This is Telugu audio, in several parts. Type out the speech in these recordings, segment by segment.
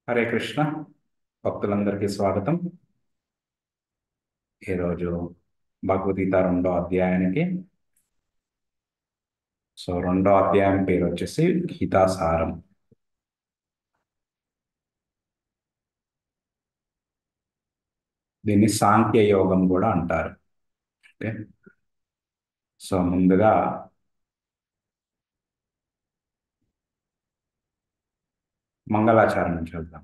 హరే కృష్ణ భక్తులందరికీ స్వాగతం. ఈరోజు భగవద్గీత రెండో అధ్యాయానికి. రెండో అధ్యాయం పేరు వచ్చేసి గీతాసారం. దీన్ని సాంఖ్య యోగం కూడా అంటారు. ఓకే. ముందుగా మంగళాచరణం చేద్దాం.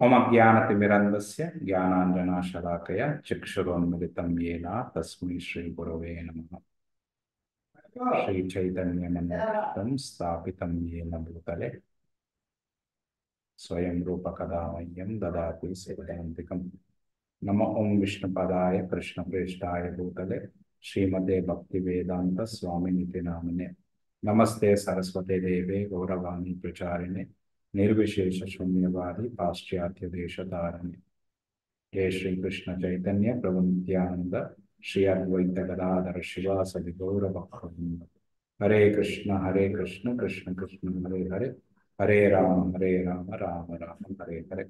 ఓం అజ్ఞానతిమిరంధస్య జ్ఞానాంజనాశలాకయ చక్షురోన్మిళితం యేన తస్మై శ్రీ గురవే నమః. శ్రీ చైతన్యమంతం స్థాపితం యేన భూతలే స్వయం రూపకదా మह्यं దదాతి స్వపదాంతికం. నమో ఓం విష్ణుపదాయ కృష్ణప్రేష్ఠాయ భూతలే శ్రీమతే భక్తివేదాంత స్వామినితి నామినే. నమస్తే సరస్వతే దేవే గౌరవాణి ప్రచారిణే నిర్విశేష శూన్యవాది పాశ్చాత్య దేశధారిణి. జయ శ్రీకృష్ణ చైతన్య ప్రభు నిత్యానంద శ్రీ అద్వైత గదాధర శివాసది గౌరభక్త. హరే కృష్ణ కృష్ణ కృష్ణ హరే హరే హరే రామ రామ రామ హరే హరే.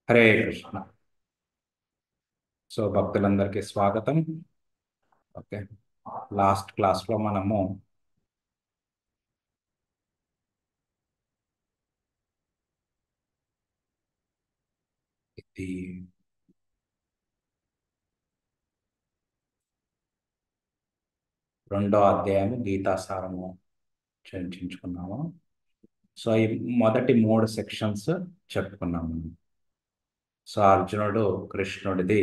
హరే కృష్ణ. భక్తులందరికీ స్వాగతం. ఓకే. లాస్ట్ క్లాస్లో మనము ఇది రెండో అధ్యాయము గీతాసారము చర్చించుకున్నాము. ఈ మొదటి 3 సెక్షన్స్ చెప్పుకున్నాము. అర్జునుడు కృష్ణుడిది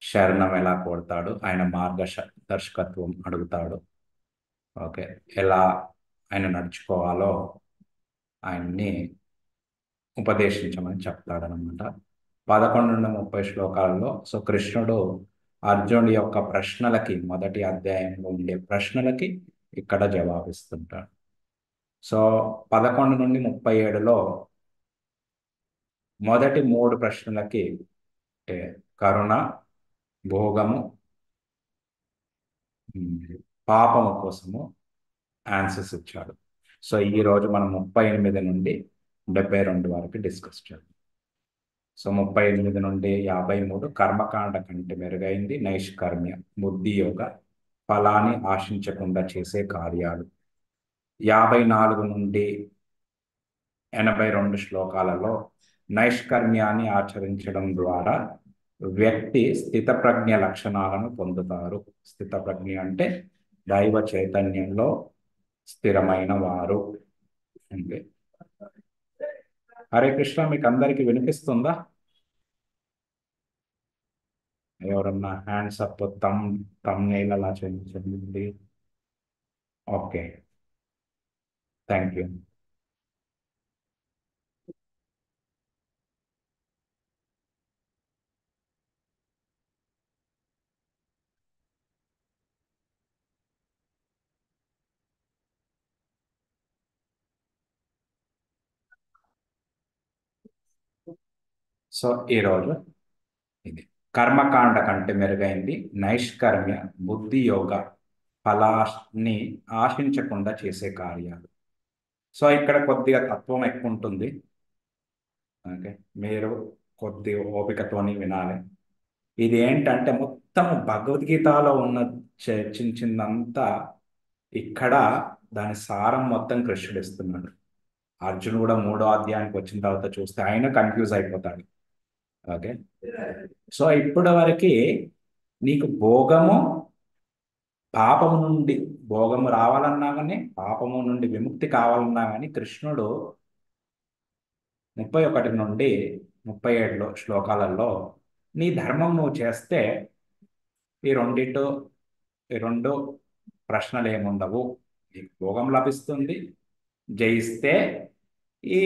శరణం ఎలా కోడతాడు, ఆయన మార్గదర్శకత్వం అడుగుతాడు. ఓకే. ఎలా ఆయన నడుచుకోవాలో ఆయన్ని ఉపదేశించమని చెప్తాడనమాట. 11-30 శ్లోకాల్లో కృష్ణుడు అర్జునుడి యొక్క ప్రశ్నలకి, మొదటి అధ్యాయంలో ఉండే ప్రశ్నలకి ఇక్కడ జవాబిస్తుంటాడు. 11-37లో మొదటి 3 ప్రశ్నలకి కరుణ, భోగము, పాపము కోసము ఆన్సర్స్ ఇచ్చాడు. ఈ రోజు మనం 38-72 వరకు డిస్కస్ చేద్దాం. 38-53 కర్మకాండ కంటే మెరుగైంది నైష్కర్మ్య, బుద్ధి యోగ, ఫలాన్ని ఆశించకుండా చేసే కార్యాలు. 54-82 శ్లోకాలలో నైష్కర్మ్యాన్ని ఆచరించడం ద్వారా వ్యక్తి స్థితప్రజ్ఞ లక్షణాలను పొందుతారు. స్థితప్రజ్ఞ అంటే దైవ చైతన్యంలో స్థిరమైన వారు. అంటే హరే కృష్ణ, మీకు అందరికి వినిపిస్తుందా? ఎవరన్నా హ్యాండ్స్ అప్, తమ్నేల్ అలా చేయించండి. Okay, thank you. ఈరోజు ఇది కర్మకాండ కంటే మెరుగైంది నైష్కర్మ్య, బుద్ధి యోగ, ఫలాన్ని ఆశించకుండా చేసే కార్యాలు. ఇక్కడ కొద్దిగా తత్వం ఎక్కువ ఉంటుంది. ఓకే, మీరు కొద్ది ఓపికతోని వినాలి. ఇది ఏంటంటే మొత్తం భగవద్గీతలో ఉన్న చర్చించిందంతా ఇక్కడ దాని సారం మొత్తం కృష్ణుడు ఇస్తున్నాడు. అర్జునుడు కూడా 3వ అధ్యాయానికి వచ్చిన తర్వాత చూస్తే ఆయన కన్ఫ్యూజ్ అయిపోతాడు. ఓకే. ఇప్పటి వరకు నీకు పాపము నుండి భోగము రావాలన్నా కానీ, పాపము నుండి విముక్తి కావాలన్నా కానీ కృష్ణుడు 31-37 శ్లోకాలలో నీ ధర్మం నువ్వు చేస్తే ఈ రెండు ప్రశ్నలు ఏముండవు. నీకు భోగం లభిస్తుంది, జయిస్తే ఈ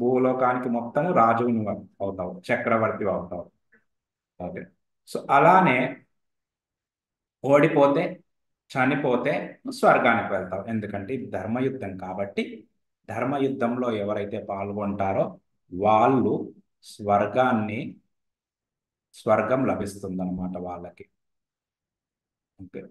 భూలోకానికి మొత్తము రాజుని అవుతావు, చక్రవర్తి అవుతావు. ఓకే. అలానే ఓడిపోతే, చనిపోతే స్వర్గానికి వెళ్తావు. ఎందుకంటే ఇది ధర్మయుద్ధం కాబట్టి, ధర్మయుద్ధంలో ఎవరైతే పాల్గొంటారో వాళ్ళు స్వర్గం లభిస్తుందన్నమాట వాళ్ళకి. ఓకే.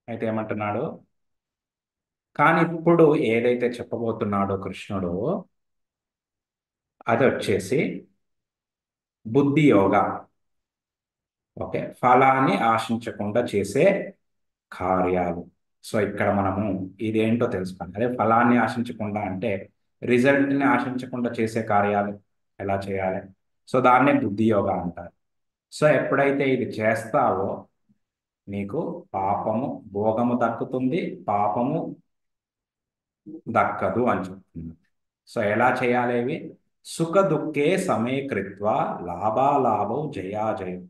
అయితే ఏమంటున్నాడు, కానీ ఇప్పుడు ఏదైతే చెప్పబోతున్నాడో కృష్ణుడు, అది వచ్చేసి బుద్ధి యోగా. ఓకే, ఫలాన్ని ఆశించకుండా చేసే కార్యాలు. సో ఇక్కడ మనము ఇదేంటో తెలుసుకోండి. అదే ఫలాన్ని ఆశించకుండా అంటే రిజల్ట్ని ఆశించకుండా చేసే కార్యాలు ఎలా చేయాలి. సో దాన్నే బుద్ధి యోగా అంటారు. సో ఎప్పుడైతే ఇది చేస్తావో నీకు పాపము భోగము దక్కుతుంది, పాపము దక్కదు అని చెప్తుంది. సో ఎలా చేయాలి ఇవి? సుఖ దుఃఖే సమీకృత్వ లాభాలాభౌ జయాజయం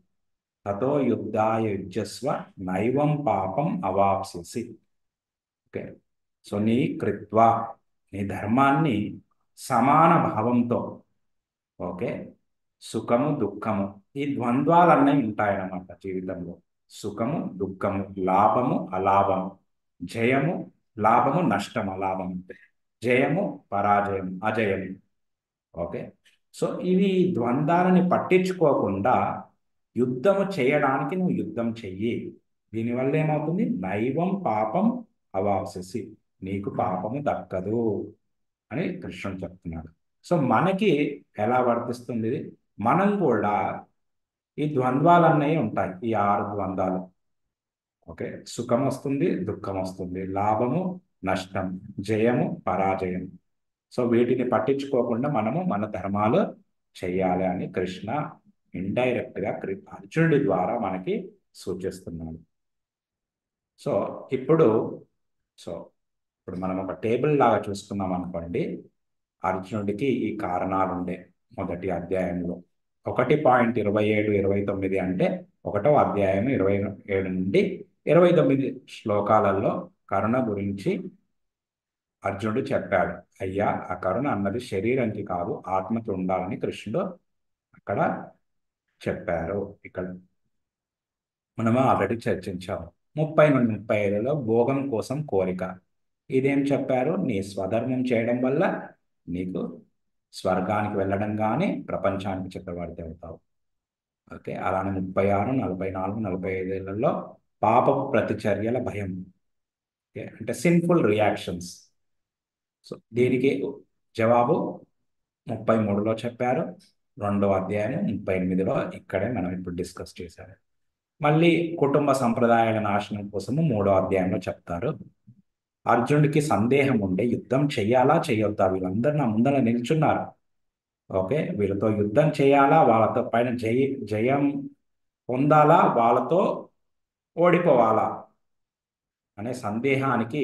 తతో యుద్ధాయ యుజ్యస్వ నైవం పాపం అవాప్స్యసి. ఓకే, సో నీ కృత్వ, నీ ధర్మాన్ని సమాన భావంతో, ఓకే, సుఖము దుఃఖము ఈ ద్వంద్వాలన్నీ ఉంటాయన్నమాట జీవితంలో. సుఖము దుఃఖము, లాభము అలాభము, జయము లాభము నష్టం అలాభం, జయము పరాజయం అజయం. ఓకే, సో ఇవి ద్వంద్వాలని పట్టించుకోకుండా యుద్ధము చేయడానికి నువ్వు యుద్ధం చెయ్యి. దీనివల్ల ఏమవుతుంది? నైవం పాపం అవాప్స్యసి, నీకు పాపము దక్కదు అని కృష్ణుడు చెప్తున్నాడు. సో మనకి ఎలా వర్తిస్తుంది ఇది? మనం కూడా ఈ ద్వంద్వాలన్నీ ఉంటాయి, ఈ 6 ద్వంద్వాలు. ఓకే, సుఖం వస్తుంది, దుఃఖం వస్తుంది, లాభము నష్టం, జయము పరాజయం. సో వీటిని పట్టించుకోకుండా మనము మన ధర్మాలు చెయ్యాలి అని కృష్ణ ఇండైరెక్ట్ గా అర్జునుడి ద్వారా మనకి సూచిస్తున్నాడు. సో ఇప్పుడు సో ఇప్పుడు మనం ఒక టేబుల్ లాగా చూసుకున్నాం అనుకోండి. అర్జునుడికి ఈ కారణాలు ఉండే మొదటి అధ్యాయంలో 1.27 29 అంటే 1వ అధ్యాయం 27 నుండి 29 శ్లోకాలలో కరుణ గురించి అర్జునుడు చెప్పాడు. అయ్యా, ఆ కరుణ అన్నది శరీరానికి కాదు ఆత్మకి ఉండాలని కృష్ణుడు అక్కడ చెప్పారు. ఇక్కడ మనము ఆల్రెడీ చర్చించాము. 30 నుండి 35లో భోగం కోసం కోరిక. ఇదేం చెప్పారు? నీ స్వధర్మం చేయడం వల్ల నీకు స్వర్గానికి వెళ్ళడం కానీ ప్రపంచానికి చక్రవర్తి అవుతావు. ఓకే, అలానే 36 44 45లలో పాపపు ప్రతిచర్యల భయం. ఓకే, అంటే సిన్ఫుల్ రియాక్షన్స్. సో దీనికి జవాబు 33లో చెప్పారు. 2వ అధ్యాయం 38లో ఇక్కడే మనం ఇప్పుడు డిస్కస్ చేశారు. మళ్ళీ కుటుంబ సంప్రదాయాల నాశనం కోసము 3వ అధ్యాయంలో చెప్తారు. అర్జునుడికి సందేహం ఉండే యుద్ధం చెయ్యాలా చేయొద్దా, వీళ్ళందరూ నా ముందర నిల్చున్నారు. ఓకే, వీళ్ళతో యుద్ధం చేయాలా, వాళ్ళతో పైన జయం పొందాలా, వాళ్ళతో ఓడిపోవాలా అనే సందేహానికి,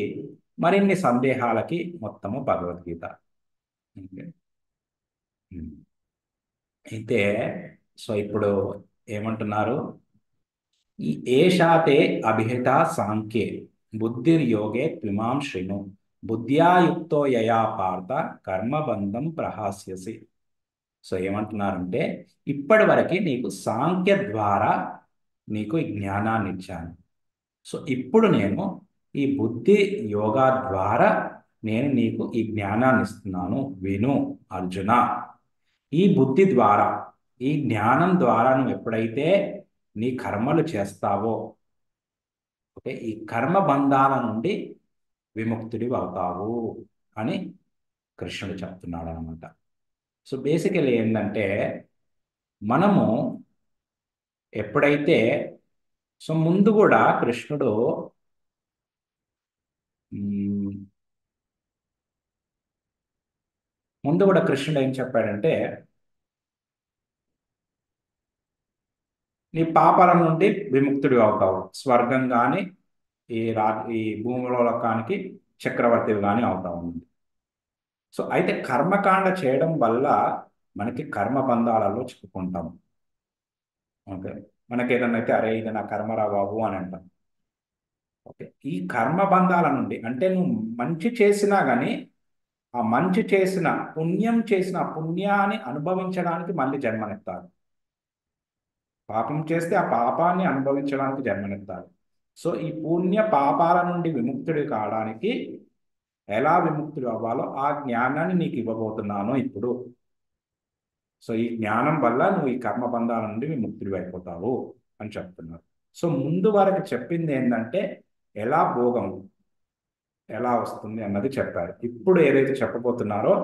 మరిన్ని సందేహాలకి మొత్తము భగవద్గీత. ఓకే. అయితే సో ఇప్పుడు ఏమంటున్నారు? ఈ ఏషాతే అభిహిత సాంఖ్యే బుద్ధిర్యోగే త్విమాం శృణు బుద్ధ్యా యుక్తో యయా పార్థ కర్మబంధం ప్రహాస్యసి. సో ఏమంటున్నారంటే, ఇప్పటి వరకు నీకు సాంఖ్య ద్వారా నీకు ఈ జ్ఞానాన్ని ఇచ్చాను. సో ఇప్పుడు నేను ఈ బుద్ధి యోగా ద్వారా నేను నీకు ఈ జ్ఞానాన్ని ఇస్తున్నాను. విను అర్జున. ఈ బుద్ధి ద్వారా, ఈ జ్ఞానం ద్వారా నువ్వు ఎప్పుడైతే నీ కర్మలు చేస్తావో, ఓకే, ఈ కర్మ బంధాల నుండి విముక్తుడి అవుతావు అని కృష్ణుడు చెప్తున్నాడు అనమాట. సో బేసికలీ ఏంటంటే, మనము ఎప్పుడైతే సో ముందు కూడా కృష్ణుడు మ్, ముందు కూడా కృష్ణుడు ఏం చెప్పాడంటే, నీ పాపాల నుండి విముక్తుడి అవుతావు, స్వర్గం కానీ ఈ ఈ భూమిలోకానికి చక్రవర్తివి కానీ అవుతావు. సో అయితే కర్మకాండ చేయడం వల్ల మనకి కర్మ బంధాలలో చిక్కుకుంటాం. ఓకే, మనకి ఏదన్నా అయితే అరే ఇది నా కర్మరా బాబు అని అంటాం. ఓకే, ఈ కర్మ బంధాల నుండి అంటే నువ్వు మంచి చేసినా కానీ ఆ మంచి చేసిన పుణ్యం చేసిన పుణ్యాన్ని అనుభవించడానికి మళ్ళీ జన్మనెత్తాలి. పాపం చేస్తే ఆ పాపాన్ని అనుభవించడానికి జన్మనెత్తాలి. సో ఈ పుణ్య పాపాల నుండి విముక్తుడి కావడానికి ఎలా విముక్తుడు అవ్వాలో ఆ జ్ఞానాన్ని నీకు ఇవ్వబోతున్నాను ఇప్పుడు. సో ఈ జ్ఞానం వల్ల నువ్వు ఈ కర్మబంధాల నుండి విముక్తుడి అయిపోతావు అని చెప్తున్నారు. సో ముందు వరకు చెప్పింది ఏంటంటే, ఎలా భోగం ఎలా వస్తుంది అన్నది చెప్పారు. ఇప్పుడు ఏదైతే చెప్పబోతున్నారో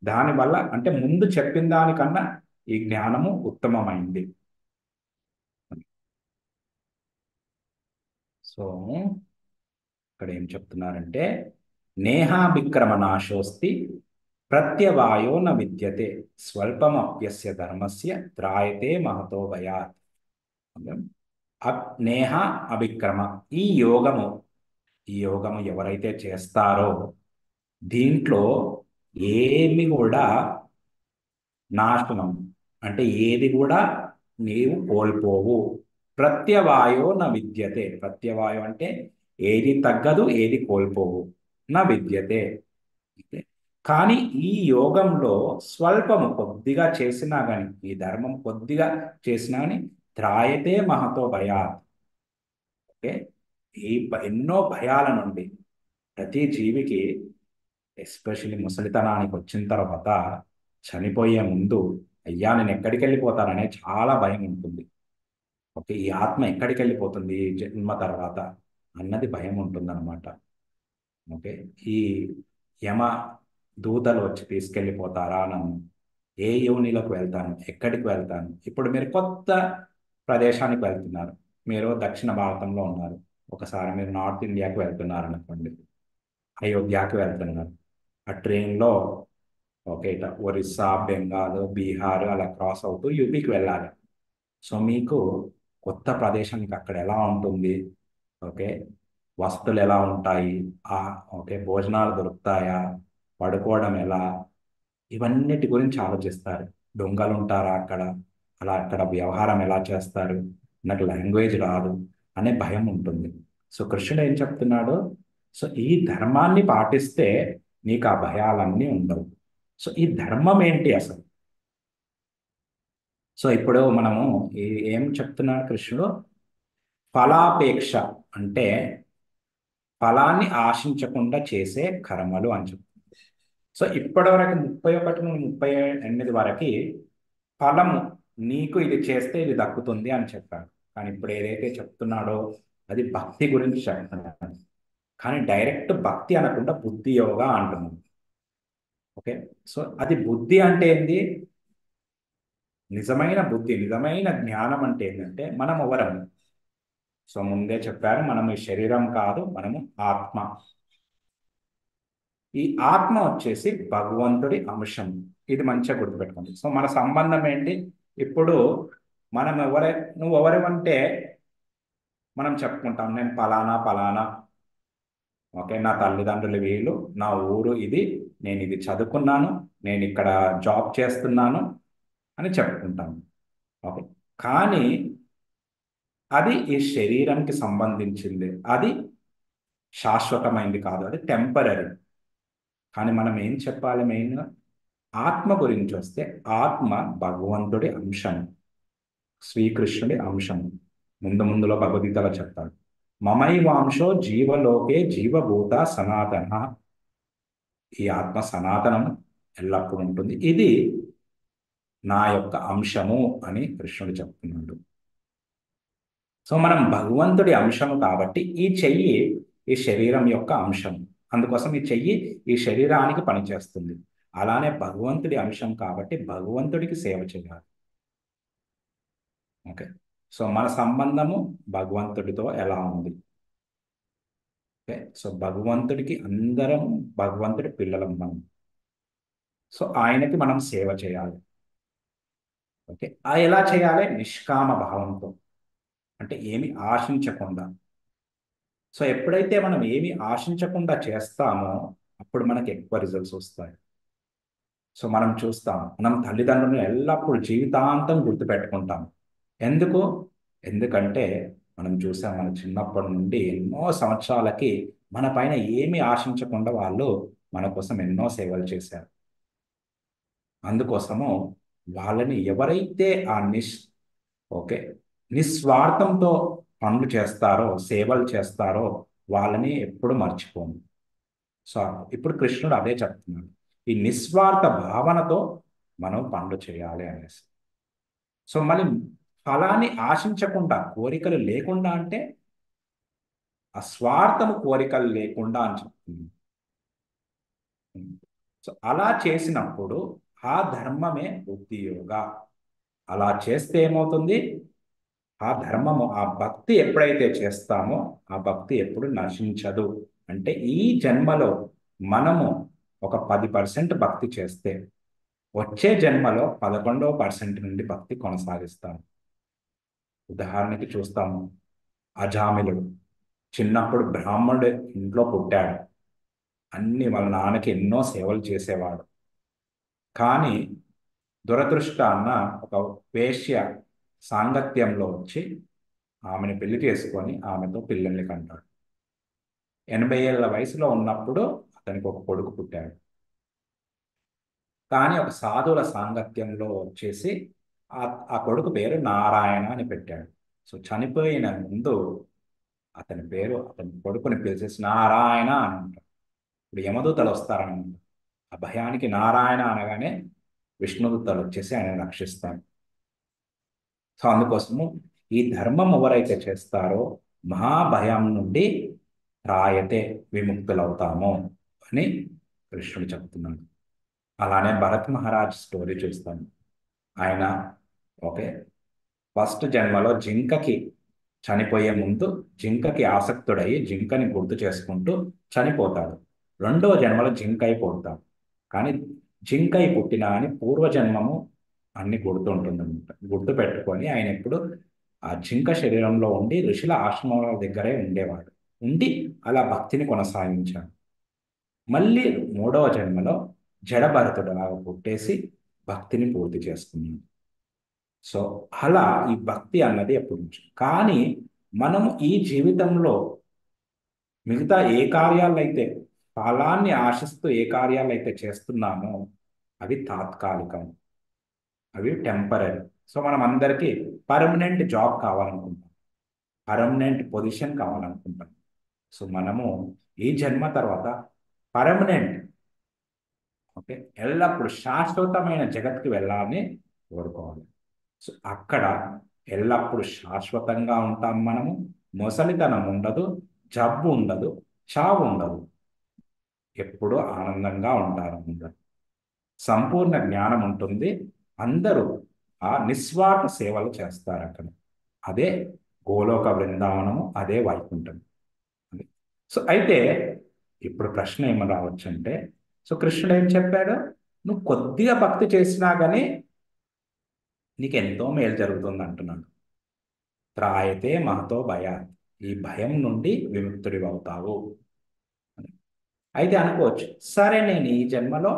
దానివల్ల అంటే ముందు చెప్పిన దానికన్నా ఈ జ్ఞానము ఉత్తమమైంది. సో ఇక్కడ ఏం చెప్తున్నారంటే నేహాభిక్రమ నాశోస్తి ప్రత్యవాయో న విద్యతే స్వల్పమప్యస్య ధర్మస్య త్రాయతే మహతో భయాత్. నేహ అభిక్రమ ఈ యోగము ఈ యోగము ఎవరైతే చేస్తారో దీంట్లో ఏమి కూడా నాశనం అంటే ఏది కూడా నీవు కోల్పోవు. ప్రత్యవాయో న విద్యతే, ప్రత్యవాయో అంటే ఏది తగ్గదు ఏది కోల్పోవు. నా విద్యతే అంటే కానీ ఈ యోగంలో స్వల్పము కొద్దిగా చేసినా గాని ఈ ధర్మం కొద్దిగా చేసినా గాని త్రాయతే మహతో భయాత్. ఓకే, ఎన్నో భయాల నుండి ప్రతి జీవికి ఎస్పెషల్లీ ముసలితనానికి వచ్చిన తర్వాత చనిపోయే ముందు అయ్యా నేను ఎక్కడికి వెళ్ళిపోతాననే చాలా భయం ఉంటుంది. ఓకే, ఈ ఆత్మ ఎక్కడికి వెళ్ళిపోతుంది ఈ జన్మ తర్వాత అన్నది భయం ఉంటుందన్నమాట. ఓకే, ఈ యమ దూతలు వచ్చి తీసుకెళ్ళిపోతారా నన్ను, ఏ యోనిలోకి వెళ్తాను, ఎక్కడికి వెళ్తాను. ఇప్పుడు మీరు కొత్త ప్రదేశానికి వెళ్తున్నారు, మీరు దక్షిణ భారతంలో ఉన్నారు, ఒకసారి మీరు నార్త్ ఇండియాకి వెళ్తున్నారు అనుకోండి, అయోధ్యకి వెళ్తున్నారు. ఆ ట్రైన్లో ఓకే ఇట్లా ఒరిస్సా, బెంగాల్, బీహార్ అలా క్రాస్ అవుతూ యూపీకి వెళ్ళాలి. సో మీకు కొత్త ప్రదేశానికి అక్కడ ఎలా ఉంటుంది, ఓకే వసతులు ఎలా ఉంటాయి, ఆ ఓకే భోజనాలు దొరుకుతాయా, పడుకోవడం ఎలా, ఇవన్నిటి గురించి ఆలోచిస్తారు. దొంగలు ఉంటారా అక్కడ, అలా అక్కడ వ్యవహారం ఎలా చేస్తారు, నాకు లాంగ్వేజ్ రాదు అనే భయం ఉంటుంది. సో కృష్ణుడు ఏం చెప్తున్నాడు, సో ఈ ధర్మాన్ని పాటిస్తే నీకు ఆ భయాలన్నీ ఉండవు. సో ఈ ధర్మం ఏంటి అసలు? సో ఇప్పుడు మనము ఏం చెప్తున్నాడు కృష్ణుడు, ఫలాపేక్ష అంటే ఫలాన్ని ఆశించకుండా చేసే కర్మలు అని చెప్తుంది. సో ఇప్పటి వరకు 31 నుండి 38 వరకు ఫలము నీకు ఇది చేస్తే ఇది దక్కుతుంది అని చెప్పాడు. కానీ ఇప్పుడు ఏదైతే చెప్తున్నాడో అది భక్తి గురించి చెప్తున్నాడు. కానీ డైరెక్ట్ భక్తి అనకుండా బుద్ధి యోగా అంటున్నాడు. ఓకే, సో అది బుద్ధి అంటే ఏంది, నిజమైన బుద్ధి నిజమైన జ్ఞానం అంటే ఏంటంటే మనం ఎవరం. సో ముందే చెప్పారు మనం ఈ శరీరం కాదు, మనము ఆత్మ. ఈ ఆత్మ వచ్చేసి భగవంతుడి అంశం. ఇది మంచిగా గుర్తుపెట్టుకోండి. సో మన సంబంధం ఏంటి, ఇప్పుడు మనం నువ్వు ఎవరేమంటే మనం చెప్పుకుంటాం నేను పలానా పలానా, ఓకే నా తల్లిదండ్రులు వీళ్ళు, నా ఊరు ఇది, నేను ఇది చదువుకున్నాను, నేను ఇక్కడ జాబ్ చేస్తున్నాను అని చెప్పుకుంటాను. ఓకే, కానీ అది ఈ శరీరానికి సంబంధించింది, అది శాశ్వతమైంది కాదు, అది టెంపరీ. కానీ మనం ఏం చెప్పాలి మెయిన్, ఆత్మ గురించి వస్తే ఆత్మ భగవంతుడి అంశం, శ్రీకృష్ణుడి అంశం. ముందులో భగవద్గీతలో చెప్తాడు, మమైవాంశో జీవలోకే జీవభూత సనాతన. ఈ ఆత్మ సనాతనం, ఎల్లప్పుడూ ఉంటుంది, ఇది నా యొక్క అంశము అని కృష్ణుడు చెప్తున్నాడు. సో మనం భగవంతుడి అంశము కాబట్టి ఈ చెయ్యి ఈ శరీరం యొక్క అంశం, అందుకోసం ఈ చెయ్యి ఈ శరీరానికి పనిచేస్తుంది. అలానే భగవంతుడి అంశం కాబట్టి భగవంతుడికి సేవ చేయాలి. ఓకే, సో మన సంబంధము భగవంతుడితో ఎలా ఉంది. ఓకే, సో భగవంతుడికి అందరం భగవంతుడి పిల్లలం మనం. సో ఆయనకి మనం సేవ చేయాలి. ఓకే, ఎలా చేయాలి, నిష్కామ భావంతో, అంటే ఏమి ఆశించకుండా. సో ఎప్పుడైతే మనం ఏమి ఆశించకుండా చేస్తామో అప్పుడు మనకి ఎక్కువ రిజల్ట్స్ వస్తాయి. సో మనం చూస్తాం, మనం తల్లిదండ్రులను ఎల్లప్పుడూ జీవితాంతం గుర్తుపెట్టుకుంటాం. ఎందుకు? ఎందుకంటే మనం చూసాం, మన చిన్నప్పటి నుండి ఎన్నో సంవత్సరాలకి మన పైన ఏమీ ఆశించకుండా వాళ్ళు మన కోసం ఎన్నో సేవలు చేశారు. అందుకోసము వాళ్ళని ఎవరైతే ఓకే నిస్వార్థంతో పనులు చేస్తారో, సేవలు చేస్తారో వాళ్ళని ఎప్పుడు మర్చిపోము. సో ఇప్పుడు కృష్ణుడు అదే చెప్తున్నాడు, ఈ నిస్వార్థ భావనతో మనం పనులు చేయాలి అనేసి. సో మళ్ళీ ఫలాన్ని ఆశించకుండా, కోరికలు లేకుండా అంటే ఆ స్వార్థము కోరికలు లేకుండా అని చెప్తుంది. సో అలా చేసినప్పుడు ఆ ధర్మమే బుద్ధి యోగ. అలా చేస్తే ఏమవుతుంది? ఆ ధర్మము, ఆ భక్తి ఎప్పుడైతే చేస్తామో ఆ భక్తి ఎప్పుడు నశించదు. అంటే ఈ జన్మలో మనము ఒక 10% భక్తి చేస్తే వచ్చే జన్మలో 11% నుండి భక్తి కొనసాగిస్తాము. ఉదాహరణకి చూస్తాము, అజామిలుడు చిన్నప్పుడు బ్రాహ్మణుడు ఇంట్లో పుట్టాడు. అన్ని వాళ్ళ నాన్నకి ఎన్నో సేవలు చేసేవాడు. కానీ దురదృష్టాన్న ఒక వేశ్య సాంగత్యంలో వచ్చి ఆమెను పెళ్లి చేసుకొని ఆమెతో పిల్లల్ని కంటాడు. 80 ఏళ్ల వయసులో ఉన్నప్పుడు అతనికి ఒక కొడుకు పుట్టాడు. కానీ ఒక సాధువుల సాంగత్యంలో వచ్చేసి ఆ ఆ కొడుకు పేరు నారాయణ అని పెట్టాడు. సో చనిపోయిన ముందు అతని పేరు, అతని కొడుకుని పిలిచేసి నారాయణ అని అంటారు. ఇప్పుడు యమదూతలు వస్తారనమాట. ఆ భయానికి నారాయణ అనగానే విష్ణుదూతలు వచ్చేసి ఆయన రక్షిస్తారు. సో అందుకోసము ఈ ధర్మం ఎవరైతే చేస్తారో మహాభయం నుండి త్రాయతే విముక్తులవుతాము అని కృష్ణుడు చెప్తున్నాడు. అలానే భరత్ మహారాజ్ స్టోరీ చూస్తాం. ఆయన ఓకే ఫస్ట్ జన్మలో జింకకి చనిపోయే ముందు జింకకి ఆసక్తుడై జింకని గుర్తు చేసుకుంటూ చనిపోతాడు. రెండవ జన్మలో జింకై పుడతాడు. కానీ జింకై పుట్టిన అని పూర్వజన్మము అన్ని గుర్తుంటుందన్నమాట. గుర్తు పెట్టుకొని ఆయన ఎప్పుడు ఆ జింక శరీరంలో ఉండి ఋషుల ఆశ్రమాల దగ్గరే ఉండేవాడు. ఉండి అలా భక్తిని కొనసాగించాడు. మళ్ళీ మూడవ జన్మలో జడభరతుడులాగా పుట్టేసి భక్తిని పూర్తి చేసుకున్నాడు. సో అలా ఈ భక్తి అన్నది ఎప్పుడు నుంచి. కానీ మనము ఈ జీవితంలో మిగతా ఏ కార్యాలైతే ఫలాన్ని ఆశిస్తూ ఏ కార్యాలైతే చేస్తున్నామో అవి తాత్కాలికం, అవి టెంపరీ. సో మనం అందరికీ పర్మనెంట్ జాబ్ కావాలనుకుంటాం, పర్మనెంట్ పొజిషన్ కావాలనుకుంటాం. సో మనము ఈ జన్మ తర్వాత పర్మనెంట్ ఓకే ఎల్లప్పుడు శాశ్వతమైన జగత్కి వెళ్ళాలని కోరుకోవాలి. సో అక్కడ ఎల్లప్పుడు శాశ్వతంగా ఉంటాం మనము. ముసలితనం ఉండదు, జబ్బు ఉండదు, చావు ఉండదు. ఎప్పుడూ ఆనందంగా ఉంటారు అందరూ. సంపూర్ణ జ్ఞానం ఉంటుంది. అందరూ ఆ నిస్వార్థ సేవలు చేస్తారు అక్కడ. అదే గోలోక బృందావనము, అదే వైకుంఠం. అది. సో అయితే ఇప్పుడు ప్రశ్న ఏమని రావచ్చు అంటే, సో కృష్ణుడు ఏం చెప్పాడు? నువ్వు కొద్దిగా భక్తి చేసినా కానీ నీకు ఎంతో మేలు జరుగుతుంది అంటున్నాడు. త్రాయతే మహతో భయాత్, ఈ భయం నుండి విముక్తుడి అవుతావు. అయితే అనుకోవచ్చు, సరే నేను ఈ జన్మలో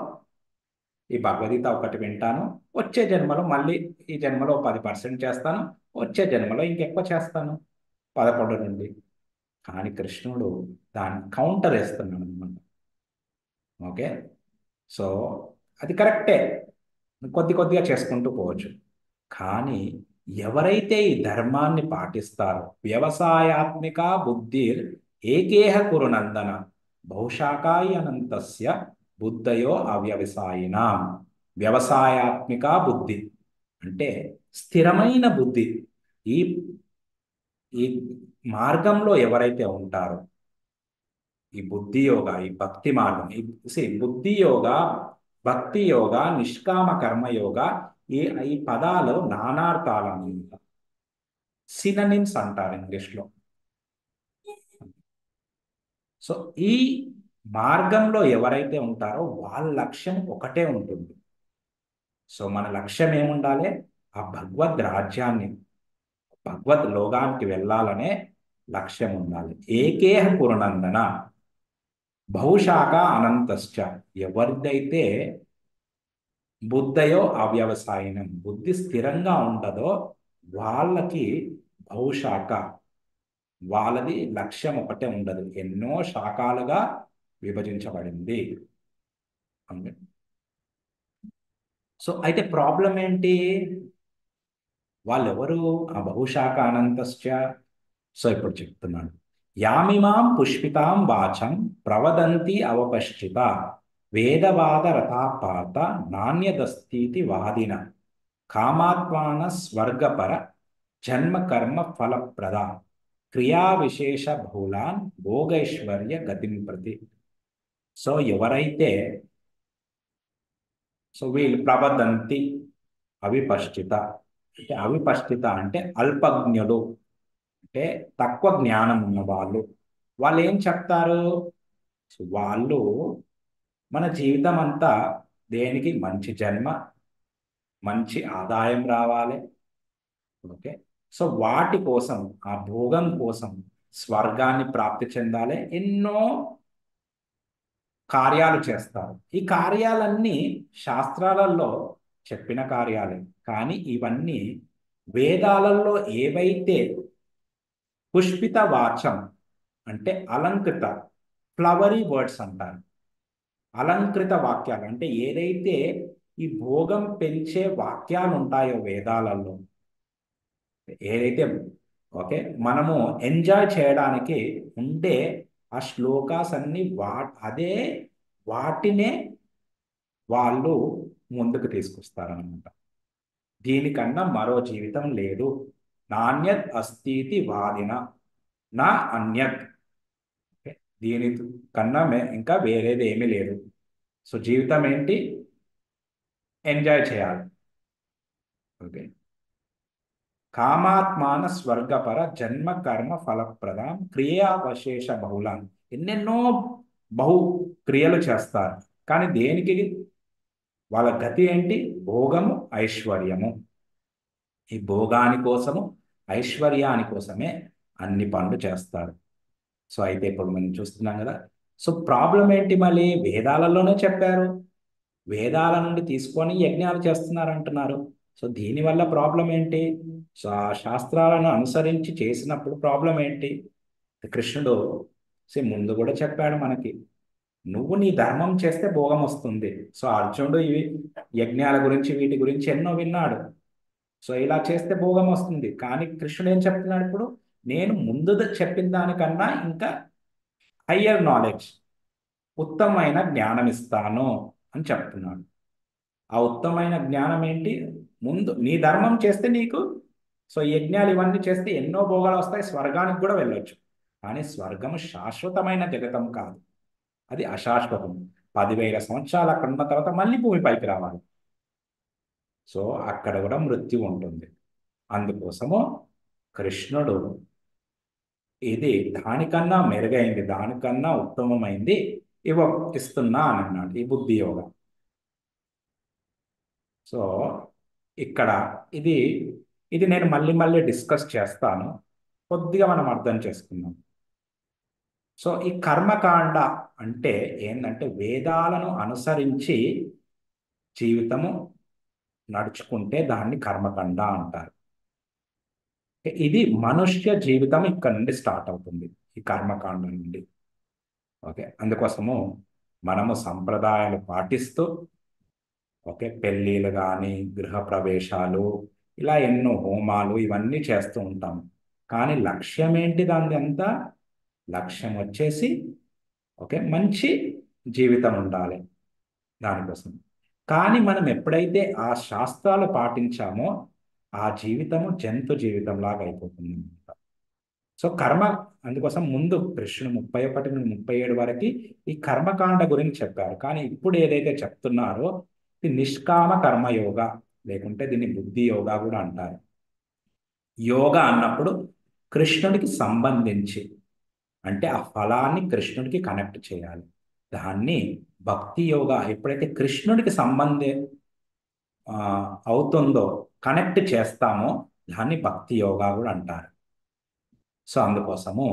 ఈ భగవద్గీత ఒకటి వింటాను, వచ్చే జన్మలో మళ్ళీ ఈ జన్మలో 10% చేస్తాను, వచ్చే జన్మలో ఇంకెక్కువ చేస్తాను 11 నుండి. కానీ కృష్ణుడు దాన్ని కౌంటర్ వేస్తున్నాడు అనమాట. ఓకే, సో అది కరెక్టే, కొద్ది కొద్దిగా చేసుకుంటూ పోవచ్చు. కానీ ఎవరైతే ఈ ధర్మాన్ని పాటిస్తారో వ్యవసాయాత్మిక బుద్ధి ఏకేహ కురునందన బహుశాకాయ అనంతస్య బుద్ధయో అవ్యవసాయినాం. వ్యవసాయాత్మిక బుద్ధి అంటే స్థిరమైన బుద్ధి. ఈ ఈ మార్గంలో ఎవరైతే ఉంటారో ఈ బుద్ధి యోగ, ఈ భక్తి మార్గం, బుద్ధి యోగ, భక్తి యోగ, నిష్కామ కర్మ యోగ, ఈ ఈ పదాలు నానార్థాలని సిననిమ్స్ అంటారు ఇంగ్లీష్లో. సో ఈ మార్గంలో ఎవరైతే ఉంటారో వాళ్ళ లక్ష్యం ఒకటే ఉంటుంది. సో మన లక్ష్యం ఏముండాలి? ఆ భగవద్ రాజ్యాన్ని, భగవద్ లోకానికి వెళ్ళాలనే లక్ష్యం ఉండాలి. ఏకేహ పురనందన బహుశాఖ అనంతశ్చ, ఎవరిదైతే బుద్ధయో అవ్యవసాయనం, బుద్ధి స్థిరంగా ఉండదో వాళ్ళకి బహుశాఖ, వాళ్ళది లక్ష్యం ఒకటే ఉండదు, ఎన్నో శాఖలుగా విభజించబడింది. సో అయితే ప్రాబ్లం ఏంటి? వాళ్ళెవరు ఆ బహుశాఖ అనంతశ్చ? సో ఇప్పుడు చెప్తున్నాను. యామిమాం పుష్పితాం వాచం ప్రవదంతి అవపశ్చిత వేదవాద రథాపాత నాణ్యదస్తీతి వాదిన కామాత్మాన స్వర్గపర జన్మ కర్మ ఫలప్రద. క్రియా విశేష బహుళాన్ భోగైశ్వర్య గతిం ప్రతి. సో ఎవరైతే, సో వీళ్ళు ప్రబదంతి అవిపష్టిత, అంటే అవిపష్టిత అంటే అల్పజ్ఞులు, అంటే తక్కువ జ్ఞానం ఉన్న వాళ్ళు. వాళ్ళు ఏం చెప్తారు? సో వాళ్ళు మన జీవితం అంతా దేనికి, మంచి జన్మ, మంచి ఆదాయం రావాలి, ఓకే, సో వాటి కోసం, ఆ భోగం కోసం, స్వర్గాన్ని ప్రాప్తి చెందాలి, ఎన్నో కార్యాలు చేస్తారు. ఈ కార్యాలన్నీ శాస్త్రాలలో చెప్పిన కార్యాలే. కానీ ఇవన్నీ వేదాలలో ఏవైతే పుష్పిత వాచం, అంటే అలంకృత, ఫ్లవరీ వర్డ్స్ అంటారు, అలంకృత వాక్యాలు, అంటే ఏదైతే ఈ భోగం పెంచే వాక్యాలు ఉంటాయో వేదాలలో, ఏదైతే, ఓకే, మనము ఎంజాయ్ చేయడానికి ఉండే ఆ శ్లోకాస్ అన్ని అదే వాటినే వాళ్ళు ముందుకు తీసుకొస్తారనమాట. దీనికన్నా మరో జీవితం లేదు. నాణ్యత్ అస్థితి వాదిన నా అన్యత్. ఓకే, దీని కన్నా ఇంకా వేరేది ఏమీ లేదు. సో జీవితం ఏంటి? ఎంజాయ్ చేయాలి. ఓకే, కామాత్మాన స్వర్గపర జన్మ కర్మ ఫలప్రదం క్రియావశేష బహుళం. ఎన్నెన్నో బహు క్రియలు చేస్తారు, కానీ దేనికి? వాళ్ళ గతి ఏంటి? భోగము, ఐశ్వర్యము. ఈ భోగాని కోసము, ఐశ్వర్యాని కోసమే అన్ని పనులు చేస్తారు. సో అయితే ఇప్పుడు మనం చూస్తున్నాం కదా. సో ప్రాబ్లం ఏంటి? మళ్ళీ వేదాలలోనే చెప్పారు, వేదాల నుండి తీసుకొని యజ్ఞాలు చేస్తున్నారు అంటున్నారు. సో దీనివల్ల ప్రాబ్లం ఏంటి? సో ఆ శాస్త్రాలను అనుసరించి చేసినప్పుడు ప్రాబ్లం ఏంటి? కృష్ణుడు ముందు కూడా చెప్పాడు మనకి, నువ్వు నీ ధర్మం చేస్తే భోగం వస్తుంది. సో అర్జునుడు ఇవి యజ్ఞాల గురించి, వీటి గురించి ఎన్నో విన్నాడు. సో ఇలా చేస్తే భోగం వస్తుంది. కానీ కృష్ణుడు ఏం చెప్తున్నాడు ఇప్పుడు? నేను ముందు చెప్పిన దానికన్నా ఇంకా హయ్యర్ నాలెడ్జ్, ఉత్తమమైన జ్ఞానం ఇస్తాను అని చెప్తున్నాడు. ఆ ఉత్తమమైన జ్ఞానం ఏంటి? ముందు నీ ధర్మం చేస్తే నీకు, సో యజ్ఞాలు ఇవన్నీ చేస్తే ఎన్నో భోగాలు వస్తాయి, స్వర్గానికి కూడా వెళ్ళొచ్చు. కానీ స్వర్గము శాశ్వతమైన జగతం కాదు, అది అశాశ్వతం. 10,000 సంవత్సరాలు అక్కడ ఉన్న తర్వాత మళ్ళీ భూమిపైకి రావాలి. సో అక్కడ కూడా మృత్యు ఉంటుంది. అందుకోసము కృష్ణుడు ఇది దానికన్నా మెరుగైంది, దానికన్నా ఉత్తమమైంది ఇవ ఇస్తున్నా అని అన్నాడు, ఈ బుద్ధి యోగం. సో ఇక్కడ ఇది ఇది నేను మళ్ళీ మళ్ళీ డిస్కస్ చేస్తాను, కొద్దిగా మనం అర్థం చేసుకుందాం. సో ఈ కర్మకాండ అంటే ఏంటంటే వేదాలను అనుసరించి జీవితము నడుచుకుంటే దాన్ని కర్మకాండ అంటారు. ఇది మనుష్య జీవితం ఇక్కడ నుండి స్టార్ట్ అవుతుంది, ఈ కర్మకాండ నుండి. ఓకే, అందుకోసము మనము సంప్రదాయాలు పాటిస్తూ, ఓకే, పెళ్ళిళ్ళు కానీ, గృహప్రవేశాలు, ఇలా ఎన్నో హోమాలు ఇవన్నీ చేస్తూ ఉంటాం. కానీ లక్ష్యం ఏంటి? దాని అంతా లక్ష్యం వచ్చేసి, ఓకే, మంచి జీవితం ఉండాలి దానికోసం. కానీ మనం ఎప్పుడైతే ఆ శాస్త్రాలు పాటించామో ఆ జీవితము జంతు జీవితం లాగా అయిపోతుంది అన్నమాట. సో కర్మ, అందుకోసం ముందు కృష్ణుడు 31 నుండి 37 వరకు ఈ కర్మకాండ గురించి చెప్పారు. కానీ ఇప్పుడు ఏదైతే చెప్తున్నారో ఇది నిష్కామ కర్మయోగ, లేకుంటే దీన్ని బుద్ధి యోగా కూడా అంటారు. యోగా అన్నప్పుడు కృష్ణుడికి సంబంధించి, అంటే ఆ ఫలాన్ని కృష్ణుడికి కనెక్ట్ చేయాలి. దాన్ని భక్తి యోగా ఎప్పుడైతే కృష్ణుడికి ఆ, అవుతుందో, కనెక్ట్ చేస్తామో దాన్ని భక్తి యోగా కూడా అంటారు. సో అందుకోసము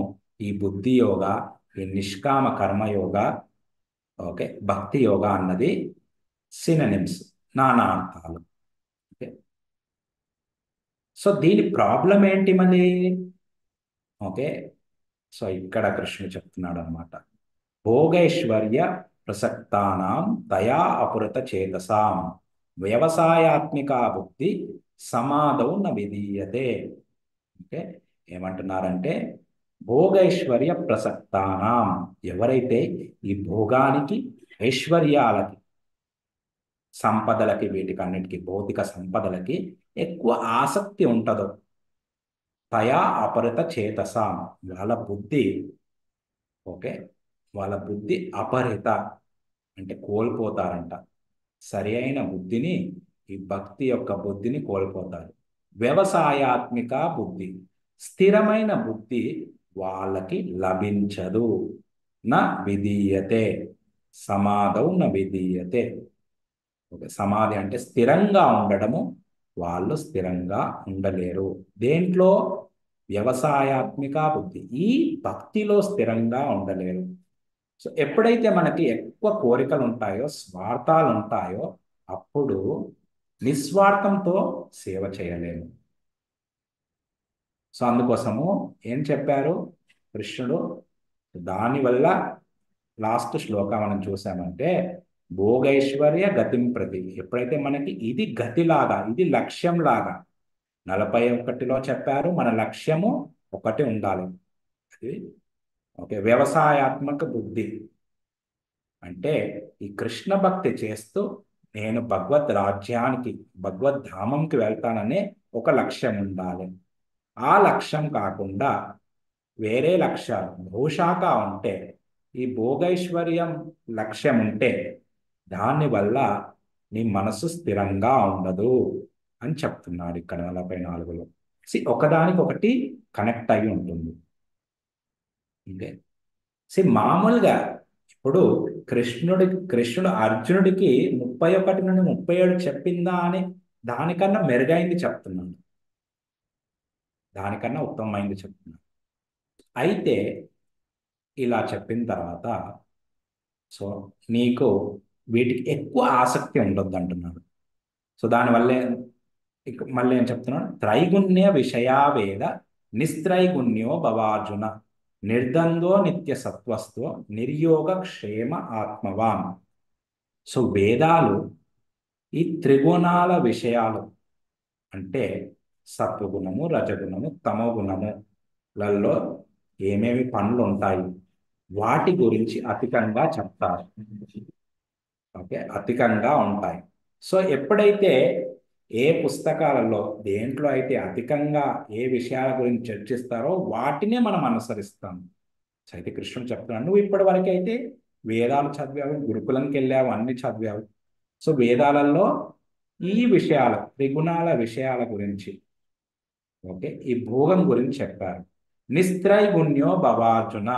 ఈ బుద్ధి యోగా, ఈ నిష్కామ కర్మయోగ, ఓకే, భక్తి యోగా అన్నది సిననిమ్స్, నానా అర్థాలు. ఓకే, సో దీని ప్రాబ్లం ఏంటి మళ్ళీ? ఓకే, సో ఇక్కడ కృష్ణుడు చెప్తున్నాడు అనమాట, భోగైశ్వర్య ప్రసక్తానాం దయా అపురత చేతసాం వ్యవసాయాత్మిక బుద్ధి సమాధౌ న విధీయతే. ఓకే, ఏమంటున్నారంటే భోగైశ్వర్య ప్రసక్తానాం, ఎవరైతే ఈ భోగానికి, ఐశ్వర్యాలకి, సంపదలకి, వీటికన్నిటికీ, భౌతిక సంపదలకి ఎక్కువ ఆసక్తి ఉంటుందో, తయా అపరిత చేతసాం, వాళ్ళ బుద్ధి, ఓకే, వాళ్ళ బుద్ధి అపరిత అంటే కోల్పోతారంట. సరి అయిన బుద్ధిని, ఈ భక్తి యొక్క బుద్ధిని కోల్పోతారు. వ్యవసాయాత్మిక బుద్ధి, స్థిరమైన బుద్ధి వాళ్ళకి లభించదు. నా విధీయతే, సమాధౌ న విధీయతే. ఓకే, సమాధి అంటే స్థిరంగా ఉండడము, వాళ్ళు స్థిరంగా ఉండలేరు. దేంట్లో? వ్యవసాయాత్మిక బుద్ధి, ఈ భక్తిలో స్థిరంగా ఉండలేరు. సో ఎప్పుడైతే మనకి ఎక్కువ కోరికలు ఉంటాయో, స్వార్థాలు ఉంటాయో, అప్పుడు నిస్వార్థంతో సేవ చేయలేము. సో అందుకోసము ఏం చెప్పారు కృష్ణుడు? దానివల్ల లాస్ట్ శ్లోకం మనం చూసామంటే, భోగైశ్వర్య గతిం ప్రతి, ఎప్పుడైతే మనకి ఇది గతిలాగా, ఇది లక్ష్యం లాగా, 41లో చెప్పారు మన లక్ష్యము ఒకటి ఉండాలి. అది ఓకే, వ్యవసాయాత్మక బుద్ధి అంటే ఈ కృష్ణ భక్తి చేస్తూ నేను భగవద్ రాజ్యానికి, భగవద్ ధామంకి వెళ్తాననే ఒక లక్ష్యం ఉండాలి. ఆ లక్ష్యం కాకుండా వేరే లక్ష్యాలు బహుశాఖ ఉంటే, ఈ భోగైశ్వర్యం లక్ష్యం ఉంటే, దానివల్ల నీ మనసు స్థిరంగా ఉండదు అని చెప్తున్నాడు ఇక్కడ 44లో. ఒకదానికొకటి కనెక్ట్ అయి ఉంటుంది. ఓకే, మామూలుగా ఇప్పుడు కృష్ణుడు అర్జునుడికి 31 నుండి 37 చెప్పిందా అని దానికన్నా మెరుగైంది చెప్తున్నాడు, దానికన్నా ఉత్తమమైంది చెప్తున్నాడు. అయితే ఇలా చెప్పిన తర్వాత సో నీకు వీటికి ఎక్కువ ఆసక్తి ఉండొద్దు అంటున్నాడు. సో దానివల్లే మళ్ళీ ఏం చెప్తున్నాడు? త్రైగుణ్య విషయా వేద నిస్త్రైగుణ్యో భవార్జున, నిర్ద్వంద్వో నిత్య సత్వస్తో నిర్యోగ క్షేమ ఆత్మవాన్. సో వేదాలు ఈ త్రిగుణాల విషయాలు అంటే సత్వగుణము, రజగుణము, తమోగుణములలో ఏమేమి పనులు ఉంటాయి వాటి గురించి అధికంగా చెప్తారు. ఓకే, అధికంగా ఉంటాయి. సో ఎప్పుడైతే ఏ పుస్తకాలలో దేంట్లో అయితే అధికంగా ఏ విషయాల గురించి చర్చిస్తారో వాటినే మనం అనుసరిస్తాం. సో అయితే కృష్ణుడు చెప్తున్నాడు, నువ్వు ఇప్పటి వరకు అయితే వేదాలు చదివావు, గురుకులంకి వెళ్ళావు, అన్ని చదివావు. సో వేదాలలో ఈ విషయాలు, త్రిగుణాల విషయాల గురించి, ఓకే, ఈ భోగం గురించి చెప్పారు. నిస్త్రైగుణ్యో భవార్జున,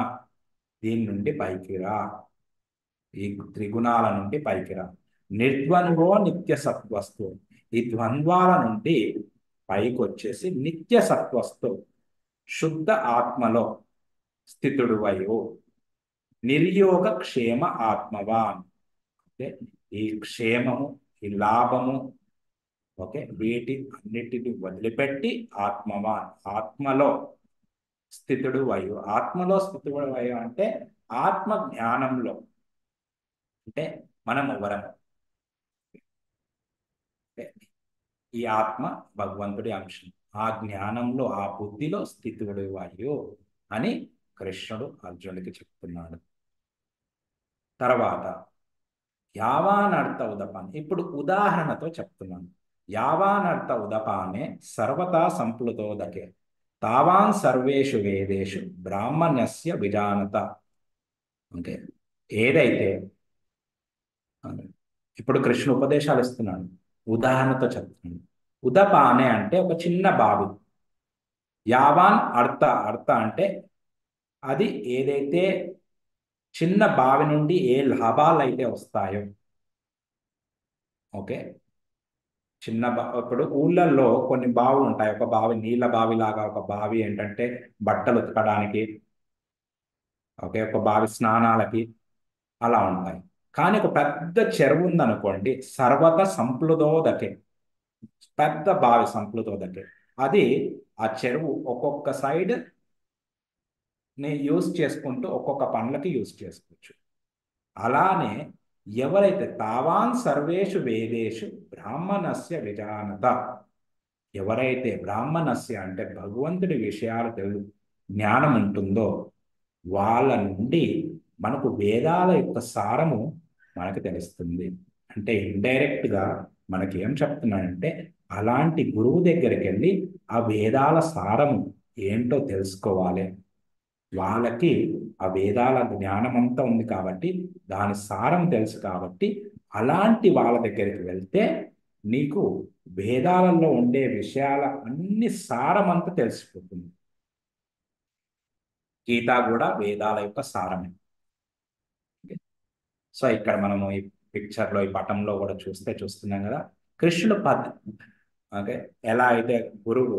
దీని నుండి పైకి రా, ఈ త్రిగుణాల నుండి పైకి రా. నిర్ద్వంద్వో నిత్య సత్వస్తు, ఈ ద్వంద్వాల నుండి పైకి వచ్చేసి నిత్య సత్వస్తు, శుద్ధ ఆత్మలో స్థితుడు వయు, నిర్యోగ క్షేమ ఆత్మవాన్. అంటే ఈ క్షేమము, ఈ లాభము, ఓకే, వీటి అన్నిటిని వదిలిపెట్టి ఆత్మవాన్, ఆత్మలో స్థితుడు వయు. ఆత్మలో స్థితుడు వయు అంటే ఆత్మ జ్ఞానంలో, అంటే మనం ఎవరము, ఈ ఆత్మ భగవంతుడి అంశం, ఆ జ్ఞానంలో, ఆ బుద్ధిలో స్థితుడు వయు అని కృష్ణుడు అర్జునుడికి చెప్తున్నాడు. తర్వాత యావానర్థ ఉదపాన్, ఇప్పుడు ఉదాహరణతో చెప్తున్నాను. యావానర్థ ఉదపానే సర్వతా సంప్లుతోదకే తావాన్ సర్వేషు వేదేషు బ్రాహ్మణ్యస్య విజానత. ఓకే, ఏదైతే ఇప్పుడు కృష్ణ ఉపదేశాలు ఇస్తున్నాడు, ఉదాహరణతో చెప్తున్నాడు. ఉదపానే అంటే ఒక చిన్న బావి, యావాన్ అర్థ, అర్థ అంటే అది ఏదైతే చిన్న బావి నుండి ఏ లాభాలు అయితే వస్తాయో, ఓకే, ఇప్పుడు ఊళ్ళల్లో కొన్ని బావులు ఉంటాయి. ఒక బావి నీళ్ళ బావి లాగా, ఒక బావి ఏంటంటే బట్టలు ఉతకడానికి, ఓకే, ఒక బావి స్నానాలకి, అలా ఉంటాయి. కానీ ఒక పెద్ద చెరువు ఉందనుకోండి, సర్వత సంప్లుతోదకే, పెద్ద బావి సంప్లుతోదకే, అది ఆ చెరువు ఒక్కొక్క సైడ్ ని యూజ్ చేసుకుంటూ ఒక్కొక్క పనులకి యూజ్ చేసుకోవచ్చు. అలానే ఎవరైతే తావాన్ సర్వేషు వేదేషు బ్రాహ్మణస్య విజానత, ఎవరైతే బ్రాహ్మణస్య అంటే భగవంతుడి విషయాలు జ్ఞానం ఉంటుందో వాళ్ళ నుండి మనకు వేదాల యొక్క సారము మనకు తెలుస్తుంది. అంటే ఇండైరెక్ట్ గా మనకి ఏం చెప్తున్నాడంటే, అలాంటి గురువు దగ్గరికి వెళ్ళి ఆ వేదాల సారము ఏంటో తెలుసుకోవాలి. వాళ్ళకి ఆ వేదాల జ్ఞానం అంతా ఉంది కాబట్టి, దాని సారం తెలుసు కాబట్టి, అలాంటి వాళ్ళ దగ్గరికి వెళ్తే నీకు వేదాలలో ఉండే విషయాల అన్ని సారం అంతా తెలిసిపోతుంది. గీత కూడా వేదాల యొక్క సారమే. సో ఇక్కడ మనము ఈ పిక్చర్లో, ఈ పటంలో కూడా చూస్తున్నాం కదా, కృష్ణుడు ఓకే, ఎలా అయితే గురువు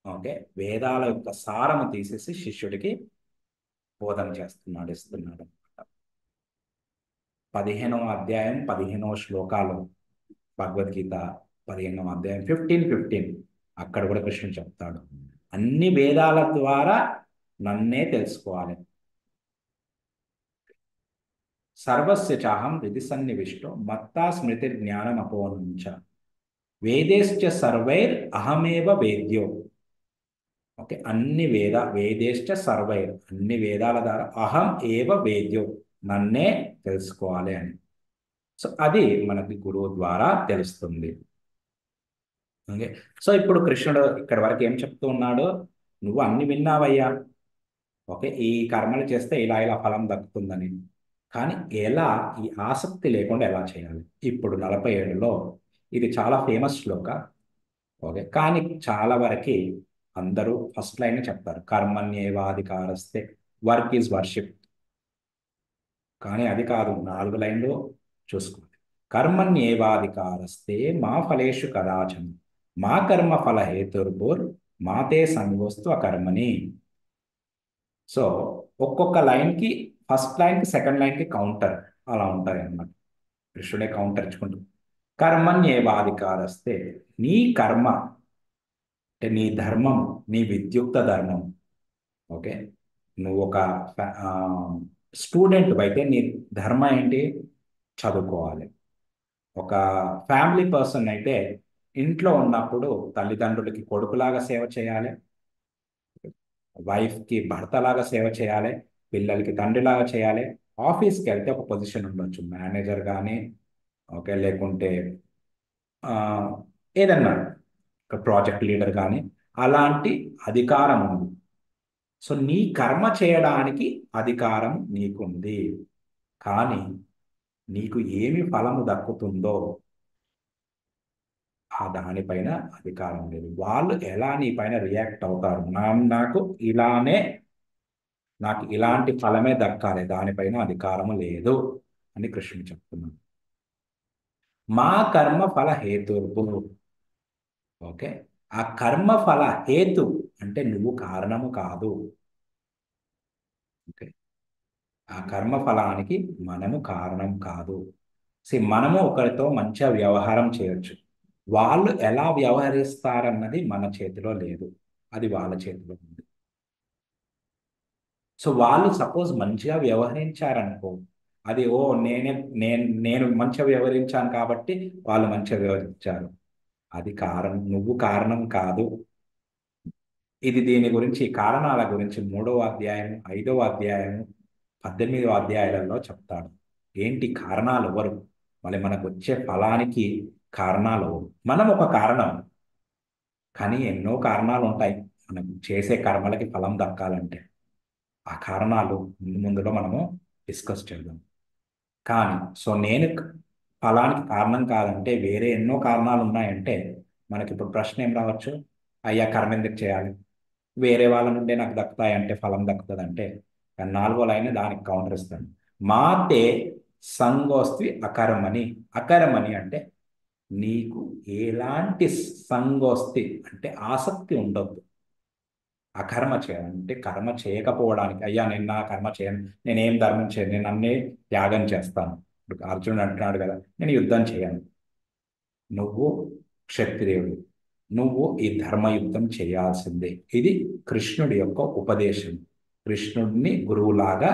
ఓకే వేదాల యొక్క సారము తీసేసి శిష్యుడికి బోధన చేస్తున్నాడు, ఇస్తున్నాడు. 15వ అధ్యాయం 15వ శ్లోకాలు భగవద్గీత 15వ అధ్యాయం 15:15 అక్కడ కూడా కృష్ణుడు చెప్తాడు, అన్ని వేదాల ద్వారా నన్నే తెలుసుకోవాలి. సర్వస్య చాహం హృది సన్నివిష్టో మత్తా స్మృతి జ్ఞానం అపోనుంచ వేదేశ్చ సర్వైర్ అహమేవ వేద్యో. ఓకే, వేదేశ్చ సర్వైర్, అన్ని వేదాల ద్వారా అహం ఏవ వేద్యో, నన్నే తెలుసుకోవాలి అని. సో అది మనకి గురువు ద్వారా తెలుస్తుంది. ఓకే, సో ఇప్పుడు కృష్ణుడు ఇక్కడ వరకు ఏం చెప్తూ ఉన్నాడు, నువ్వు అన్ని విన్నావయ్యా, ఓకే ఈ కర్మలు చేస్తే ఇలా ఇలా ఫలం దక్కుతుందని, కానీ ఎలా, ఈ ఆసక్తి లేకుండా ఎలా చేయాలి. ఇప్పుడు 47లో ఇది చాలా ఫేమస్ శ్లోక. ఓకే, కానీ చాలా వరకు అందరూ ఫస్ట్ లైన్ చెప్తారు, కర్మణ్యేవాధికారస్తే, వర్క్ ఈజ్ వర్షిప్. కానీ అది కాదు, 4 లైన్లు చూసుకోండి. కర్మణ్యేవాధికారస్తే మా ఫలేషు కదాచన మా కర్మ ఫల హేతుర్భుర్ మాతే సంగోస్తు అకర్మణి. సో ఒక్కొక్క లైన్కి, ఫస్ట్ లైన్కి సెకండ్ లైన్కి కౌంటర్ అలా ఉంటాయి అన్నమాట. కృష్ణుడే కౌంటర్ ఇచ్చుకుంటూ, కర్మణ్యేవాధికారస్తే, నీ కర్మ అంటే నీ ధర్మం, నీ విద్యుక్త ధర్మం. ఓకే, నువ్వు ఒక స్టూడెంట్ అయితే నీ ధర్మ ఏంటి, చదువుకోవాలి. ఒక ఫ్యామిలీ పర్సన్ అయితే ఇంట్లో ఉన్నప్పుడు తల్లిదండ్రులకి కొడుకులాగా సేవ చేయాలి, వైఫ్కి భర్తలాగా సేవ చేయాలి, పిల్లలకి తండ్రిలాగా చేయాలి. ఆఫీస్కి వెళ్తే ఒక పొజిషన్ ఉండొచ్చు, మేనేజర్ కానీ ఓకే, లేకుంటే ఆ, ఏదన్నా ఒక ప్రాజెక్ట్ లీడర్ కానీ, అలాంటి అధికారం ఉంది. సో నీ కర్మ చేయడానికి అధికారం నీకుంది, కానీ నీకు ఏమి ఫలము దక్కుతుందో ఆ దానిపైన అధికారం లేదు. వాళ్ళు ఎలా నీ పైన రియాక్ట్ అవుతారు, నాకు ఇలాంటి ఫలమే దక్కాలి, దానిపైన అధికారం లేదు అని కృష్ణుడు చెప్తున్నాడు. మా కర్మ ఫల హేతుర్భు. ఓకే, ఆ కర్మ ఫల హేతు అంటే నువ్వు కారణము కాదు. ఓకే, ఆ కర్మ ఫలానికి మనము కారణం కాదు. మనము ఒకరితో మంచిగా వ్యవహారం చేయొచ్చు, వాళ్ళు ఎలా వ్యవహరిస్తారన్నది మన చేతిలో లేదు, అది వాళ్ళ చేతిలో ఉంది. సో వాళ్ళు సపోజ్ మంచిగా వ్యవహరించారనుకో, అది ఓ నేను మంచిగా వ్యవహరించాను కాబట్టి వాళ్ళు మంచిగా వ్యవహరించారు, అది కారణం, నువ్వు కారణం కాదు. ఇది దీని గురించి, కారణాల గురించి 3వ అధ్యాయం 5వ అధ్యాయం 18వ అధ్యాయాలలో చెప్తాడు. ఏంటి కారణాలు, ఎవరు మళ్ళీ మనకు వచ్చే ఫలానికి కారణాలు ఎవరు. మనం ఒక కారణం, కానీ ఎన్నో కారణాలు ఉంటాయి మనం చేసే కర్మలకి ఫలం దక్కాలంటే. ఆ కారణాలు ముందులో మనము డిస్కస్ చేద్దాం. కానీ సో నేను ఫలానికి కారణం కాదంటే వేరే ఎన్నో కారణాలు ఉన్నాయంటే, మనకి ఇప్పుడు ప్రశ్న ఏం రావచ్చు, అయ్యా కర్మ ఎందుకు చేయాలి, వేరే వాళ్ళ నుండే నాకు దక్కుతాయి అంటే ఫలం దక్కుతుంది అంటే. కానీ 4వ లైన్ దానికి కౌంటర్ ఇస్తాను, మాతే సంగోస్తి అకర్మని. అకర్మని అంటే నీకు ఎలాంటి సంగోస్తి అంటే ఆసక్తి ఉండొద్దు. అకర్మ చేయాలంటే కర్మ చేయకపోవడానికి, అయ్యా నేను నా కర్మ చేయను, నేనేం ధర్మం చేయను, నేను అన్నీ త్యాగం చేస్తాను. ఇప్పుడు అర్జునుడు అంటున్నాడు కదా, నేను యుద్ధం చేయను. నువ్వు క్షత్రియుడు, నువ్వు ఈ ధర్మయుద్ధం చేయాల్సిందే. ఇది కృష్ణుడి యొక్క ఉపదేశం. కృష్ణుడిని గురువులాగా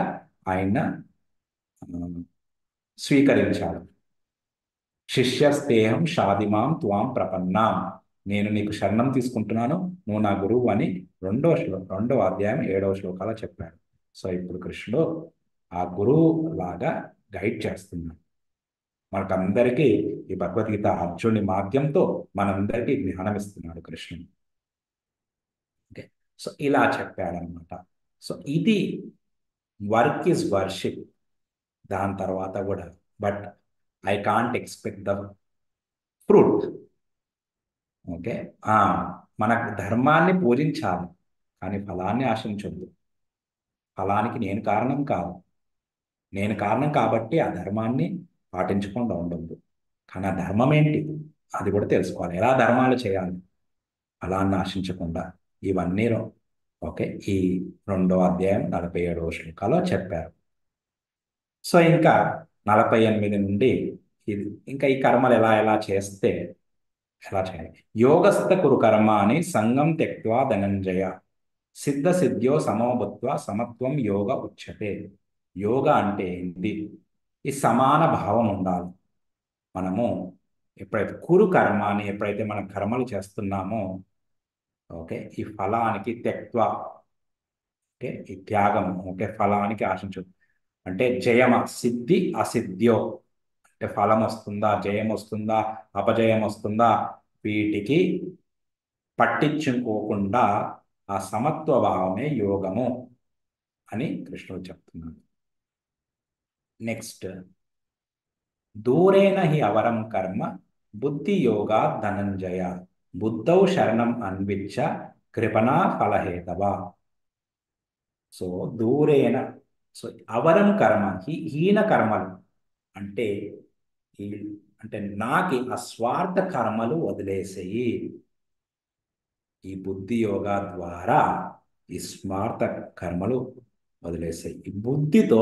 ఆయన ఆ, స్వీకరించాడు. శిష్యస్తేహం షాదిమాం త్వాం ప్రపన్నాం, నేను నీకు శరణం తీసుకుంటున్నాను, నువ్వు నా గురువు అని 2వ అధ్యాయం 7వ శ్లోకాలు చెప్పాడు. సో ఇప్పుడు కృష్ణుడు ఆ గురువు లాగా గైడ్ చేస్తున్నాడు మనకందరికీ. ఈ భగవద్గీత అర్జునుడి మాధ్యంతో మనందరికీ జ్ఞానం ఇస్తున్నాడు కృష్ణుడు. ఓకే, సో ఇలా చెప్పాడనమాట. సో ఇది వర్క్ ఈజ్ వర్షిప్. దాని తర్వాత కూడా but I can't expect the fruit. Okay. ఆ, మన ధర్మాన్ని పూజించాలి, కానీ ఫలాన్ని ఆశించొద్దు. ఫలానికి నేను కారణం కాదు. నేను కారణం కాబట్టి ఆ ధర్మాన్ని పాటించకుండా ఉండొద్దు. కానీ ఆ ధర్మం ఏంటి, అది కూడా తెలుసుకోవాలి. ఎలా ధర్మాలు చేయాలి ఫలాన్ని ఆశించకుండా, ఇవన్నీ ఓకే ఈ 2వ అధ్యాయం 47వ శ్లోకాలో చెప్పారు. సో ఇంకా 48 నుండి ఇది ఇంకా ఈ కర్మలు ఎలా ఎలా చేస్తే ఎలా చేయాలి. యోగస్థ కురు కర్మ అని సంగం త్యక్వా ధనంజయ సిద్ధ సిద్ధ్యో సమోభూత్వ సమత్వం యోగ ఉచ్యతే. యోగ అంటే ఏంటి? ఈ సమాన భావం ఉండాలి. మనము ఎప్పుడైతే కురు కర్మ అని ఎప్పుడైతే మనం కర్మలు చేస్తున్నామో, ఓకే, ఈ ఫలానికి త్యక్వ, ఓకే, ఈ త్యాగం, ఓకే, ఫలానికి ఆశించు. అంటే జయమ సిద్ధి అసిద్ధ్యో, అంటే ఫలం వస్తుందా, జయం వస్తుందా, అపజయం వస్తుందా, వీటికి పట్టించుకోకుండా ఆ సమత్వ భావమే యోగము అని కృష్ణుడు చెప్తున్నాడు. నెక్స్ట్, దూరేణ హి అవరం కర్మ బుద్ధి యోగా ధనంజయ బుద్ధౌ శరణం అన్విచ్చ కృపణా ఫలహేతవ. సో దూరేణ, సో అవరం కర్మ, హీన కర్మలు అంటే ఈ అంటే నాకి అస్వార్థ కర్మలు వదిలేసేయి. ఈ బుద్ధి యోగా ద్వారా ఈ స్మార్త కర్మలు వదిలేసాయి. ఈ బుద్ధితో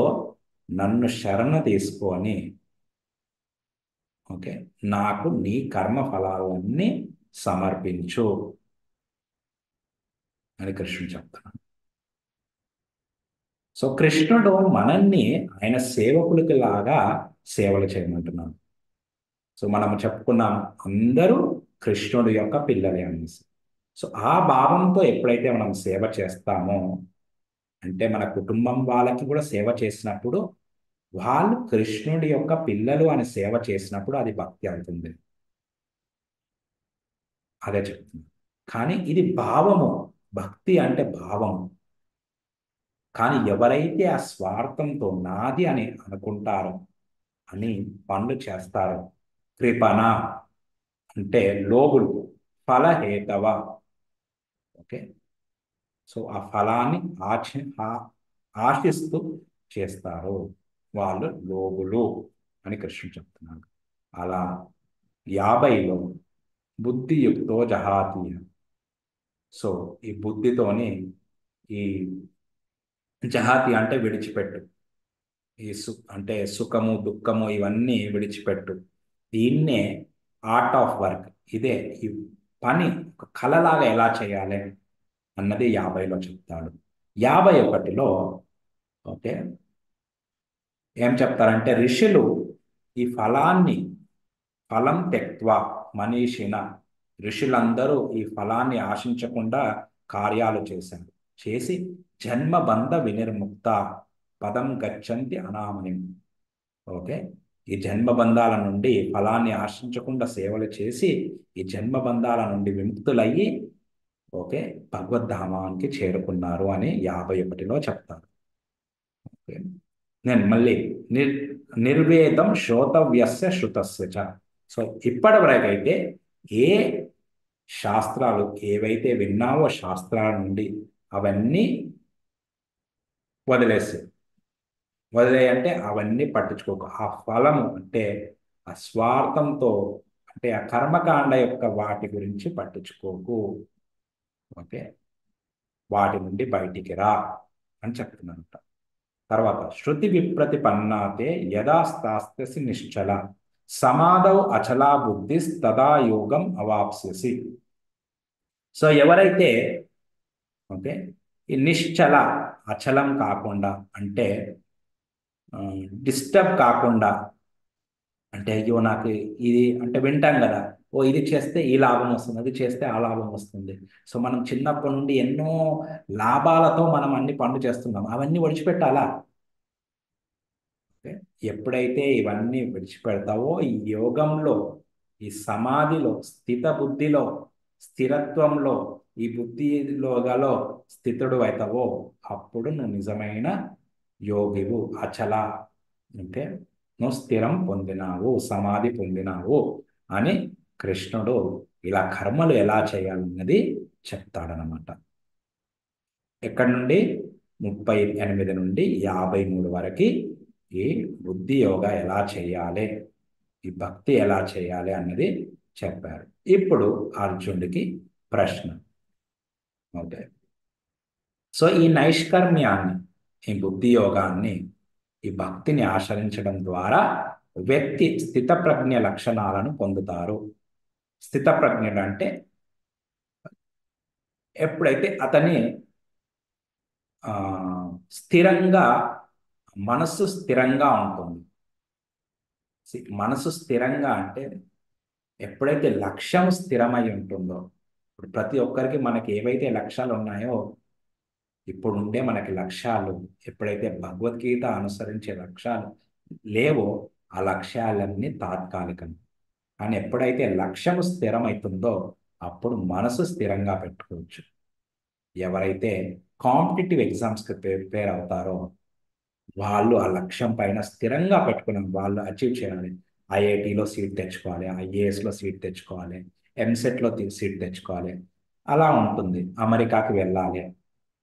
నన్ను శరణ తీసుకొని, ఓకే, నాకు నీ కర్మ ఫలాలన్నీ సమర్పించు అని కృష్ణుడు చెప్తున్నాడు. సో కృష్ణుడు మనల్ని ఆయన సేవకులకి లాగా సేవలు చేయమంటున్నాడు. సో మనం చెప్పుకున్నాం అందరూ కృష్ణుడు యొక్క పిల్లలే అనేసి. సో ఆ భావంతో ఎప్పుడైతే మనం సేవ చేస్తామో, అంటే మన కుటుంబం వాళ్ళకి కూడా సేవ చేసినప్పుడు వాళ్ళు కృష్ణుడి యొక్క పిల్లలు అని సేవ చేసినప్పుడు అది భక్తి అవుతుంది. అదే చెప్తుంది. కానీ ఇది భావము, భక్తి అంటే భావము. కానీ ఎవరైతే ఆ స్వార్థంతో నాది అని అనుకుంటారో, అని పనులు చేస్తారో, కృపణ అంటే లోబులు, ఫలహేతవ, ఓకే, సో ఆ ఫలాన్ని ఆశిస్తూ చేస్తారు, వాళ్ళు లోబులు అని కృష్ణుడు చెప్తున్నాడు. అలా 50లో బుద్ధియుక్తో జహాతి. సో ఈ బుద్ధితోని ఈ జహాతి అంటే విడిచిపెట్టు, ఈ అంటే సుఖము దుఃఖము ఇవన్నీ విడిచిపెట్టు. దీన్నే ఆర్ట్ ఆఫ్ వర్క్. ఇదే ఈ పని ఒక కళలాగా ఎలా చేయాలి అన్నది 50లో చెప్తాడు. 51లో, ఓకే, ఏం చెప్తారంటే ఋషులు ఈ ఫలం త్యక్వా మనీషిన, ఋషులందరూ ఈ ఫలాన్ని ఆశించకుండా కార్యాలు చేశారు. చేసి జన్మబంధ వినిర్ముక్త పదం గచ్చంతి అనామయం. ఓకే, ఈ జన్మబంధాల నుండి ఫలాన్ని ఆశించకుండా సేవలు చేసి ఈ జన్మబంధాల నుండి విముక్తులయ్యి, ఓకే, భగవద్ధామానికి చేరుకున్నారు అని 51లో చెప్తారు. ఓకే, నేను మళ్ళీ నిర్ నిర్వేదం శ్రోతవ్యస్య శృతస్య చ. సో ఇప్పటి వరకు అయితే ఏ శాస్త్రాలు ఏవైతే విన్నావో శాస్త్రాల నుండి అవన్నీ వదిలేసి, వదిలేయంటే అవన్నీ పట్టించుకోకు. ఆ ఫలము అంటే ఆ స్వార్థంతో, అంటే ఆ కర్మకాండ యొక్క వాటి గురించి పట్టించుకోకు. ఓకే, వాటి నుండి బయటికి రా అని చెప్తున్నాను. తర్వాత శృతి విప్రతిపన్నాతే యదా స్థాస్యసి నిశ్చల సమాధౌ అచలా బుద్ధి తదా యోగం అవాప్స్యసి. సో ఎవరైతే, ఓకే, ఈ నిశ్చల, అచలం కాకుండా అంటే డిస్టర్బ్ కాకుండా, అంటే అయ్యో నాకు ఇది అంటే వింటాం కదా, ఓ ఇది చేస్తే ఈ లాభం వస్తుంది, అది చేస్తే ఆ లాభం వస్తుంది. సో మనం చిన్నప్పటి నుండి ఎన్నో లాభాలతో మనం అన్ని పనులు చేస్తున్నాం, అవన్నీ విడిచిపెట్టాలా? ఓకే? ఎప్పుడైతే ఇవన్నీ విడిచిపెడతావో ఈ యోగంలో, ఈ సమాధిలో, స్థిత బుద్ధిలో, స్థిరత్వంలో ఈ బుద్ధిలోగలో స్థితుడు అవుతావో అప్పుడు నువ్వు నిజమైన యోగివు. అచల అంటే నువ్వు స్థిరం పొందినావు, సమాధి పొందినావు అని కృష్ణుడు ఇలా కర్మలు ఎలా చేయాలన్నది చెప్తాడనమాట. ఎక్కడి నుండి 38 నుండి 53 వరకు ఈ బుద్ధి యోగా ఎలా చేయాలి, ఈ భక్తి ఎలా చేయాలి అన్నది చెప్పారు. ఇప్పుడు అర్జునుడికి ప్రశ్న. ఓకే. సో ఈ నైష్కర్మ్యాన్ని, ఈ బుద్ధి యోగాన్ని, ఈ భక్తిని ఆచరించడం ద్వారా వ్యక్తి స్థితప్రజ్ఞ లక్షణాలను పొందుతారు. స్థితప్రజ్ఞుడు అంటే ఎప్పుడైతే అతని ఆ, స్థిరంగా, మనస్సు స్థిరంగా ఉంటుంది. మనసు స్థిరంగా అంటే ఎప్పుడైతే లక్ష్యం స్థిరమై ఉంటుందో, ఇప్పుడు ప్రతి ఒక్కరికి మనకి ఏవైతే లక్ష్యాలు ఉన్నాయో, ఇప్పుడు ఉండే మనకి లక్ష్యాలు ఎప్పుడైతే భగవద్గీత అనుసరించే లక్ష్యాలు లేవో ఆ లక్ష్యాలన్నీ తాత్కాలికం. కానీ ఎప్పుడైతే లక్ష్యం స్థిరమవుతుందో అప్పుడు మనసు స్థిరంగా పెట్టుకోవచ్చు. ఎవరైతే కాంపిటేటివ్ ఎగ్జామ్స్కి ప్రిపేర్ అవుతారో వాళ్ళు ఆ లక్ష్యం పైన స్థిరంగా పెట్టుకుని వాళ్ళు అచీవ్ చేయాలి. ఐఐటిలో సీట్ తెచ్చుకోవాలి, ఐఏఎస్లో సీట్ తెచ్చుకోవాలి, ఎంసెట్లో సీట్ తెచ్చుకోవాలి, అలా ఉంటుంది. అమెరికాకి వెళ్ళాలి.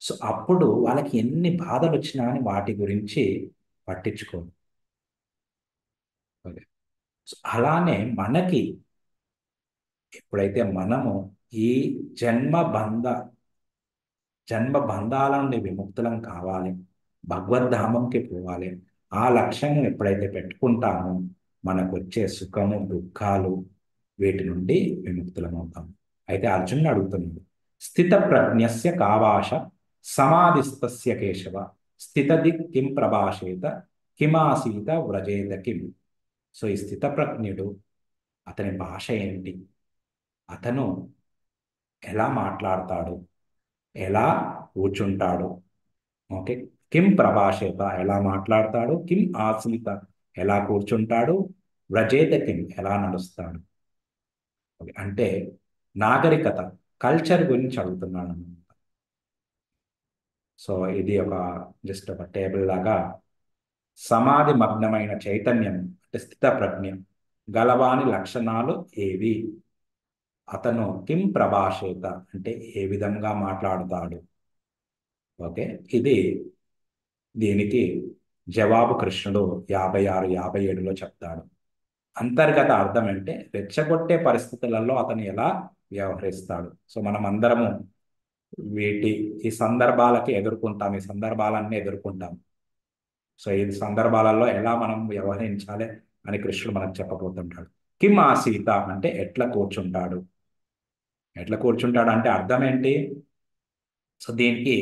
సో అప్పుడు వాళ్ళకి ఎన్ని బాధలు వచ్చినా అని వాటి గురించి పట్టించుకోరు. ఓకే. సో అలానే మనకి ఎప్పుడైతే మనము ఈ జన్మ బంధ జన్మ బంధాల నుండి విముక్తులం కావాలి, భగవద్ధామంకి పోవాలి, ఆ లక్ష్యం ఎప్పుడైతే పెట్టుకుంటామో మనకు వచ్చే సుఖము దుఃఖాలు వీటి నుండి విముక్తులం అవుతాం. అయితే అర్జునుడు అడుగుతున్నాడు, స్థిత ప్రజ్ఞస్య కావాష సమాధిస్తస్య కేశవ స్థితది కిం ప్రభాషేత కిమాసీత వ్రజేత కిం. సో ఈ స్థిత ప్రజ్ఞుడు, అతని భాష ఏంటి, అతను ఎలా మాట్లాడతాడు, ఎలా కూర్చుంటాడు, ఓకే, కిం ప్రభాషేత ఎలా మాట్లాడతాడు, కిం ఆసీత ఎలా కూర్చుంటాడు, వ్రజేత కిం ఎలా నడుస్తాడు. ఓకే, అంటే నాగరికత, కల్చర్ గురించి అడుగుతున్నాను. సో ఇది ఒక జస్ట్ ఒక టేబుల్ లాగా సమాధి మగ్నమైన చైతన్యం అంటే స్థిత ప్రజ్ఞ గలవాని లక్షణాలు ఏవి, అతను కిం ప్రభాషేత అంటే ఏ విధంగా మాట్లాడుతాడు. ఓకే, ఇది దీనికి జవాబు కృష్ణుడు 56, 57లో చెప్తాడు. అంతర్గత అర్థం అంటే రెచ్చగొట్టే పరిస్థితులలో అతను ఎలా వ్యవహరిస్తాడు. సో మనం అందరము ఈ సందర్భాలకి ఎదుర్కొంటాం, ఈ సందర్భాలన్నీ ఎదుర్కొంటాం. సో ఈ సందర్భాలలో ఎలా మనం వ్యవహరించాలి అని కృష్ణుడు మనకు చెప్పబోతుంటాడు. కిమ్ ఆసీత అంటే ఎట్లా కూర్చుంటాడు, ఎట్లా కూర్చుంటాడు అంటే అర్థం ఏంటి. సో దీనికి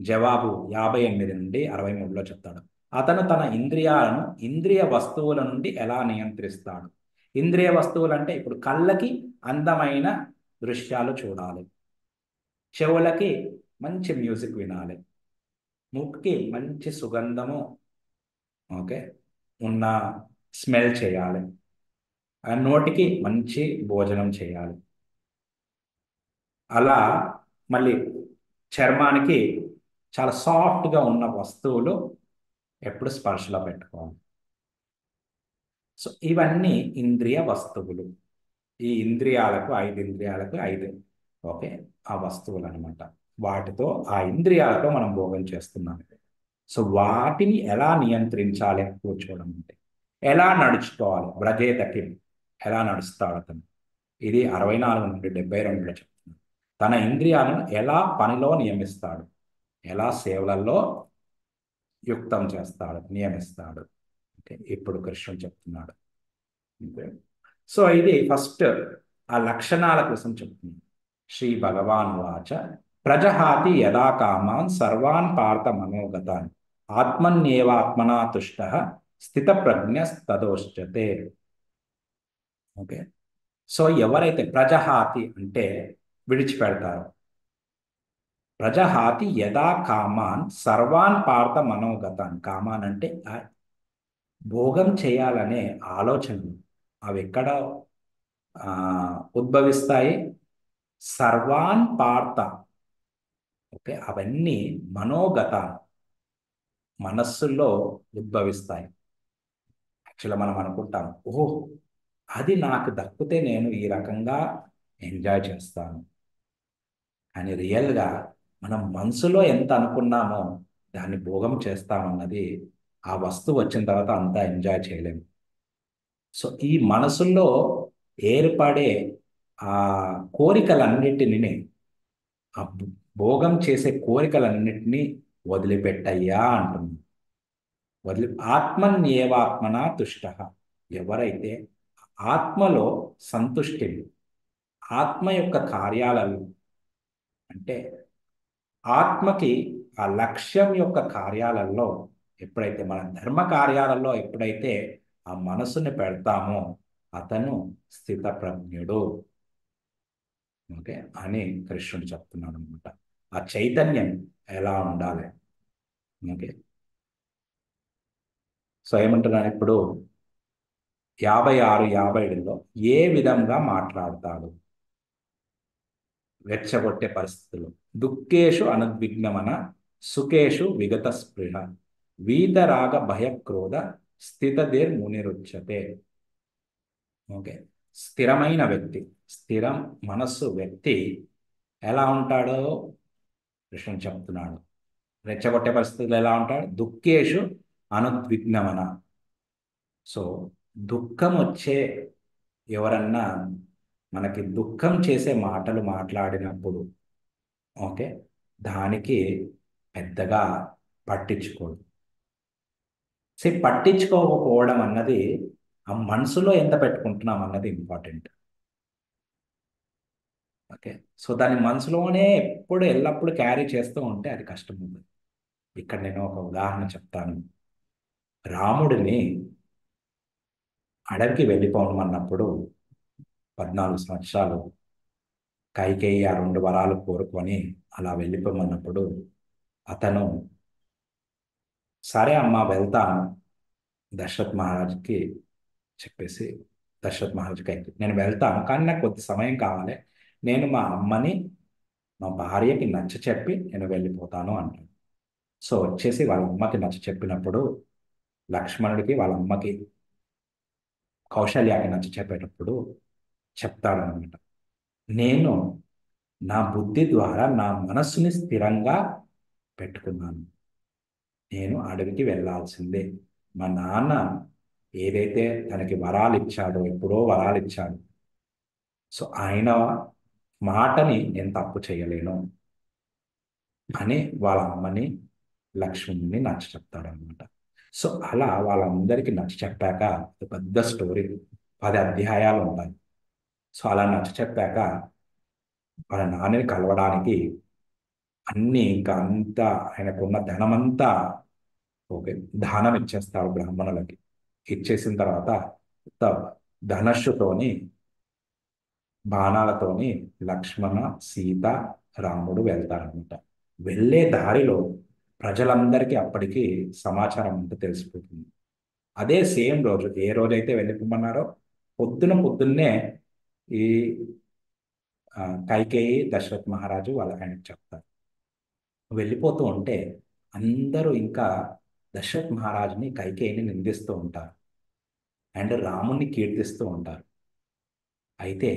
జవాబు 58 నుండి 63లో చెప్తాడు. అతను తన ఇంద్రియాలను ఇంద్రియ వస్తువుల నుండి ఎలా నియంత్రిస్తాడు. ఇంద్రియ వస్తువులు అంటే ఇప్పుడు కళ్ళకి అందమైన దృశ్యాలు చూడాలి, చెవులకి మంచి మ్యూజిక్ వినాలి, ముక్కుకి మంచి సుగంధము, ఓకే, ఉన్న స్మెల్ చేయాలి, ఆ నోటికి మంచి భోజనం చేయాలి. అలా మళ్ళీ చర్మానికి చాలా సాఫ్ట్గా ఉన్న వస్తువులు ఎప్పుడు స్పర్శలో పెట్టుకోవాలి. సో ఇవన్నీ ఇంద్రియ వస్తువులు. ఈ ఇంద్రియాలకు 5 ఇంద్రియాలకు 5, ఓకే, ఆ వస్తువులు అనమాట. వాటితో ఆ ఇంద్రియాలతో మనం భోగం చేస్తున్నాం. సో వాటిని ఎలా నియంత్రించాలి అని కూర్చోవడం అంటే ఎలా నడుచుకోవాలి, వ్రజేతకి ఎలా నడుస్తాడు అతను. ఇది 64 నుండి 72లో చెప్తున్నాడు. తన ఇంద్రియాలను ఎలా పనిలో నియమిస్తాడు, ఎలా సేవలలో యుక్తం చేస్తాడు, నియమిస్తాడు. ఓకే, ఇప్పుడు కృష్ణుడు చెప్తున్నాడు. ఓకే. సో ఇది ఫస్ట్ ఆ లక్షణాల కోసం చెప్తుంది. శ్రీ భగవాన్ వాచ ప్రజహాతి యదా కామాన్ సర్వాన్ పార్థ మనోగతాన్ ఆత్మన్యేవాత్మనా తుష్ట స్థిత ప్రజ్ఞస్తదోష్యతే. ఓకే. సో ఎవరైతే ప్రజహాతి అంటే విడిచిపెడతారో, ప్రజహాతి యదా కామాన్ సర్వాన్ పార్థ మనోగతాన్, కామాన్ అంటే భోగం చేయాలనే ఆలోచనలు అవి ఎక్కడ ఉద్భవిస్తాయి, సర్వాన్ పార్థ. ఓకే, అవన్నీ మనోగత, మనస్సులో ఉద్భవిస్తాయి. యాక్చువల్గా మనం అనుకుంటాం, ఓహో అది నాకు దక్కితే నేను ఈ రకంగా ఎంజాయ్ చేస్తాను అని. రియల్గా మనం మనసులో ఎంత అనుకున్నామో దాన్ని భోగం చేస్తామన్నది, ఆ వస్తువు వచ్చిన తర్వాత అంతా ఎంజాయ్ చేయలేము. సో ఈ మనసుల్లో ఏర్పడే ఆ కోరికలన్నిటిని, ఆ భోగం చేసే కోరికలన్నిటినీ వదిలిపెట్టయ్యా అంటుంది. వదిలి ఆత్మన్యేవాత్మన తుష్ట. ఎవరైతే ఆత్మలో సంతుష్టిని, ఆత్మ యొక్క కార్యాలలో, అంటే ఆత్మకి ఆ లక్ష్యం యొక్క కార్యాలలో ఎప్పుడైతే, మన ధర్మ కార్యాలలో ఎప్పుడైతే ఆ మనసుని పెడతామో అతను స్థితప్రజ్ఞుడు. ఓకే అని కృష్ణుడు చెప్తున్నాడు అనమాట. ఆ చైతన్యం ఎలా ఉండాలి. ఓకే, సో ఏమంటున్నాను ఇప్పుడు, 56, 57లో ఏ విధంగా మాట్లాడతాడు. రెచ్చగొట్టే పరిస్థితులు. దుఃఖేషు అనుద్విగ్నమన, సుఖేషు విగత స్పృహ, వీతరాగ భయక్రోధ స్థితధీర్ మునిరుచ్యతే. ఓకే, స్థిరమైన వ్యక్తి, స్థిరం మనస్సు వ్యక్తి ఎలా ఉంటాడో కృష్ణుడు చెప్తున్నాడు. రెచ్చగొట్టే పరిస్థితులు ఎలా ఉంటాడు. దుఃఖేషు అనుద్విగ్నమన. సో దుఃఖం వచ్చే, ఎవరన్నా మనకి దుఃఖం చేసే మాటలు మాట్లాడినప్పుడు, ఓకే, దానికి పెద్దగా పట్టించుకోడు. పట్టించుకోకపోవడం అన్నది ఆ మనసులో ఎంత పెట్టుకుంటున్నాం అన్నది ఇంపార్టెంట్. ఓకే, సో దాన్ని మనసులోనే ఎప్పుడు ఎల్లప్పుడూ క్యారీ చేస్తూ ఉంటే అది కష్టం ఉంటుంది. ఇక్కడ నేను ఒక ఉదాహరణ చెప్తాను. రాముడిని అడవికి వెళ్ళిపోమన్నప్పుడు 14 సంవత్సరాలు కైకేయి ఆ 2 వరాలు కోరుకొని అలా వెళ్ళిపోమన్నప్పుడు అతను, సరే అమ్మా వెళ్తాను దశరథ్ మహారాజుకి చెప్పేసి, దశరథ్ మహారాజుకి అయితే నేను వెళ్తాను కానీ నాకు కొద్ది సమయం కావాలి, నేను మా అమ్మని మా భార్యకి నచ్చ చెప్పి నేను వెళ్ళిపోతాను అంటాడు. సో వచ్చేసి వాళ్ళ అమ్మకి నచ్చ చెప్పినప్పుడు, లక్ష్మణుడికి వాళ్ళ అమ్మకి కౌశల్యాకి నచ్చ చెప్పేటప్పుడు చెప్తాడనమాట, నేను నా బుద్ధి ద్వారా నా మనస్సుని స్థిరంగా పెట్టుకున్నాను, నేను అడవికి వెళ్ళాల్సిందే. మా నాన్న ఏదైతే తనకి వరాలు ఇచ్చాడో, ఎప్పుడో వరాలు ఇచ్చాడు, సో ఆయన మాటని నేను తప్పు చేయలేను అని వాళ్ళ అమ్మని, లక్ష్మణుని నచ్చ చెప్తాడనమాట. సో అలా వాళ్ళందరికీ నచ్చ చెప్పాక, ఒక పెద్ద స్టోరీ, 10 అధ్యాయాలు ఉంటాయి. సో అలా నచ్చ చెప్పాక వాళ్ళ నాన్నని కలవడానికి అన్ని, ఇంకా అంతా ఆయనకున్న ధనమంతా ఓకే దానం ఇచ్చేస్తాడు బ్రాహ్మణులకి. ఇచ్చేసిన తర్వాత ఉత్త ధనస్సుతోని, బాణాలతోని లక్ష్మణ, సీత, రాముడు వెళ్తారనమాట. వెళ్ళే దారిలో ప్రజలందరికీ అప్పటికి సమాచారం అంతా తెలిసిపోతుంది. అదే సేమ్ రోజు, ఏ రోజైతే వెళ్ళిపోమన్నారో పొద్దున్నే ఈ కైకేయి, దశరథ్ మహారాజు వాళ్ళ ఆయనకు చెప్తారు. వెళ్ళిపోతూ ఉంటే అందరూ ఇంకా దశరథ్ మహారాజుని, కైకేయిని నిందిస్తూ ఉంటారు అండ్ రాముణ్ణి కీర్తిస్తూ ఉంటారు. అయితే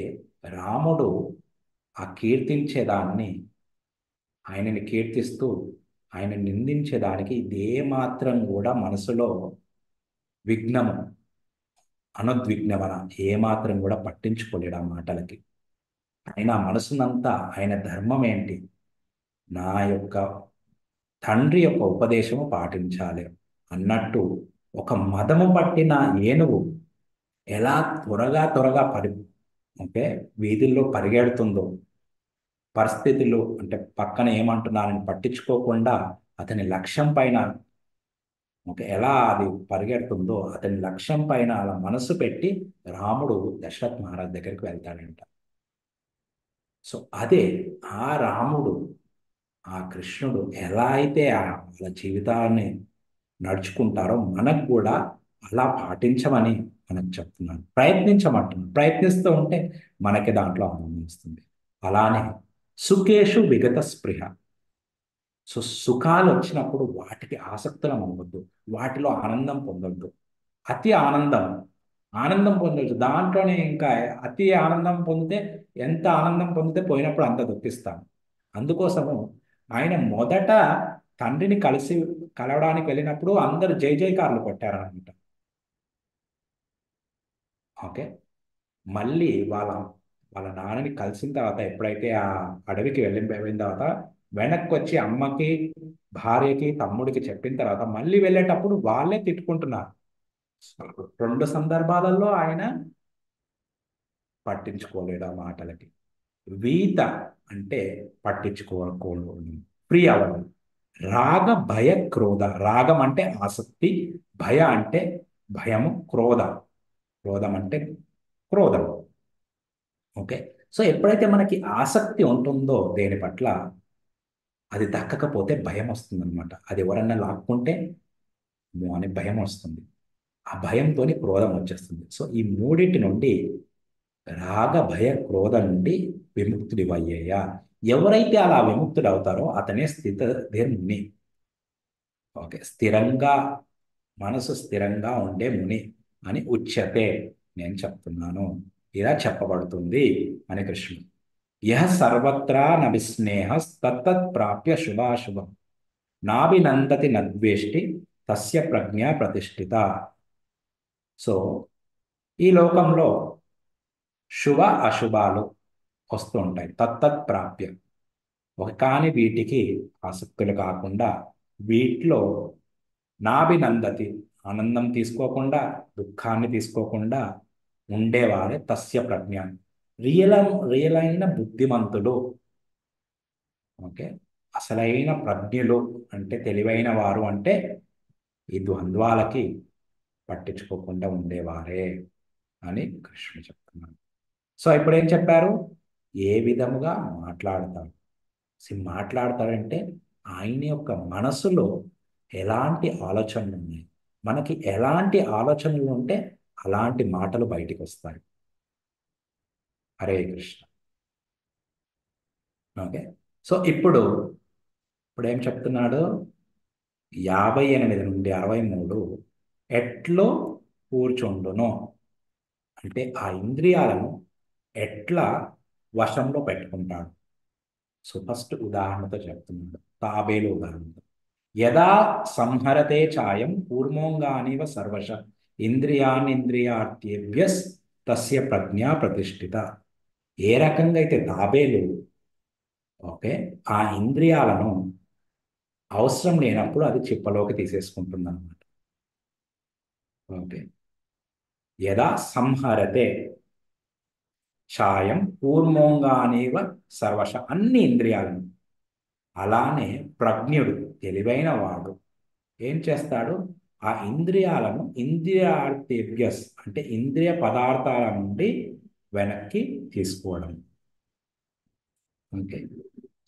రాముడు ఆ కీర్తించేదాన్ని, ఆయనని కీర్తిస్తూ ఆయన నిందించేదానికి ఇదే మాత్రం కూడా మనసులో విఘ్నము, అనుద్విగ్నమన ఏమాత్రం కూడా పట్టించుకోలేడు ఆ మాటలకి. ఆయన మనసునంతా ఆయన ధర్మం ఏంటి, నా యొక్క తండ్రి యొక్క ఉపదేశము పాటించాలి అన్నట్టు, ఒక మదము పట్టిన ఏనుగు ఎలా త్వరగా త్వరగా ఓకే వీధుల్లో పరిగెడుతుందో, పరిస్థితులు అంటే పక్కన ఏమంటున్నారని పట్టించుకోకుండా అతని లక్ష్యం పైన, ఓకే ఎలా అది పరిగెడుతుందో, అతని లక్ష్యం పైన అలా మనసు పెట్టి రాముడు దశరథ్ మహారాజ్ దగ్గరికి వెళ్తాడంట. సో అదే ఆ రాముడు, ఆ కృష్ణుడు ఎలా అయితే వాళ్ళ జీవితాన్ని నడుచుకుంటారో మనకు కూడా అలా పాటించమని మనకు చెప్తున్నాను. ప్రయత్నించమంటున్నాను. ప్రయత్నిస్తూ ఉంటే మనకి దాంట్లో ఆనందం వస్తుంది. అలానే సుఖేషు విగత స్పృహ. సో సుఖాలు వచ్చినప్పుడు వాటికి ఆసక్తులం అవ్వద్దు, వాటిలో ఆనందం పొందొద్దు. అతి ఆనందం, ఆనందం పొందొచ్చు దాంట్లోనే. ఇంకా అతి ఆనందం పొందితే, ఎంత ఆనందం పొందితే పోయినప్పుడు అంత దుఃఖిస్తాం. అందుకోసము ఆయన మొదట తండ్రిని కలవడానికి వెళ్ళినప్పుడు అందరు జై జైకారులు కొట్టారనమాట. ఓకే. మళ్ళీ వాళ్ళ వాళ్ళ నాన్నని కలిసిన తర్వాత, ఎప్పుడైతే ఆ అడవికి వెళ్ళిన తర్వాత వెనక్కి వచ్చి అమ్మకి, భార్యకి, తమ్ముడికి చెప్పిన తర్వాత మళ్ళీ వెళ్ళేటప్పుడు వాళ్ళే తిట్టుకుంటున్నారు. రెండు సందర్భాలలో ఆయన పట్టించుకోలేడు ఆ మాటలకి. వీత అంటే పట్టించుకోకూడదు, ఫ్రీ అవ్వడం. రాగ భయ క్రోధ. రాగం అంటే ఆసక్తి, భయ అంటే భయము, క్రోధం అంటే క్రోధం. ఓకే. సో ఎప్పుడైతే మనకి ఆసక్తి ఉంటుందో దేని పట్ల, అది దక్కకపోతే భయం వస్తుంది అనమాట. అది ఎవరన్నా లాక్కుంటే అమ్మో అని భయం వస్తుంది. ఆ భయంతోని క్రోధం వచ్చేస్తుంది. సో ఈ మూడింటి నుండి, రాగ భయ క్రోధ నుండి విముక్తుడివయ్యేయా. ఎవరైతే అలా విముక్తుడు అవుతారో అతనే స్థిత ముని. ఓకే. స్థిరంగా, మనసు స్థిరంగా ఉండే ముని అని ఉచ్యతే, నేను చెప్తున్నాను, ఇలా చెప్పబడుతుంది అని కృష్ణుడు. యహ సర్వత్రా నవిస్నేహ తత్తత్ ప్రాప్య శుభాశుభం నాభినందతి నద్వేష్టి తస్య ప్రజ్ఞ ప్రతిష్ఠిత. సో ఈ లోకంలో శుభ అశుభాలు వస్తూ ఉంటాయి. తత్తత్ ప్రాప్య, ఒక కాని వీటికి ఆసక్తులు కాకుండా, వీటిలో నాభినందతి, ఆనందం తీసుకోకుండా, దుఃఖాన్ని తీసుకోకుండా ఉండేవారే తస్య ప్రజ్ఞ, రియల్ రియల్ అయిన బుద్ధిమంతుడు. ఓకే. అసలైన ప్రజ్ఞులు అంటే తెలివైన వారు అంటే ఈ ద్వంద్వాలకి పట్టించుకోకుండా ఉండేవారే అని కృష్ణుడు చెప్తున్నాడు. సో ఇప్పుడు ఏం చెప్పారు? ఏ విధముగా మాట్లాడతారు. మాట్లాడతారంటే ఆయన యొక్క మనసులో ఎలాంటి ఆలోచనలు ఉన్నాయి, మనకి ఎలాంటి ఆలోచనలు ఉంటే అలాంటి మాటలు బయటికి వస్తాయి. హరే కృష్ణ. ఓకే. సో ఇప్పుడు ఏం చెప్తున్నాడు? 58 నుండి 63 ఎట్లో కూర్చుండును అంటే ఆ ఇంద్రియాలను ఎట్లా వశంలో పెట్టుకుంటాడు. సో ఫస్ట్ ఉదాహరణతో చెప్తున్నాడు, తాబేలు ఉదాహరణతో. యదా సంహరతే ఛాయం కూర్మోంగానివ సర్వశ ఇంద్రియానింద్రియార్థేభ్యస్ తస్య ప్రజ్ఞా ప్రతిష్ఠిత. ఏ రకంగా అయితే తాబేలు, ఓకే, ఆ ఇంద్రియాలను అవసరం లేనప్పుడు అది చిప్పలోకి తీసేసుకుంటుంది అనమాట. ఓకే. యదా సంహరతే ఛాయం కూర్మోంగానివ సర్వశ, అన్ని ఇంద్రియాలను. అలానే ప్రజ్ఞుడు, తెలివైన వాడు ఏం చేస్తాడు? ఆ ఇంద్రియాలను ఇంద్రియార్థేభ్యస్ అంటే ఇంద్రియ పదార్థాల నుండి వెనక్కి తీసుకోవడం. ఓకే.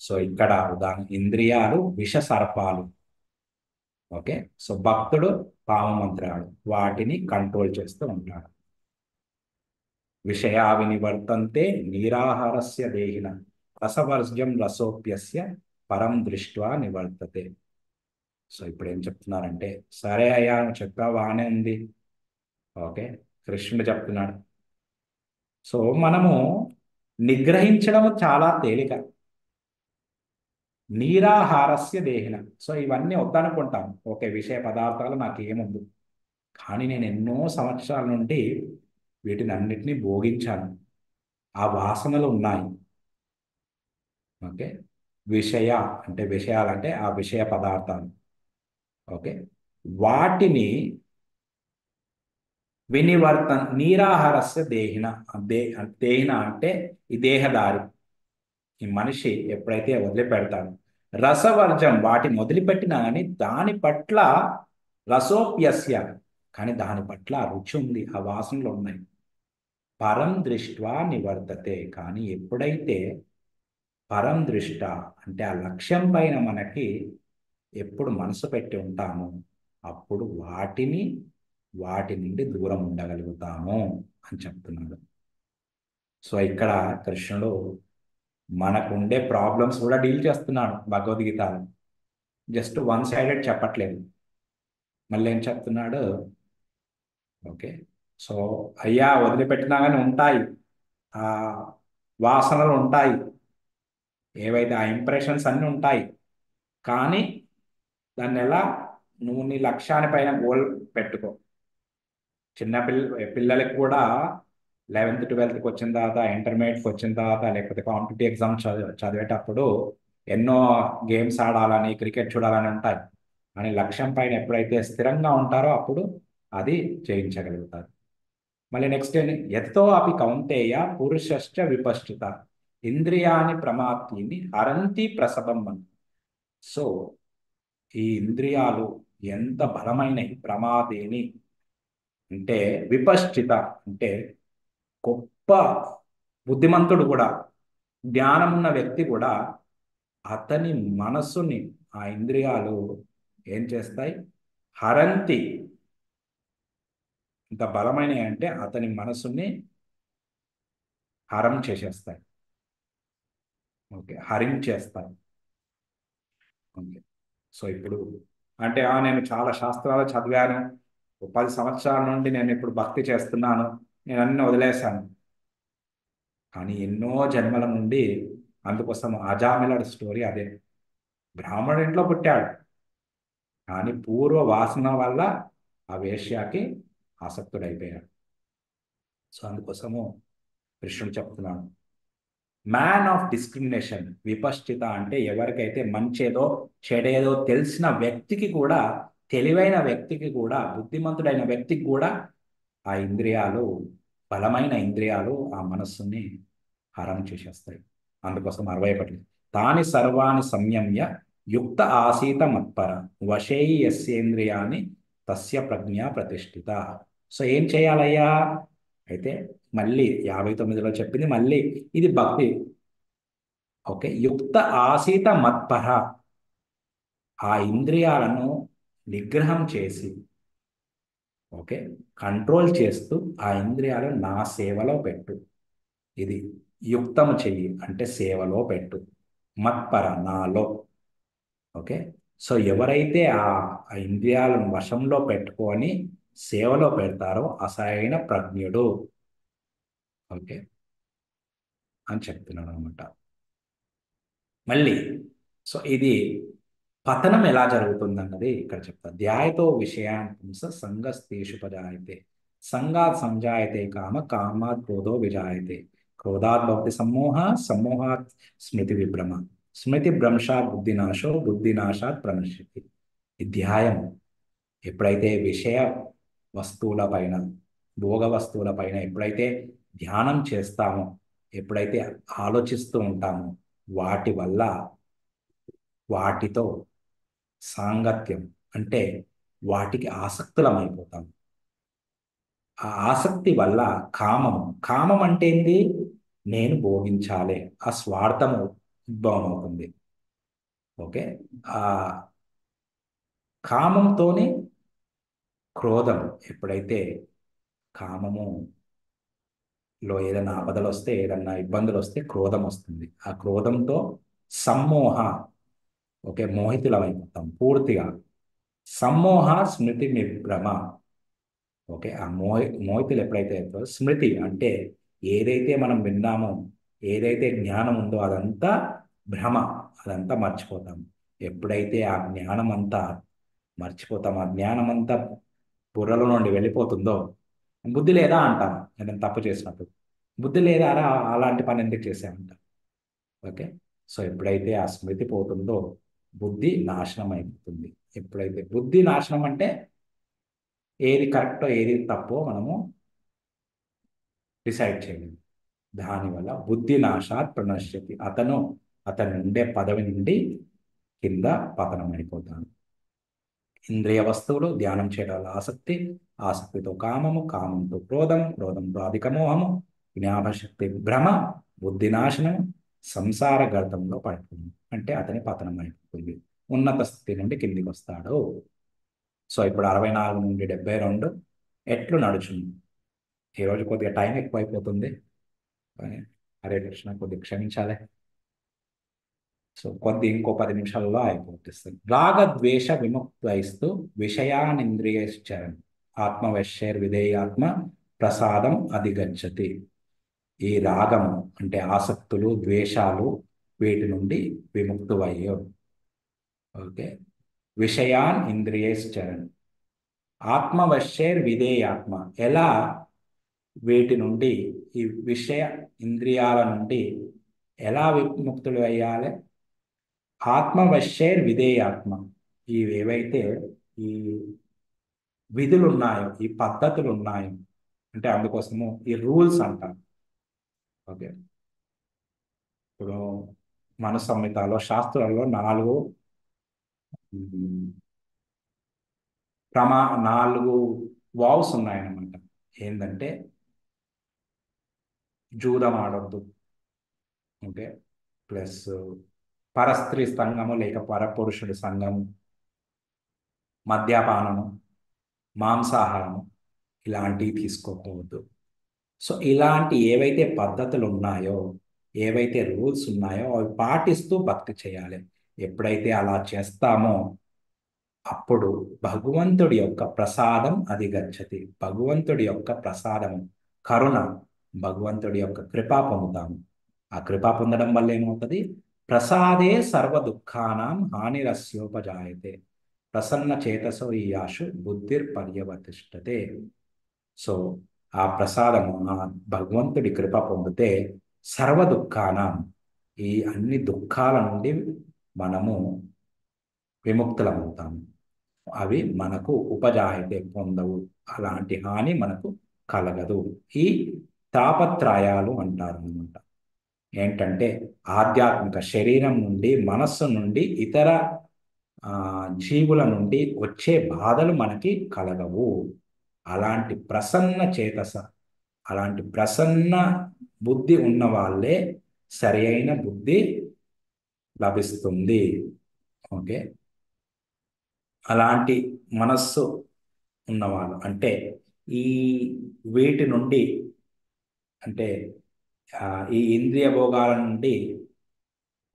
సో ఇక్కడ ఉదాహరణ, ఇంద్రియాలు విష సర్పాలు. ఓకే. సో భక్తుడు పావమంత్రాలు, వాటిని కంట్రోల్ చేస్తూ ఉంటాడు. విషయా వినివర్తంతే నిరాహారస్య దేహిన రసవర్జ్యం రసోప్యస్య పరం దృష్ట్వా నివర్తతే. సో ఇప్పుడు ఏం చెప్తున్నారంటే, సరే అయ్యా నువ్వు చెప్పావు బాగానే ఉంది. ఓకే. కృష్ణుడు చెప్తున్నాడు. సో మనము నిగ్రహించడం చాలా తేలిక. నీరాహారస్య దేహిన. సో ఇవన్నీ వద్దనుకుంటాం. ఓకే, విషయ పదార్థాలు నాకు ఏముంది, కానీ నేను ఎన్నో సంవత్సరాల నుండి వీటిని అన్నిటినీ భోగించాను, ఆ వాసనలు ఉన్నాయి. ఓకే. విషయ అంటే విషయాలంటే ఆ విషయ పదార్థాలు. ఓకే. వాటిని నీరాహారస్య దేహిన. దే దేహిన అంటే ఈ దేహదారి, ఈ మనిషి ఎప్పుడైతే వదిలిపెడతాడో, రసవర్జం వాటిని వదిలిపెట్టినా కానీ దాని పట్ల రసోప్యస్య, కానీ దాని పట్ల ఆ రుచి ఉంది, ఆ వాసనలు ఉన్నాయి. పరం దృష్ట్వా నివర్తతే, కానీ ఎప్పుడైతే పరం దృష్ట అంటే ఆ లక్ష్యం పైన మనకి ఎప్పుడు మనసు పెట్టి ఉంటామో అప్పుడు వాటి నుండి దూరం ఉండగలుగుతాము అని చెప్తున్నాడు. సో ఇక్కడ కృష్ణుడు మనకు ఉండే ప్రాబ్లమ్స్ కూడా డీల్ చేస్తున్నాడు భగవద్గీతలో. జస్ట్ వన్ సైడెడ్ చెప్పట్లేదు. మళ్ళీ ఏం చెప్తున్నాడు? ఓకే. సో అయ్యా వదిలిపెట్టినా కానీ ఉంటాయి, ఆ వాసనలు ఉంటాయి, ఏవైతే ఆ ఇంప్రెషన్స్ అన్నీ ఉంటాయి. కానీ దాన్ని ఎలా, నువ్వు నీ లక్ష్యాన్ని పైన గోల్ పెట్టుకో. చిన్న పిల్లలకి కూడా 11th 12th వచ్చిన తర్వాత, ఇంటర్మీడియట్కి వచ్చిన తర్వాత, లేకపోతే కాంపిటేటివ్ ఎగ్జామ్స్ చదివేటప్పుడు ఎన్నో గేమ్స్ ఆడాలని, క్రికెట్ చూడాలని ఉంటాయి. అని లక్ష్యం పైన ఎప్పుడైతే స్థిరంగా ఉంటారో అప్పుడు అది జయించగలుగుతారు. మళ్ళీ నెక్స్ట్ ఏంటి? యతో అపి కౌంతేయ పురుషశ్చ విపశ్చిత ఇంద్రియాని ప్రమాతీని హరంతి ప్రసభం అని. సో ఈ ఇంద్రియాలు ఎంత బలమైనవి, ప్రమాదేని అంటే విపశ్చిత అంటే గొప్ప బుద్ధిమంతుడు కూడా, జ్ఞానం ఉన్న వ్యక్తి కూడా, అతని మనస్సుని ఆ ఇంద్రియాలు ఏం చేస్తాయి? హరంతి. ఇంత బలమైనవి అంటే అతని మనసుని హరం చేసేస్తాయి. ఓకే, హరించేస్తాయి. ఓకే. సో ఇప్పుడు అంటే నేను చాలా శాస్త్రాలు చదివాను, ఓ 10 సంవత్సరాల నుండి నేను ఇప్పుడు భక్తి చేస్తున్నాను, నేను అన్ని వదిలేశాను. కానీ ఎన్నో జన్మల నుండి, అందుకోసం అజామిళుడి స్టోరీ అదే. బ్రాహ్మణుడి ఇంట్లో పుట్టాడు, కానీ పూర్వ వాసన వల్ల ఆ వేశ్యాకి ఆసక్తుడైపోయాడు. సో అందుకోసము కృష్ణుడు చెప్తున్నాడు, మ్యాన్ ఆఫ్ డిస్క్రిమినేషన్ విపశ్చిత అంటే ఎవరికైతే మంచేదో చెడేదో తెలిసిన వ్యక్తికి కూడా, తెలివైన వ్యక్తికి కూడా, బుద్ధిమంతుడైన వ్యక్తికి కూడా ఆ ఇంద్రియాలు, బలమైన ఇంద్రియాలు ఆ మనస్సుని హరం చేసేస్తాయి. అందుకోసం 61 తాని సర్వాణి సంయమ్య యుక్త ఆసీత మత్పర వశై యస్యేంద్రియాని తస్య ప్రజ్ఞ ప్రతిష్ఠిత. సో ఏం చేయాలయ్యా? అయితే మళ్ళీ 59లో చెప్పింది మళ్ళీ ఇది భక్తి. ఓకే, యుక్త ఆసీత మత్పర, ఆ ఇంద్రియాలను నిగ్రహం చేసి, ఓకే, కంట్రోల్ చేస్తూ ఆ ఇంద్రియాలను నా సేవలో పెట్టు. ఇది యుక్తము చెయ్యి అంటే సేవలో పెట్టు, మత్పర నాలో. ఓకే. సో ఎవరైతే ఆ ఇంద్రియాలను వశంలో పెట్టుకొని సేవలో పెడతారో అసలైన ప్రజ్ఞుడు. ఓకే అని చెప్తున్నాడు అనమాట. మళ్ళీ సో ఇది పతనం ఎలా జరుగుతుంది అన్నది ఇక్కడ చెప్తా. ధ్యాయతో విషయాన్ పుంస సంగస్తేషుపజాయతే సంగాత్ సంజాయతే కామ కామాత్ క్రోధో విజాయతే క్రోధాత్ భవతి సమ్మోహ సమ్మోహాత్ స్మృతి విభ్రమ స్మృతి భ్రంశాత్ బుద్ధినాశో బుద్ధినాశాత్ ప్రణశ్యతి. ఈ ధ్యాయం ఎప్పుడైతే విషయ వస్తువుల పైన, భోగ వస్తువుల పైన ఎప్పుడైతే ధ్యానం చేస్తామో, ఎప్పుడైతే ఆలోచిస్తూ ఉంటామో, వాటి వల్ల, వాటితో సాంగత్యం అంటే వాటికి ఆసక్తులమైపోతాం. ఆ ఆసక్తి వల్ల కామము, కామం అంటే ఏంటి? నేను భోగించాలి, ఆ స్వార్థము ఉద్భవం అవుతుంది. ఓకే. ఆ కామంతోనే క్రోధం, ఎప్పుడైతే కామము లో ఏదైనా ఆపదలు వస్తే, ఏదైనా ఇబ్బందులు వస్తే క్రోధం వస్తుంది. ఆ క్రోధంతో సమ్మోహ, ఓకే, మోహితులమైపోతాం పూర్తిగా. సమ్మోహ స్మృతి భ్రమ. ఓకే, ఆ మోహితులు ఎప్పుడైతే అవుతారో, స్మృతి అంటే ఏదైతే మనం విన్నామో, ఏదైతే జ్ఞానం ఉందో అదంతా భ్రమ, అదంతా మర్చిపోతాం. ఎప్పుడైతే ఆ జ్ఞానం అంతా మర్చిపోతాం, ఆ జ్ఞానం అంతా బుర్రలో నుండి వెళ్ళిపోతుందో, బుద్ధి లేదా అంటాం ఏదైనా తప్పు చేసినప్పుడు. బుద్ధి లేదా రా, అలాంటి పని ఎందుకు చేసామంట. ఓకే. సో ఎప్పుడైతే ఆ స్మృతి పోతుందో బుద్ధి నాశనం అయిపోతుంది. ఎప్పుడైతే బుద్ధి నాశనం అంటే ఏది కరెక్టో ఏది తప్పో మనము డిసైడ్ చేయలేము. దానివల్ల బుద్ధి నాశాత్ ప్రణశ్యతి, అతను ఉండే పదవి నుండి కింద పతనం అయిపోతాడు. ఇంద్రియ వస్తువులు, ధ్యానం చేయడం వల్ల ఆసక్తి, ఆసక్తితో కామము, కామంతో క్రోధం, క్రోధంతో అధిక మోహము, జ్ఞాపశక్తి భ్రమ, బుద్ధి నాశనం, సంసార గర్తంలో పడుతుంది. అంటే అతని పతనం అయిపోతుంది, ఉన్నత స్థితి నుండి కిందికి వస్తాడు. సో ఇప్పుడు 64 నుండి 72 ఎట్లు నడుచును. ఈరోజు కొద్దిగా టైం ఎక్కువైపోతుంది, కానీ హరే కృష్ణ, కొద్దిగా క్షమించాలి. సో ఇంకో 10 నిమిషాల్లో అయిపోతుంది. రాగద్వేష విముక్తైస్తూ విషయానింద్రియశ్చరన్ ఆత్మవశ్యైర్విధేయాత్మ ప్రసాదం అధిగచ్చతి. ఈ రాగము అంటే ఆసక్తులు, ద్వేషాలు, వీటి నుండి విముక్తువయ్యో. ఓకే. విషయాన్ ఇంద్రియశ్చరన్ ఆత్మవశ్యైర్విధేయాత్మ, ఎలా వీటి నుండి, ఈ విషయ ఇంద్రియాల నుండి ఎలా విముక్తులు అయ్యాలి? ఆత్మవశ్యైర్ విధేయాత్మ, ఈ ఏవైతే ఈ విధులు ఉన్నాయో, ఈ పద్ధతులు ఉన్నాయో, అంటే అందుకోసము ఈ రూల్స్ అంటారు. ఓకే. ఇప్పుడు మన సంహితలో శాస్త్రాల్లో 4 వావ్స్ ఉన్నాయన్నమాట. ఏంటంటే జూదం ఆడొద్దు, ఓకే, ప్లస్ పరస్త్రీ సంఘము లేక పరపురుషుడి సంఘము, మద్యపానము, మాంసాహారము, ఇలాంటివి తీసుకోకూడదు. సో ఇలాంటి ఏవైతే పద్ధతులు ఉన్నాయో, ఏవైతే రూల్స్ ఉన్నాయో అవి పాటిస్తూ భక్తి చేయాలి. ఎప్పుడైతే అలా చేస్తామో అప్పుడు భగవంతుడి యొక్క ప్రసాదం అధిగచ్చతి. భగవంతుడి యొక్క ప్రసాదము, కరుణ, భగవంతుడి యొక్క కృప పొందుతాము. ఆ కృప పొందడం వల్ల ఏమవుతుంది? ప్రసాదే సర్వ దుఃఖానాం హానిరస్యోపజాయతే ప్రసన్న చేతసో ఈయాషు బుద్ధిర్ పర్యవతిష్టతే. సో ఆ ప్రసాదము, ఆ భగవంతుడి కృప పొందితే సర్వ దుఃఖానం, ఈ అన్ని దుఃఖాల నుండి మనము విముక్తులమవుతాము. అవి మనకు ఉపజాయతే, పొందవు, అలాంటి హాని మనకు కలగదు. ఈ తాపత్రయాలు అంటారు అన్నమాట. ఏంటంటే ఆధ్యాత్మిక శరీరం నుండి, మనస్సు నుండి, ఇతర జీవుల నుండి వచ్చే బాధలు మనకి కలగవు. అలాంటి ప్రసన్న చేతస, అలాంటి ప్రసన్న బుద్ధి ఉన్న వాళ్ళే సరి అయిన బుద్ధి లభిస్తుంది. ఓకే. అలాంటి మనస్సు ఉన్నవాళ్ళు అంటే ఈ వీటి నుండి, అంటే ఈ ఇంద్రియ భోగాల నుండి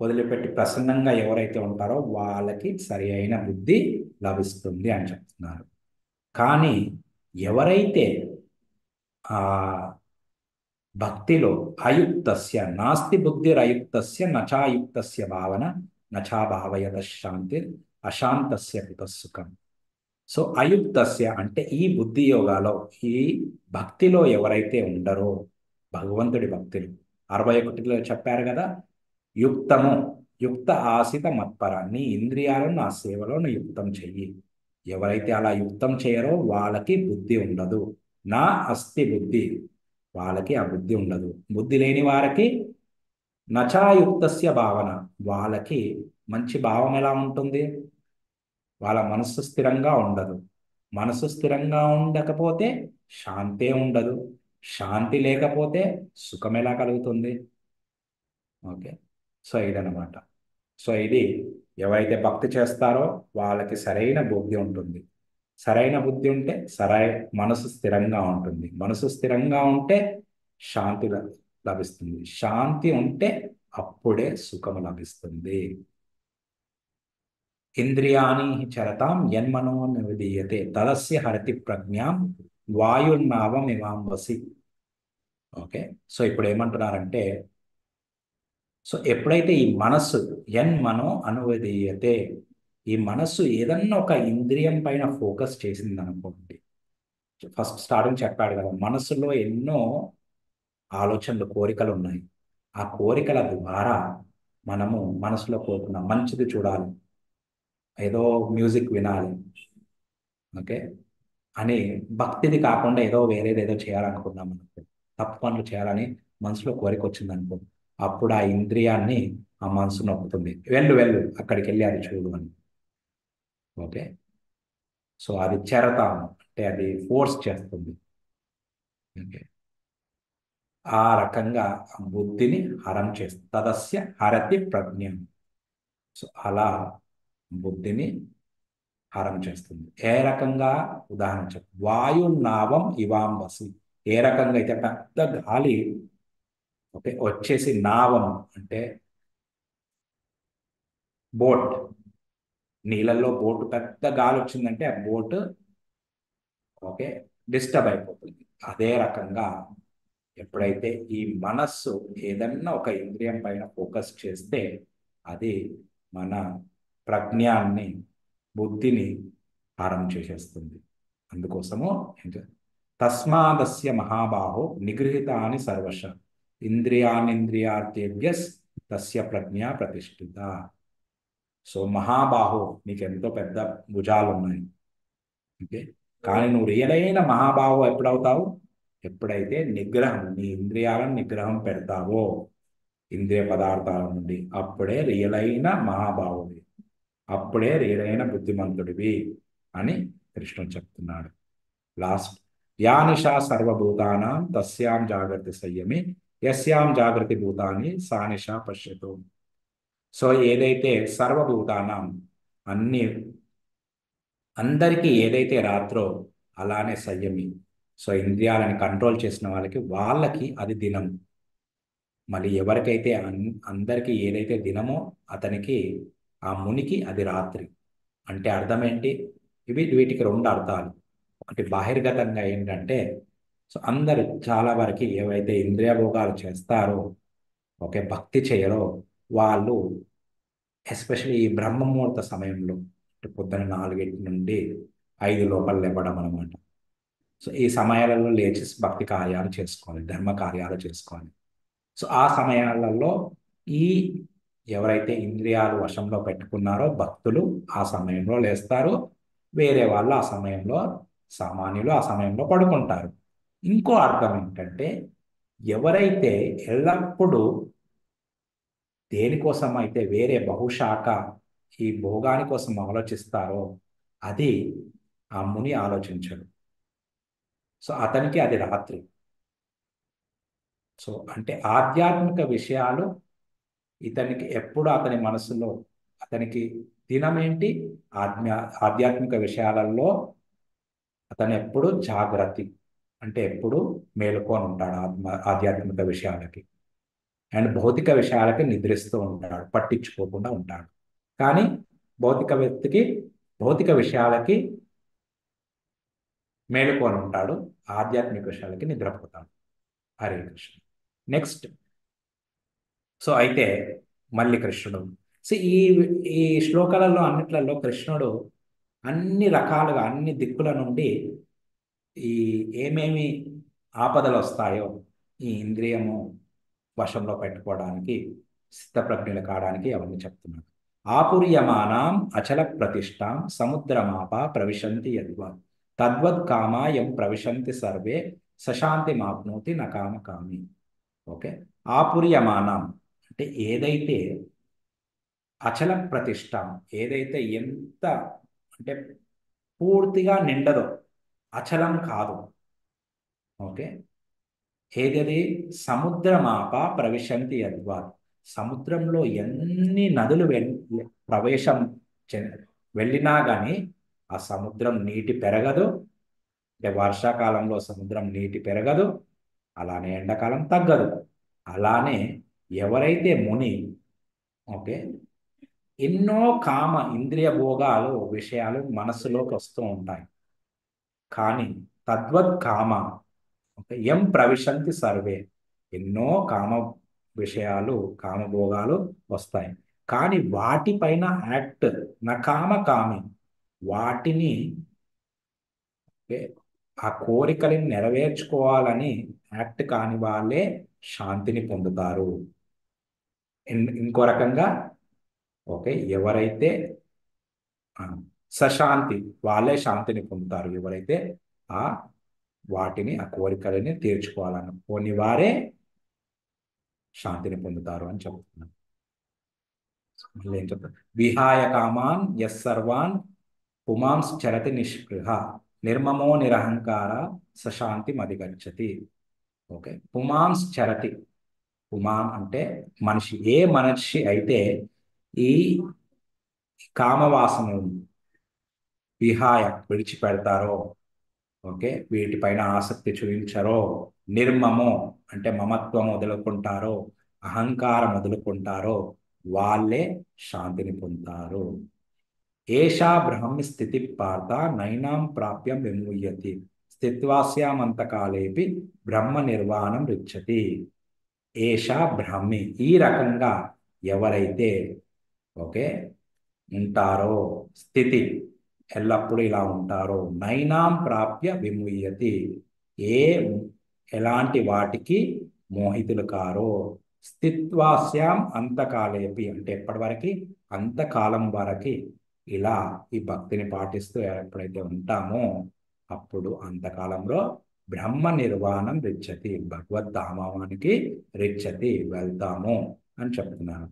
వదిలిపెట్టి ప్రసన్నంగా ఎవరైతే ఉంటారో వాళ్ళకి సరి అయిన బుద్ధి లభిస్తుంది అని చెప్తున్నారు. కానీ ఎవరైతే ఆ భక్తిలో అయుక్తస్య నాస్తి బుద్ధిరయుక్తస్య నచాయుక్తస్య భావన నచా భావయత శాంతి అశాంతస్య కుతసుఖం. సో అయుక్తస్య అంటే ఈ బుద్ధి యోగాలో, ఈ భక్తిలో ఎవరైతే ఉండరో, భగవంతుడి భక్తులు 61లో చెప్పారు కదా, యుక్తము యుక్త ఆసిత మత్పర, నీ ఇంద్రియాలను నా సేవలో నువ్వు యుక్తం చెయ్యి. ఎవరైతే అలా యుక్తం చేయరో వాళ్ళకి బుద్ధి ఉండదు. నా అస్థి బుద్ధి, వాళ్ళకి ఆ బుద్ధి ఉండదు. బుద్ధి లేని వారికి నచాయుక్తస్య భావన, వాళ్ళకి మంచి భావం ఎలా ఉంటుంది? వాళ్ళ మనస్సు స్థిరంగా ఉండదు. మనసు స్థిరంగా ఉండకపోతే శాంతే ఉండదు. శాంతి లేకపోతే సుఖం ఎలా కలుగుతుంది? ఓకే. సో ఇదనమాట. సో ఇది ఎవరైతే భక్తి చేస్తారో వాళ్ళకి సరైన బుద్ధి ఉంటుంది. సరైన బుద్ధి ఉంటే మనసు స్థిరంగా ఉంటుంది. మనసు స్థిరంగా ఉంటే శాంతి లభిస్తుంది. శాంతి ఉంటే అప్పుడే సుఖము లభిస్తుంది. ఇంద్రియాణి చరతాం యన్మనో నివిధీయతే తదస్య హరతి ప్రజ్ఞాం వాయుర్నావమివాంబసి. ఓకే. సో ఇప్పుడు ఏమంటున్నారంటే, సో ఎప్పుడైతే ఈ మనస్సు యన్మనో అనువదీయతే, ఈ మనస్సు ఏదన్నా ఒక ఇంద్రియం పైన ఫోకస్ చేసింది అనుకోండి. ఫస్ట్ స్టార్టింగ్ చెప్పాడు కదా, మనస్సులో ఎన్నో ఆలోచనలు, కోరికలు ఉన్నాయి. ఆ కోరికల ద్వారా మనము మనసులో కోరుకున్న మంచిది చూడాలి, ఏదో మ్యూజిక్ వినాలి, ఓకే, అని భక్తిది కాకుండా ఏదో వేరేది ఏదో చేయాలనుకున్నాం అనుకో, తప్పు పనులు చేయాలని మనసులో కోరిక వచ్చింది అనుకో, అప్పుడు ఆ ఇంద్రియాన్ని ఆ మనసు నొప్పుతుంది. వెళ్ళు వెళ్ళు అక్కడికి వెళ్ళి అది చూడు అని. ఓకే. సో అది చెరతాము, అంటే అది ఫోర్స్ చేస్తుంది. ఓకే. ఆ రకంగా బుద్ధిని హరం చేస్తుంది. తదస్య హరతి ప్రజ్ఞం. సో అలా బుద్ధిని హరం చేస్తుంది. ఏ రకంగా? ఉదాహరణ చెప్పు. వాయునావం ఇవాంబసి. ఏ రకంగా అయితే పెద్ద గాలి, ఓకే, వచ్చేసి నావం, అంటే, బోట్, నీళ్ళల్లో బోటు పెద్ద గాలి వచ్చిందంటే ఆ బోట్ ఓకే డిస్టర్బ్ అయిపోతుంది. అదే రకంగా ఎప్పుడైతే ఈ మనస్సు ఏదన్నా ఒక ఇంద్రియం పైన ఫోకస్ చేస్తే అది మన ప్రజ్ఞాన్ని, బుద్ధిని హారం చేసేస్తుంది. అందుకోసము తస్మాదస్య మహాబాహో నిగృహీతాని సర్వశ ఇంద్రియానింద్రియార్థేభ్యస్ తస్య ప్రజ్ఞ ప్రతిష్ఠిత. సో మహాబాహో, నీకు ఎంతో పెద్ద భుజాలు ఉన్నాయి, ఓకే, కానీ నువ్వు రియల్ అయిన మహాబాహో ఎప్పుడవుతావు? ఎప్పుడైతే నిగ్రహం, నీ ఇంద్రియాలను నిగ్రహం పెడతావో ఇంద్రియ పదార్థాల నుండి, అప్పుడే రియల్ అయిన మహాబాహువి, అప్పుడే రియల్ అయిన బుద్ధిమంతుడివి అని కృష్ణుడు చెప్తున్నాడు. లాస్ట్, యా నిశా సర్వభూతానాం తస్యాం జాగృతి సంయమి యస్యాం జాగృతి భూతాని సా నిశా పశ్యతు. సో ఏదైతే సర్వభూతానాం, అన్ని అందరికీ ఏదైతే రాత్రో అలానే సంయమి, సో ఇంద్రియాలని కంట్రోల్ చేసిన వాళ్ళకి అది దినం. మళ్ళీ ఎవరికైతే అందరికీ ఏదైతే దినమో అతనికి, ఆ మునికి అది రాత్రి. అంటే అర్థం ఏంటి? వీటికి రెండు అర్థాలు. ఒకటి బాహిర్గతంగా ఏంటంటే, సో అందరూ చాలా వరకు ఏవైతే ఇంద్రియ భోగాలు చేస్తారో, ఓకే, భక్తి చేయరో వాళ్ళు ఎస్పెషల్లీ ఈ బ్రహ్మ ముహూర్త సమయంలో, అంటే పొద్దున 4 నుండి 5 లోపల లేవడం అనమాట. సో ఈ సమయాలలో లేచి భక్తి కార్యాలు చేసుకోవాలి, ధర్మ కార్యాలు చేసుకోవాలి. సో ఆ సమయాలలో ఈ ఎవరైతే ఇంద్రియాలు వశంలో పెట్టుకున్నారో భక్తులు ఆ సమయంలో లేస్తారు, వేరే వాళ్ళు ఆ సమయంలో, సామాన్యులు ఆ సమయంలో పడుకుంటారు. ఇంకో అర్థం ఏంటంటే, ఎవరైతే ఎల్లప్పుడూ దేనికోసం అయితే వేరే బహుశాఖ ఈ భోగాని కోసం ఆలోచిస్తారో అది ఆ ముని ఆలోచించడు. సో అతనికి అది రాత్రి. సో అంటే ఆధ్యాత్మిక విషయాలు ఇతనికి ఎప్పుడు అతని మనసులో, అతనికి దినమేంటి? ఆధ్యాత్మిక విషయాలలో అతను ఎప్పుడు జాగ్రత్త, అంటే ఎప్పుడు మేలుకొని ఉంటాడు ఆధ్యాత్మిక విషయాలకి. అండ్ భౌతిక విషయాలకి నిద్రిస్తూ ఉంటాడు, పట్టించుకోకుండా ఉంటాడు. కానీ భౌతిక వ్యక్తికి భౌతిక విషయాలకి మేలుకొని ఉంటాడు, ఆధ్యాత్మిక విషయాలకి నిద్రపోతాడు. హరే కృష్ణ. నెక్స్ట్, సో అయితే మళ్ళీ కృష్ణుడు, సో ఈ శ్లోకాలలో అన్నిట్లలో కృష్ణుడు అన్ని రకాలుగా అన్ని దిక్కుల నుండి ఈ ఏమేమి ఆపదలు వస్తాయో ఈ ఇంద్రియము వశంలో పెట్టుకోవడానికి, స్థితప్రజ్ఞులు కావడానికి అవన్నీ చెప్తున్నాడు. ఆపుర్యమానాం అచల ప్రతిష్టాం సముద్రమాప ప్రవిశంతి యద్వత్ తద్వత్ కామాయం ప్రవిశంతి సర్వే సశాంతి మాప్నోతి నకామ కామి. ఓకే, ఆపుర్యమానం అంటే ఏదైతే అచల ప్రతిష్ట, ఏదైతే ఎంత అంటే పూర్తిగా నిండదో, అచలం కాదు, ఓకే, ఏదది సముద్రమాప ప్రవిశంతి యద్వాత్, సముద్రంలో ఎన్ని నదులు ప్రవేశం వెళ్ళినా కానీ ఆ సముద్రం నీటి పెరగదు. అంటే వర్షాకాలంలో సముద్రం నీటి పెరగదు, అలానే ఎండాకాలం తగ్గదు. అలానే ఎవరైతే ముని, ఓకే, ఎన్నో కామ ఇంద్రియ భోగాలు విషయాలు మనస్సులోకి వస్తూ ఉంటాయి, కానీ తద్వత్ కామ, ఓకే, ఎం ప్రవిశంతి సర్వే, ఎన్నో కామ విషయాలు, కామభోగాలు వస్తాయి, కానీ వాటిపైన యాక్ట్ నా కామ కామి, వాటిని, ఓకే, ఆ కోరికలను నెరవేర్చుకోవాలని యాక్ట్ కాని వాళ్ళే శాంతిని పొందుతారు. ఇంకో రకంగా, ఓకే, ఎవరైతే ఆ, సశాంతి, వాళ్ళే శాంతిని పొందుతారు. ఎవరైతే ఆ వాటిని, ఆ కోరికలని తీర్చుకోవాలని పోని వారే శాంతిని పొందుతారు అని చెప్తున్నాను. మళ్ళీ ఏం చెప్తారు? విహాయ కామాన్ యస్ సర్వాన్ పుమాంస్ చరతి నిష్పృహ నిర్మమో నిరహంకార సశాంతి మదిగచ్చతి. ఓకే, పుమాంస్ చరతి, పుమాన్ అంటే మనిషి, ఏ మనిషి అయితే ఈ కామవాసనలు విహాయ విడిచిపెడతారో, ఓకే, వీటిపైన ఆసక్తి చూపించరో, నిర్మమో అంటే మమత్వం వదులుకుంటారో, అహంకారం వదులుకుంటారో, వాళ్ళే శాంతిని పొందుతారు. ఏషా బ్రహ్మి స్థితి పార్థ నైనాం ప్రాప్యం విముహ్యతి స్థిత్వాస్యామంతకాలేపి బ్రహ్మ నిర్వాణం రిచ్చతి. ఏషా బ్రహ్మి, ఈ రకంగా ఎవరైతే ఓకే ఉంటారో, స్థితి ఎల్లప్పుడూ ఇలా ఉంటారో, నైనాం ప్రాప్య విముహ్యతి, ఏ ఎలాంటి వాటికి మోహితులు కారో, స్థిత్వాస్యాం అంతకాలేపి అంటే ఎప్పటి వరకు, అంతకాలం వరకు ఇలా ఈ భక్తిని పాటిస్తూ ఎప్పుడైతే ఉంటామో అప్పుడు అంతకాలంలో బ్రహ్మ నిర్వాణం రిచ్చతి, భగవద్ధామానికి రిచ్చతి, వెళ్తాము అని చెప్తున్నాను.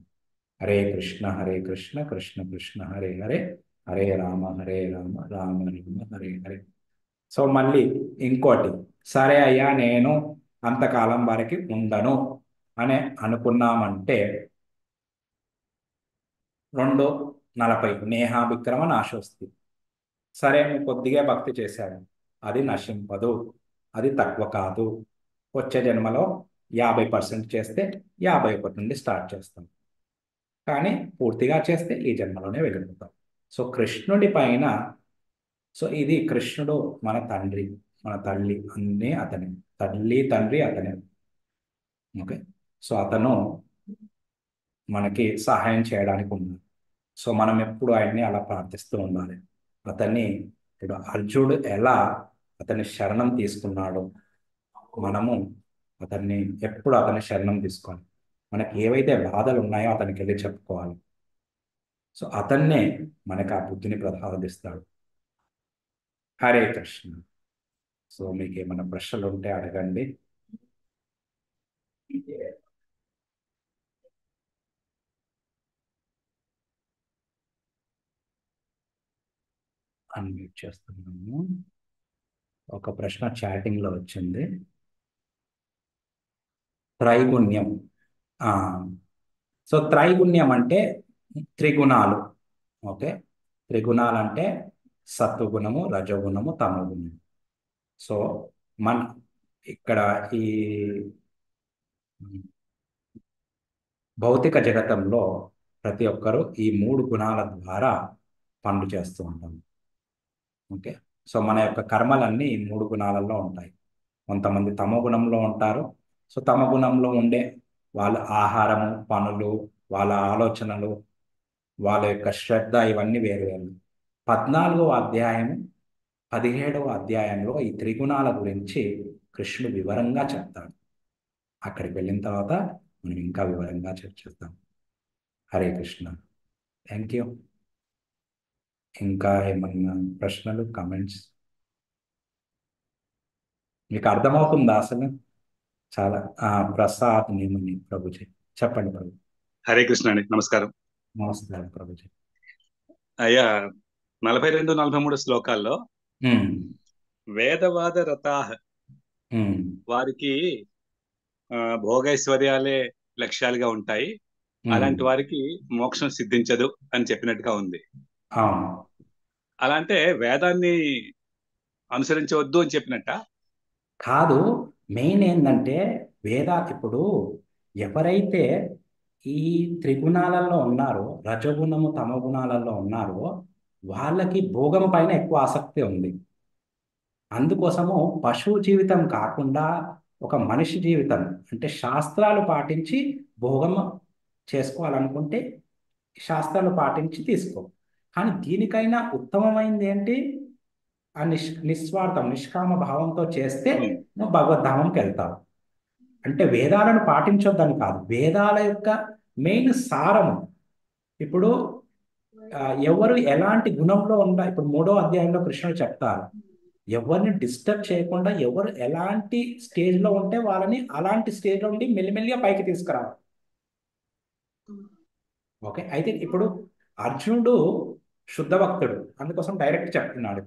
హరే కృష్ణ హరే కృష్ణ కృష్ణ కృష్ణ హరే హరే, హరే రామ హరే రామ రామ రామ హరే హరే. సో మళ్ళీ ఇంకోటి, సరే అయ్యా నేను అంతకాలం వరకు ఉండను అని అనుకున్నామంటే 2:40 నేహాభిక్రమ నాశోస్తి. సరే నువ్వు కొద్దిగా భక్తి చేశాడు, అది నశింపదు, అది తక్కువ కాదు. వచ్చే జన్మలో 50% చేస్తే 51 నుండి స్టార్ట్ చేస్తాం, కానీ పూర్తిగా చేస్తే ఈ జన్మలోనే వెళ్ళిపోతాం. సో కృష్ణుడి పైన, సో ఇది కృష్ణుడు మన తండ్రి, మన తల్లి అన్నీ అతనే, తల్లి తండ్రి అతనే. ఓకే, సో అతను మనకి సహాయం చేయడానికి ఉన్నాడు. సో మనం ఎప్పుడు ఆయన్ని అలా ప్రార్థిస్తూ ఉండాలి. అతన్ని, ఇప్పుడు అర్జునుడు ఎలా అతని శరణం తీసుకున్నాడో మనము అతన్ని ఎప్పుడు అతని శరణం తీసుకోవాలి. మనకి ఏవైతే బాధలు ఉన్నాయో అతనికి వెళ్ళి చెప్పుకోవాలి. సో అతన్నే మనకు ఆ బుద్ధిని ప్రసాదిస్తాడు. హరే కృష్ణ. సో మీకు ఏమైనా ప్రశ్నలు ఉంటే అడగండి. అన్మ్యూట్ చేస్తున్నాము. ఒక ప్రశ్న చాటింగ్ లో వచ్చింది. త్రైగుణ్యం. ఆ, సో త్రైగుణ్యం అంటే త్రిగుణాలు. ఓకే, త్రిగుణాలు అంటే సత్వగుణము, రజోగుణము, తమోగుణము. సో మన ఇక్కడ ఈ భౌతిక జగతంలో ప్రతి ఒక్కరూ ఈ 3 గుణాల ద్వారా పనులు చేస్తూ ఉంటాం. ఓకే, సో మన యొక్క కర్మలన్నీ ఈ 3 గుణాలలో ఉంటాయి. కొంతమంది తమో గుణంలో ఉంటారు. సో తమ గుణంలో ఉండే వాళ్ళ ఆహారము, పనులు, వాళ్ళ ఆలోచనలు, వాళ్ళ యొక్క శ్రద్ధ ఇవన్నీ వేరు వేరు. 14వ అధ్యాయం 17వ అధ్యాయంలో ఈ త్రిగుణాల గురించి కృష్ణుడు వివరంగా చెప్తాడు. అక్కడికి వెళ్ళిన తర్వాత మనం ఇంకా వివరంగా చర్చిస్తాం. హరే కృష్ణ. Thank you. ఇంకా ఏమన్నా ప్రశ్నలు, కమెంట్స్? మీకు అర్థమవుతుందా అసలు? చాలా ప్రసాద్ నేమని ప్రభుజీ చెప్పండి ప్రభు. హరే కృష్ణ అండి, నమస్కారం. నమస్కారం ప్రభుజీ. అయ్యా, 42-43 శ్లోకాల్లో వేదవాద రతాహ వారికి భోగైశ్వర్యాలే లక్ష్యాలుగా ఉంటాయి, అలాంటి వారికి మోక్షం సిద్ధించదు అని చెప్పినట్టుగా ఉంది. అలా అంటే వేదాన్ని అనుసరించవద్దు అని చెప్పినట్ట కాదు. మెయిన్ ఏంటంటే ఇప్పుడు ఎవరైతే ఈ త్రిగుణాలలో ఉన్నారో, రజగుణము తమో గుణాలలో ఉన్నారో, వాళ్ళకి భోగం పైన ఎక్కువ ఆసక్తి ఉంది. అందుకోసము పశువు జీవితం కాకుండా ఒక మనిషి జీవితం అంటే శాస్త్రాలు పాటించి భోగం చేసుకోవాలనుకుంటే శాస్త్రాలు పాటించి తీసుకో. కానీ దీనికైనా ఉత్తమమైంది ఏంటి? ఆ నిస్వార్థం, నిష్కామ భావంతో చేస్తే నువ్వు భగవద్ధామంకి వెళ్తావు. అంటే వేదాలను పాటించొద్దని కాదు, వేదాల యొక్క మెయిన్ సారము. ఇప్పుడు ఎవరు ఎలాంటి గుణంలో ఉండాలి, ఇప్పుడు 3వ అధ్యాయంలో కృష్ణుడు చెప్తారు, ఎవరిని డిస్టర్బ్ చేయకుండా ఎవరు ఎలాంటి స్టేజ్లో ఉంటే వాళ్ళని అలాంటి స్టేజ్లో ఉండి మెల్లిమెల్లిగా పైకి తీసుకురావాలి. ఓకే, అయితే ఇప్పుడు అర్జునుడు శుద్ధ భక్తుడు, అందుకోసం డైరెక్ట్ చెప్తున్నాడు.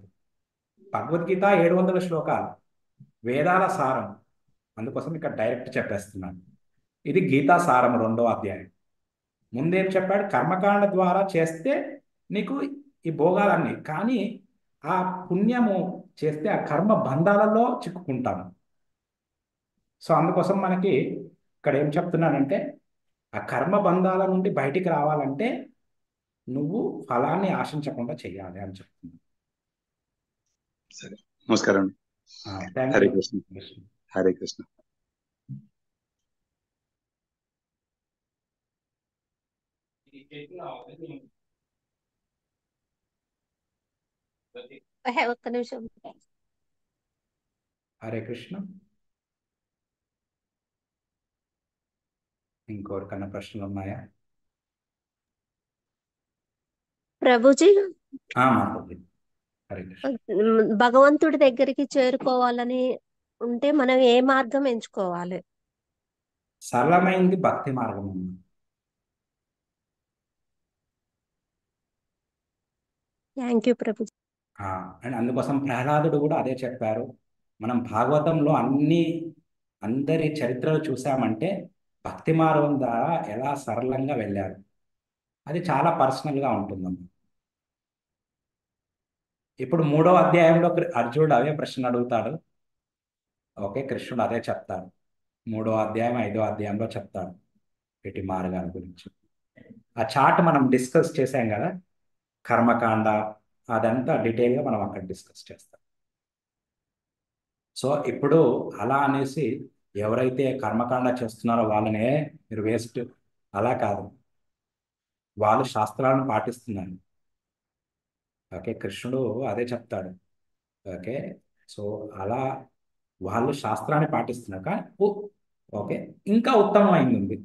భగవద్గీత 700 శ్లోకాలు, వేదాల సారం, అందుకోసం ఇక్కడ డైరెక్ట్ చెప్పేస్తున్నాడు. ఇది గీతా సారం 2వ అధ్యాయం. ముందేం చెప్పాడు? కర్మకాండ ద్వారా చేస్తే నీకు ఈ భోగాలన్నీ, కానీ ఆ పుణ్యము చేస్తే ఆ కర్మ బంధాలలో చిక్కుకుంటాము. సో అందుకోసం మనకి ఇక్కడ ఏం చెప్తున్నానంటే ఆ కర్మ బంధాల నుండి బయటికి రావాలంటే నువ్వు ఫలాన్ని ఆశించకుండా చెయ్యాలి అని చెప్తుంది. సరే, నమస్కారం. Thank Hare you. కృష్ణ. హరే కృష్ణ. ఒక్క నిమిషం. హరే కృష్ణ. ఇంకోరికన్నా ప్రశ్నలు ఉన్నాయా? ప్రభుజీ, మాట్లాడి. హరే కృష్ణ. భగవంతుడి దగ్గరికి చేరుకోవాలని ఉంటే మనం ఏ మార్గం ఎంచుకోవాలి? సరళమైంది భక్తి మార్గం అమ్మా. Thank you Prabhuji. అండ్ అందుకోసం ప్రహ్లాదుడు కూడా అదే చెప్పారు. మనం భాగవతంలో అందరి చరిత్రలు చూసామంటే భక్తి మార్గం ద్వారా ఎలా సరళంగా వెళ్ళారు. అది చాలా పర్సనల్గా ఉంటుందమ్మా. ఇప్పుడు 3వ అధ్యాయంలో అర్జునుడు అవే ప్రశ్న అడుగుతాడు. ఓకే, కృష్ణుడు అదే చెప్తాడు. 3వ అధ్యాయం 5వ అధ్యాయంలో చెప్తాడు వీటి మార్గాల గురించి. ఆ చార్ట్ మనం డిస్కస్ చేసాం కదా, కర్మకాండ, అదంతా డీటెయిల్గా మనం అక్కడ డిస్కస్ చేస్తాం. సో ఇప్పుడు అలా అనేసి ఎవరైతే కర్మకాండ చేస్తున్నారో వాళ్ళనే మీరు వేస్ట్, అలా కాదు. వాళ్ళు శాస్త్రాలను పాటిస్తున్నారు. ఓకే, కృష్ణుడు అదే చెప్తాడు. ఓకే, సో అలా వాళ్ళు శాస్త్రాన్ని పాటిస్తున్నారు. కానీ ఓకే, ఇంకా ఉత్తమమైంది ఉంది.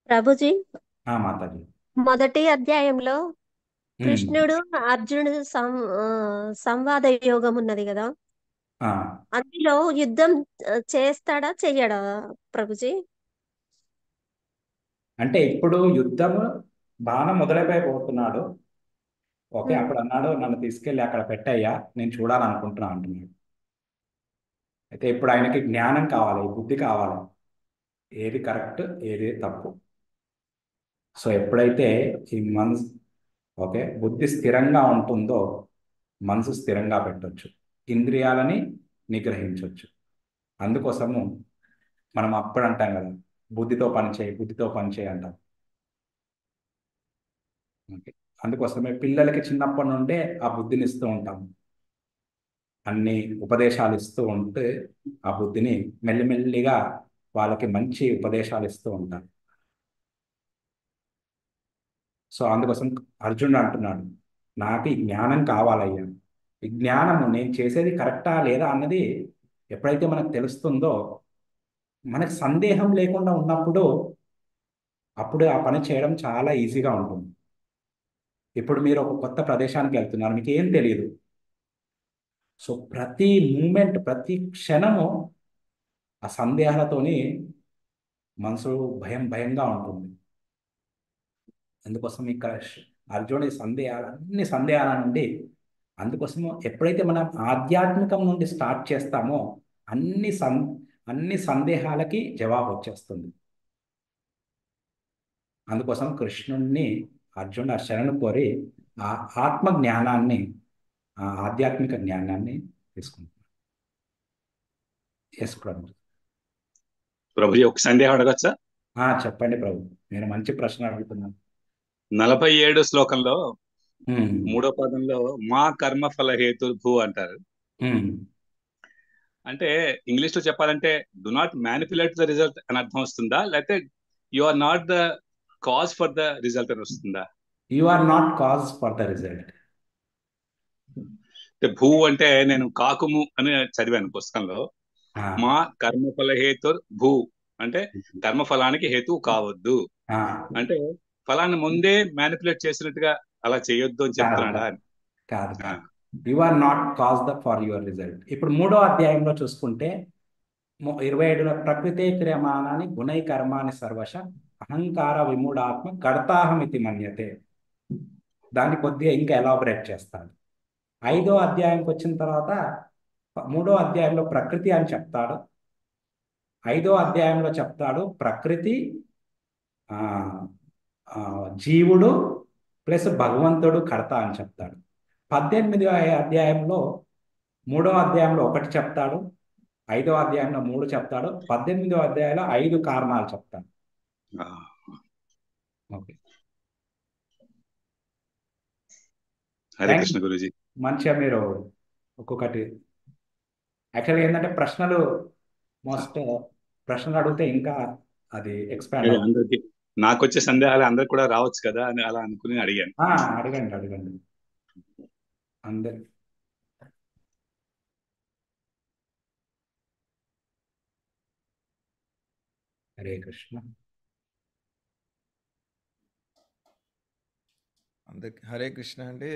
ప్రభుజీ, మాతాజీ. మొదటి అధ్యాయంలో కృష్ణుడు అర్జునుడు సంవాద యోగం ఉన్నది కదా, అందులో యుద్ధం చేస్తాడా చెయ్యడా ప్రభుజీ? అంటే ఇప్పుడు యుద్ధము బాణం మొదలైపోతున్నాడు. ఓకే, అప్పుడు అన్నాడు నన్ను తీసుకెళ్ళి అక్కడ పెట్టయ్యా, నేను చూడాలనుకుంటున్నా అంటున్నాడు. అయితే ఇప్పుడు ఆయనకి జ్ఞానం కావాలి, బుద్ధి కావాలి, ఏది కరెక్ట్ ఏది తప్పు. సో ఎప్పుడైతే ఈ మనసు, ఓకే, బుద్ధి స్థిరంగా ఉంటుందో మనసు స్థిరంగా పెట్టొచ్చు, ఇంద్రియాలని నిగ్రహించవచ్చు. అందుకోసము మనం అప్పుడు అంటాం కదా, బుద్ధితో పనిచేయి, బుద్ధితో పనిచేయి అంటాం. ఓకే, అందుకోసమే పిల్లలకి చిన్నప్పటి నుండే ఆ బుద్ధిని ఇస్తూ ఉంటాం. అన్ని ఉపదేశాలు ఇస్తూ ఉంటే ఆ బుద్ధిని మెల్లిమెల్లిగా వాళ్ళకి మంచి ఉపదేశాలు ఇస్తూ ఉంటాం. సో అందుకోసం అర్జునుడు అంటున్నాడు, నాకు ఈ జ్ఞానం కావాలయ్యా. ఈ జ్ఞానము నేను చేసేది కరెక్టా లేదా అన్నది ఎప్పుడైతే మనకు తెలుస్తుందో, మనకు సందేహం లేకుండా ఉన్నప్పుడు అప్పుడు ఆ పని చేయడం చాలా ఈజీగా ఉంటుంది. ఇప్పుడు మీరు ఒక కొత్త ప్రదేశానికి వెళ్తున్నారు, మీకు ఏం తెలియదు. సో ప్రతి మూమెంట్, ప్రతి క్షణము ఆ సందేహాలతోని మనసు భయం భయంగా ఉంటుంది. అందుకోసం ఇక్కడ అర్జునుడి అన్ని సందేహాల నుండి, అందుకోసము ఎప్పుడైతే మనం ఆధ్యాత్మికం నుండి స్టార్ట్ చేస్తామో అన్ని అన్ని సందేహాలకి జవాబు వచ్చేస్తుంది. అందుకోసం కృష్ణుణ్ణి అర్జునుడు ఆ శరణు కోరి ఆ ఆత్మ జ్ఞానాన్ని, ఆ ఆధ్యాత్మిక జ్ఞానాన్ని తీసుకుంటున్నాడు. ఎస్ ప్రభు. ప్రభుజీ, ఒక సందేహం అడగచ్చా? చెప్పండి ప్రభు, నేను మంచి ప్రశ్న అడుగుతున్నాను. 47 శ్లోకంలో 3వ పదంలో మా కర్మ ఫల హేతుర్భూ అంటారు. అంటే ఇంగ్లీష్ లో చెప్పాలంటే do not manipulate the result అని అర్థం వస్తుందా, లేకపోతే you are not the cause for the result అని వస్తుందా? You are not cause for the result. భూ అంటే నేను కాకుము అని చదివాను పుస్తకంలో. మా కర్మఫల హేతుర్ భూ అంటే కర్మఫలానికి హేతువు కావద్దు అంటే ఫలాన్ని ముందే మ్యానిపులేట్ చేసినట్టుగా అలా చేయొద్దు అని చెప్తున్నాడా? కాదు, you are not cause for your result. ఇప్పుడు 3వ అధ్యాయంలో చూసుకుంటే 27లో ప్రకృతే క్రియమానాన్ని గుణై కర్మాని సర్వశ అహంకార విమూఢాత్మ కర్తాహం ఇది మన్యతే. దాన్ని కొద్దిగా ఇంకా ఎలాబరేట్ చేస్తాడు. 5వ అధ్యాయంకి వచ్చిన తర్వాత 3వ అధ్యాయంలో ప్రకృతి అని చెప్తాడు, 5వ అధ్యాయంలో చెప్తాడు ప్రకృతి, జీవుడు ప్లస్ భగవంతుడు కర్త అని చెప్తాడు. 18వ అధ్యాయంలో 3వ అధ్యాయంలో ఒకటి చెప్తాడు, 5వ అధ్యాయంలో 3 చెప్తాడు, 18వ అధ్యాయంలో 5 కారణాలు చెప్తాడు. ఆ, okay, Hare thank you. Krishna Guruji. మంచిగా మీరు ఒక్కొక్కటి యాక్చువల్గా ఏంటంటే మోస్ట్ ప్రశ్నలు అడిగితే ఇంకా అది ఎక్స్పాండ్ అదే అవుతుంది. అందరికి నాకు వచ్చే సందేహాలు అందరికి కూడా రావచ్చు కదా అని అలా అనుకుని అడిగాను. అడగండి అడగండి అందరు. హరే కృష్ణ. అందరికి హరే కృష్ణ అండి.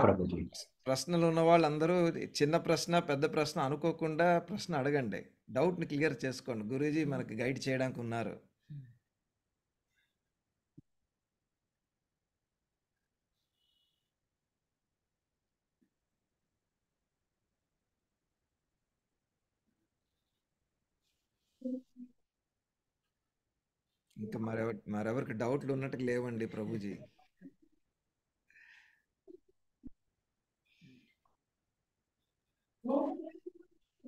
ప్రభుజీ. ప్రశ్నలు ఉన్న వాళ్ళందరూ చిన్న ప్రశ్న పెద్ద ప్రశ్న అనుకోకుండా ప్రశ్న అడగండి, డౌట్ని క్లియర్ చేసుకోండి. గురూజీ మనకి గైడ్ చేయడానికి ఉన్నారు. ఇంకా మరెవరికి డౌట్లు ఉన్నట్టు లేవండి ప్రభుజీ.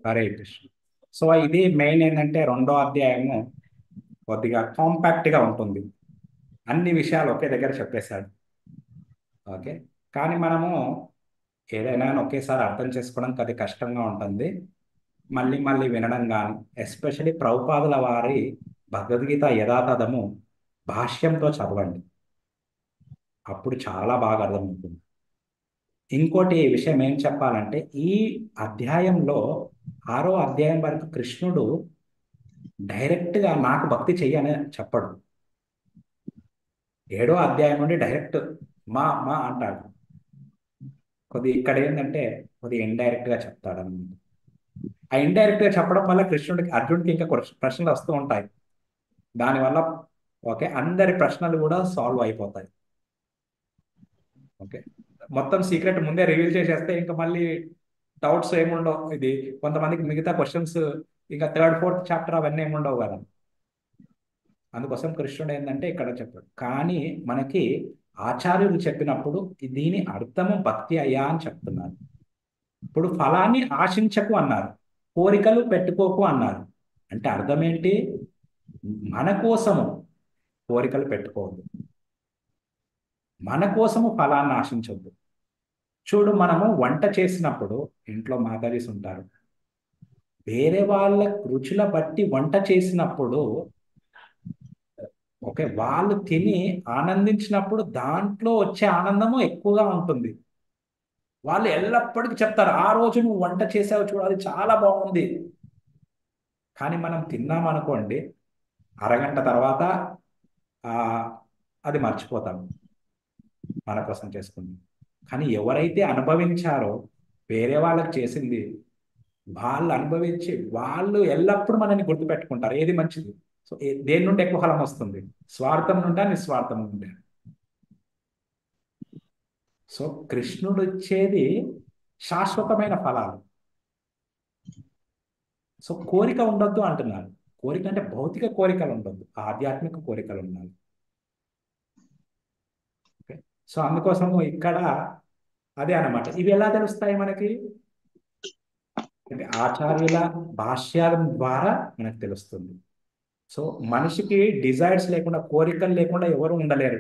హరే కృష్ణ. సో ఇది మెయిన్ ఏంటంటే 2వ అధ్యాయము కొద్దిగా కాంపాక్ట్గా ఉంటుంది, అన్ని విషయాలు ఒకే దగ్గర చెప్పేశాడు. ఓకే, కానీ మనము ఏదైనా ఒకేసారి అర్థం చేసుకోవడానికి అది కష్టంగా ఉంటుంది, మళ్ళీ మళ్ళీ వినడం కానీ, ఎస్పెషల్లీ ప్రభుపాదుల వారి భగవద్గీత యథాతథము భాష్యంతో చదవండి, అప్పుడు చాలా బాగా అర్థమవుతుంది. ఇంకోటి విషయం ఏం చెప్పాలంటే, ఈ అధ్యాయంలో 6వ అధ్యాయం వరకు కృష్ణుడు డైరెక్ట్గా నాకు భక్తి చెయ్యని చెప్పడు. 7వ అధ్యాయం నుండి డైరెక్ట్ మా మా అంటాడు. ఇక్కడ ఏంటంటే ఇండైరెక్ట్గా చెప్తాడు అన్నమాట. ఆ ఇండైరెక్ట్గా చెప్పడం వల్ల అర్జునుడికి ఇంకా ప్రశ్నలు వస్తూ ఉంటాయి. దానివల్ల ఓకే అందరి ప్రశ్నలు కూడా సాల్వ్ అయిపోతాయి. ఓకే, మొత్తం సీక్రెట్ ముందే రివీల్ చేసేస్తే ఇంకా మళ్ళీ డౌట్స్ ఏముండవు. ఇది కొంతమందికి మిగతా క్వశ్చన్స్ ఇంకా 3rd 4th చాప్టర్ అవన్నీ ఏముండవు కదా. అందుకోసం కృష్ణుడు ఏంటంటే ఇక్కడ చెప్పాడు. కానీ మనకి ఆచార్యులు చెప్పినప్పుడు దీని అర్థము భక్తి అయ్యా అని చెప్తున్నారు. ఇప్పుడు ఫలాన్ని ఆశించకు అన్నారు, కోరికలు పెట్టుకోకు అన్నారు. అంటే అర్థం ఏంటి? మన కోసము కోరికలు పెట్టుకోవద్దు, మన కోసము ఫలాన్ని ఆశించొద్దు. చూడు, మనము వంట చేసినప్పుడు ఇంట్లో మాతాజీస్ ఉంటారు, వేరే వాళ్ళ రుచుల బట్టి వంట చేసినప్పుడు ఓకే వాళ్ళు తిని ఆనందించినప్పుడు దాంట్లో వచ్చే ఆనందము ఎక్కువగా ఉంటుంది. వాళ్ళు ఎల్లప్పటికీ చెప్తారు, ఆ రోజు నువ్వు వంట చేసావు చూడు, అది చాలా బాగుంది. కానీ మనం తిన్నామనుకోండి, అరగంట తర్వాత అది మర్చిపోతాం మన కోసం చేసుకుంది. కానీ ఎవరైతే అనుభవించారో వేరే వాళ్ళకి చేసింది, వాళ్ళు అనుభవించి వాళ్ళు ఎల్లప్పుడూ మనల్ని గుర్తుపెట్టుకుంటారు. ఏది మంచిది? సో దేని నుండి ఎక్కువ ఫలం వస్తుంది? స్వార్థం నుండా నిస్వార్థం నుండి? సో కృష్ణుడు ఇచ్చేది శాశ్వతమైన ఫలాలు. సో కోరిక ఉండొద్దు అంటున్నారు. కోరిక అంటే భౌతిక కోరికలు ఉండొద్దు, ఆధ్యాత్మిక కోరికలు ఉండాలి. ఓకే, సో అందుకోసము ఇక్కడ అదే అన్నమాట. ఇవి ఎలా తెలుస్తాయి మనకి? అంటే ఆచార్యుల భాష్యాల ద్వారా మనకు తెలుస్తుంది. సో మనిషికి డిజైర్స్ లేకుండా, కోరికలు లేకుండా ఎవరు ఉండలేరు.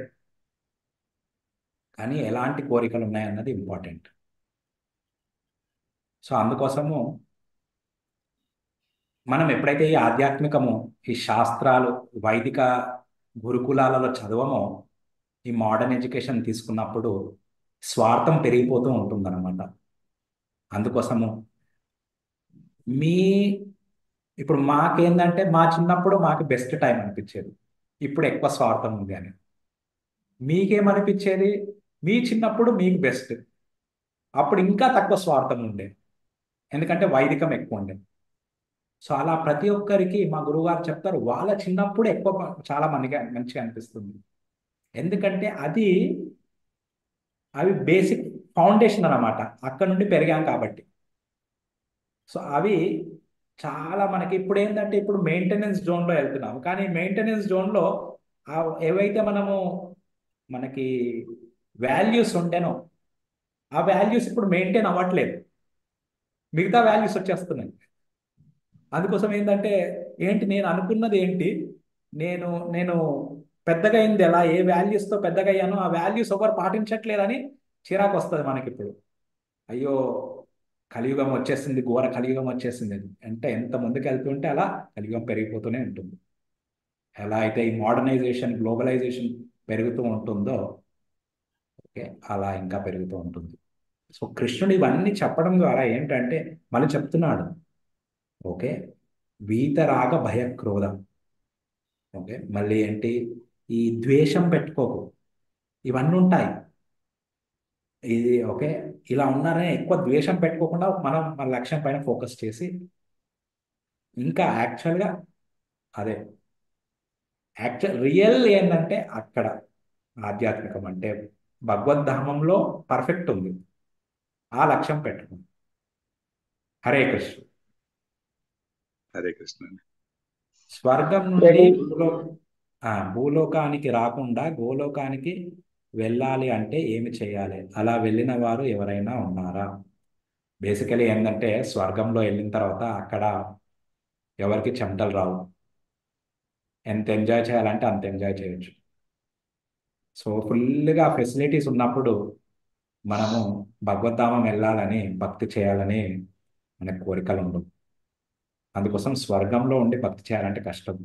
కానీ ఎలాంటి కోరికలు ఉన్నాయన్నది ఇంపార్టెంట్. సో అందుకోసము మనం ఎప్పుడైతే ఈ ఆధ్యాత్మికము, ఈ శాస్త్రాలు, వైదిక గురుకులాలలో చదవమో, ఈ మోడర్న్ ఎడ్యుకేషన్ తీసుకున్నప్పుడు స్వార్థం పెరిగిపోతూ ఉంటుందన్నమాట. అందుకోసము ఇప్పుడు మాకేందంటే మా చిన్నప్పుడు మాకు బెస్ట్ టైం అనిపించేది, ఇప్పుడు ఎక్కువ స్వార్థం ఉంది అని. మీకేమనిపించేది? మీ చిన్నప్పుడు మీకు బెస్ట్, అప్పుడు ఇంకా తక్కువ స్వార్థం ఉండే, ఎందుకంటే వైదికం ఎక్కువ ఉండే. సో అలా ప్రతి ఒక్కరికి మా గురువుగారు చెప్తారు, వాళ్ళ చిన్నప్పుడు ఎక్కువ చాలా మంచిగా అనిపిస్తుంది. ఎందుకంటే అవి బేసిక్ ఫౌండేషన్ అన్నమాట, అక్కడ నుండి పెరిగాం కాబట్టి. సో అవి చాలా మనకి ఇప్పుడు ఏంటంటే ఇప్పుడు మెయింటెనెన్స్ జోన్లో వెళ్తున్నాము. కానీ మెయింటెనెన్స్ జోన్లో ఏవైతే మనకి వాల్యూస్ ఉండేనో ఆ వాల్యూస్ ఇప్పుడు మెయింటైన్ అవ్వట్లేదు, మిగతా వాల్యూస్ వచ్చేస్తున్నాయి. అందుకోసం ఏంటంటే ఏంటి నేను అనుకున్నది ఏంటి, నేను నేను పెద్దగా అయింది ఎలా, ఏ వాల్యూస్తో పెద్దగా అయ్యానో ఆ వాల్యూస్ ఒకరు పాటించట్లేదని చిరాకు వస్తుంది మనకి ఇప్పుడు. అయ్యో కలియుగం వచ్చేసింది, ఘోర కలియుగం వచ్చేసింది అంటే ఎంత ముందుకు వెళ్తుంటే అలా కలియుగం పెరిగిపోతూనే ఉంటుంది. ఎలా అయితే ఈ మోడర్నైజేషన్ గ్లోబలైజేషన్ పెరుగుతూ ఉంటుందో ఓకే అలా ఇంకా పెరుగుతూ ఉంటుంది. సో కృష్ణుడు ఇవన్నీ చెప్పడం ద్వారా ఏంటంటే మళ్ళీ చెప్తున్నాడు ఓకే వీతరాగ భయక్రోధం. ఓకే మళ్ళీ ఏంటి, ఈ ద్వేషం పెట్టుకోకు, ఇవన్నీ ఉంటాయి. ఇది ఓకే ఇలా ఉన్నారని ఎక్కువ ద్వేషం పెట్టుకోకుండా మనం మన లక్ష్యం పైన ఫోకస్ చేసి ఇంకా యాక్చువల్గా అదే రియల్ ఏంటంటే అక్కడ ఆధ్యాత్మికం అంటే భగవద్ధామంలో పర్ఫెక్ట్ ఉంది, ఆ లక్ష్యం పెట్టుకుంది. హరే కృష్ణ. హరే కృష్ణ. స్వర్గం నుండి భూలోకానికి రాకుండా గోలోకానికి వెళ్ళాలి అంటే ఏమి చేయాలి, అలా వెళ్ళిన వారు ఎవరైనా ఉన్నారా? బేసికలీ ఏంటంటే స్వర్గంలో వెళ్ళిన తర్వాత అక్కడ ఎవరికి చెమటలు రావు, ఎంత ఎంజాయ్ చేయాలంటే అంత ఎంజాయ్ చేయొచ్చు. సో ఫుల్గా ఫెసిలిటీస్ ఉన్నప్పుడు మనము భగవద్ధామం వెళ్ళాలని భక్తి చేయాలని మనకు కోరికలు ఉండవు. అందుకోసం స్వర్గంలో ఉండి భక్తి చేయాలంటే కష్టం.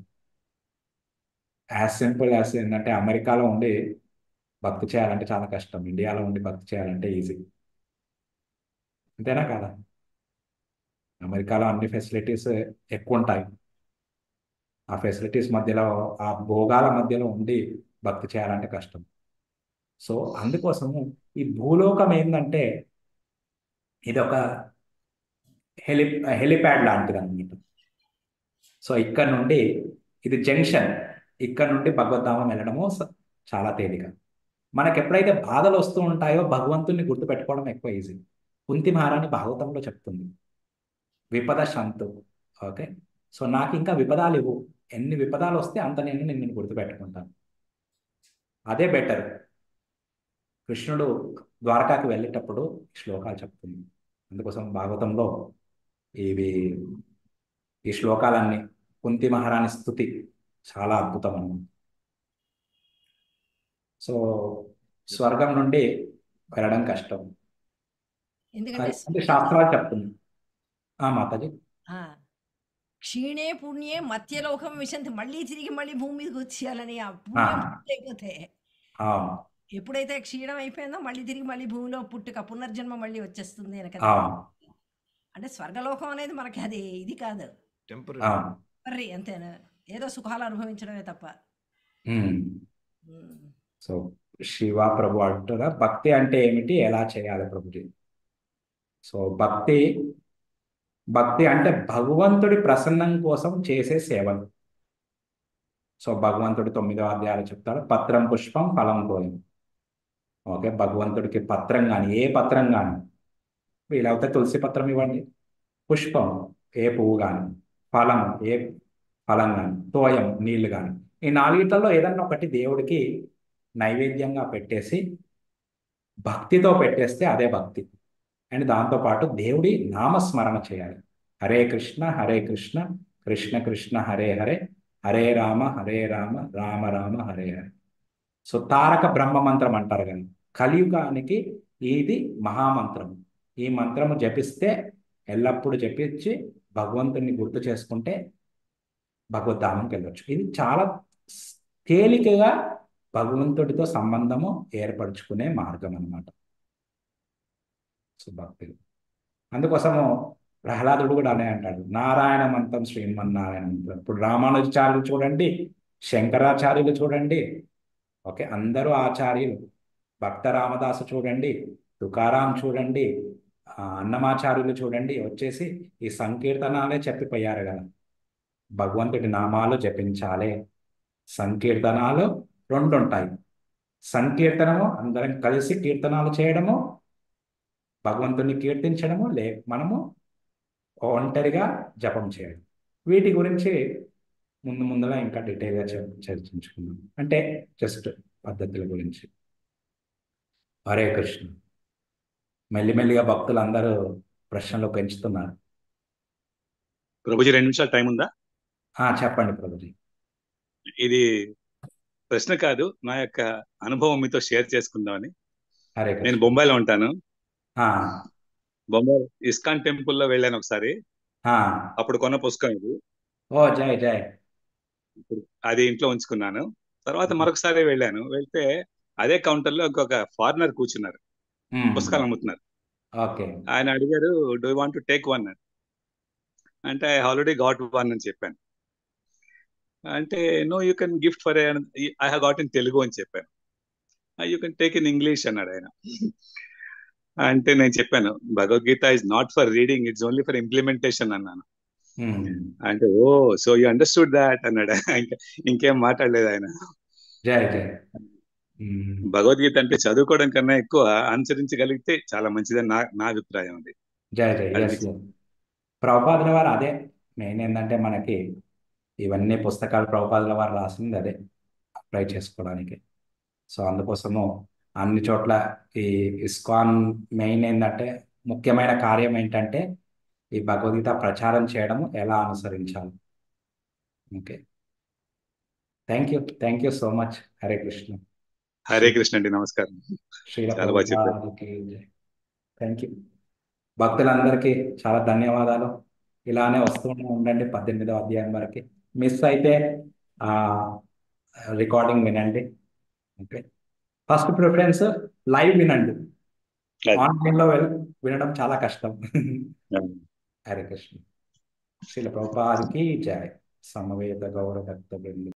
యాజ్ సింపుల్ యాజ్ ఏంటంటే అమెరికాలో ఉండి భక్తి చేయాలంటే చాలా కష్టం, ఇండియాలో ఉండి భక్తి చేయాలంటే ఈజీ. అంతేనా కదా? అమెరికాలో అన్ని ఫెసిలిటీస్ ఎక్కువ ఉంటాయి, ఆ ఫెసిలిటీస్ మధ్యలో ఆ భోగాల మధ్యలో ఉండి భక్తి చేయాలంటే కష్టం. సో అందుకోసము ఈ భూలోకం ఏంటంటే ఇది ఒక హెలి హెలిప్యాడ్ లాంటిది అనమాట. సో ఇక్కడ నుండి ఇది జంక్షన్, ఇక్కడ నుండి భగవద్ధామం వెళ్ళడము చాలా తేలిక. మనకు ఎప్పుడైతే బాధలు వస్తూ ఉంటాయో భగవంతుల్ని గుర్తుపెట్టుకోవడం ఎక్కువ ఈజీ. కుంతి మహారాణి భాగవతంలో చెప్తుంది విపద శంతు. ఓకే సో నాకు ఇంకా విపదాలు ఇవ్వు, ఎన్ని విపదాలు వస్తే అంత నేను నిన్ను గుర్తుపెట్టుకుంటాను. అదే బెటర్. కృష్ణుడు ద్వారకాకి వెళ్ళేటప్పుడు శ్లోకాలు చెప్తుంది. అందుకోసం భాగవతంలో ఇవి ఈ శ్లోకాలన్నీ కుంతి మహారాణి స్తుతి చాలా అద్భుతం అన్నమాట. సో స్వర్గం నుండి వెళ్ళడం కష్టం ఎందుకంటే అంటే శాస్త్రాలు చెప్తుంది. మాతాజీ ఆ, క్షీణే పుణ్యే మత్యలోకం విశంతి, మళ్ళీ తిరిగి మళ్ళీ భూమి మీదకి వచ్చేయాలని ఆ పుణ్యం అయిపోతే ఎప్పుడైతే క్షీణం అయిపోయిందో మళ్ళీ తిరిగి మళ్ళీ భూమిలో పుట్టుక పునర్జన్మ మళ్ళీ వచ్చేస్తుంది అని కదా. అంటే స్వర్గలోకం అనేది మనకి అది ఇది కాదు, టెంపరీ అంతేనా, ఏదో సుఖాలు అనుభవించడమే తప్ప. సో శివ ప్రభు అంటారా భక్తి అంటే ఏమిటి, ఎలా చేయాలి ప్రభుజీ? సో భక్తి అంటే భగవంతుడి ప్రసన్నం కోసం చేసే సేవలు. సో భగవంతుడి 9వ అధ్యాయాలు చెప్తాడు పత్రం పుష్పం ఫలం తోయం. ఓకే భగవంతుడికి పత్రం కానీ ఏ పత్రం కానీ, వీలైతే తులసి పత్రం ఇవ్వండి, పుష్పం ఏ పువ్వు కానీ, ఫలం ఏ ఫలం కానీ, తోయం నీళ్లు కానీ, ఈ 4 ఏదన్నా ఒకటి దేవుడికి నైవేద్యంగా పెట్టేసి భక్తితో పెట్టేస్తే అదే భక్తి. అండ్ దాంతోపాటు దేవుడి నామస్మరణ చేయాలి. హరే కృష్ణ కృష్ణ కృష్ణ హరే హరే, హరే రామ రామ రామ హరే హరే. సో తారక బ్రహ్మ మంత్రం అంటారు కానీ కలియుగానికి ఇది మహామంత్రం. ఈ మంత్రము జపిస్తే ఎల్లప్పుడూ జపించి భగవంతుని గుర్తు చేసుకుంటే భగవద్ధామంకి వెళ్ళొచ్చు. ఇది చాలా తేలికగా భగవంతుడితో సంబంధము ఏర్పరచుకునే మార్గం అన్నమాట. సో భక్తులు అందుకోసము ప్రహ్లాదుడు కూడా అనే అంటాడు నారాయణ మంత్రం శ్రీమన్నారాయణ మంత్రం. ఇప్పుడు రామానుజాచార్యులు చూడండి, శంకరాచార్యులు చూడండి, ఓకే అందరూ ఆచార్యులు. భక్త రామదాసు చూడండి, తుకారాం చూడండి, అన్నమాచార్యులు చూడండి, వచ్చేసి ఈ సంకీర్తనాలే చెప్పిపోయారు కదా. భగవంతుడి నామాలు జపించాలి. సంకీర్తనాలు 2 ఉంటాయి, సంకీర్తనము అందరం కలిసి కీర్తనాలు చేయడము, భగవంతుని కీర్తించడము, మనము ఒంటరిగా జపం చేయడం. వీటి గురించి ముందుగా ఇంకా డీటెయిల్గా చర్చించుకుందాం, అంటే జస్ట్ పద్ధతుల గురించి. హరే కృష్ణ. మెల్లిమెల్లిగా భక్తులు అందరూ ప్రశ్నలు పెంచుతున్నారు. ప్రభుజీ 2 నిమిషాలు టైం ఉందా? చెప్పండి ప్రభుజీ. ఇది ప్రశ్న కాదు, నా యొక్క అనుభవం మీతో షేర్ చేసుకుందామని. హరే నేను కృష్ణ. బొంబాయిలో ఉంటాను. ఆ, బొంబాయి ఇస్కాన్ టెంపుల్లో వెళ్ళాను ఒకసారి. ఆ. అప్పుడు కొన్న పుస్తకం ఇది. ఓ జై జై. అది ఇంట్లో ఉంచుకున్నాను. తర్వాత మరొకసారి వెళ్ళాను. వెళ్తే అదే కౌంటర్ లో ఇంకొక ఫారినర్ కూర్చున్నారు, పుస్తకాలు అమ్ముతున్నారు. ఓకే. ఆయన అడిగారు, do want to take one అంటే ఐ ఆల్రెడీ గాట్ వన్ అని చెప్పాను. అంటే no you can gift for I have got in Telugu అని చెప్పాను. You can take in English అన్నాడు ఆయన. అంటే నేను చెప్పాను, Bhagavad Gita is not for reading, it's only for implementation అన్నాను. అంటే oh so you understood that అన్నాడు. ఇంకేం మాట్లాడలేదు ఆయన. జై జై. భగవద్గీత అంటే చదువుకోవడం కన్నా ఎక్కువ అనుసరించగలిగితే చాలా మంచిదని నా అభిప్రాయం అది. జై జై. ప్రభుపాదుల వారు అదే మెయిన్ ఏంటంటే మనకి ఇవన్నీ పుస్తకాలు ప్రభుపాదుల వారు రాసింది అదే అప్లై చేసుకోవడానికి. సో అందుకోసము అన్ని చోట్ల ఈ ఇస్కాన్ మెయిన్ ఏంటంటే ముఖ్యమైన కార్యం ఏంటంటే ఈ భగవద్గీత ప్రచారం చేయడం, ఎలా అనుసరించాలి. Okay, thank you so much. Hare Krishna. Hare Krishna అండి, నమస్కారం. శ్రీల చాలా బాగా చెప్పారు. ప్రభుపాదుకి జై. Thank you. భక్తులందరికీ చాలా ధన్యవాదాలు. ఇలానే వస్తూనే ఉండండి 18వ అధ్యాయం వరకు. మిస్ అయితే రికార్డింగ్ వినండి. ఓకే, ఫస్ట్ ప్రిఫరెన్స్ లైవ్ వినండి. ఆన్లైన్లో వినడం చాలా కష్టం. హరే కృష్ణ. శ్రీల ప్రభుపాదుకి జై. సమవేత గౌరవ భక్త బృందం.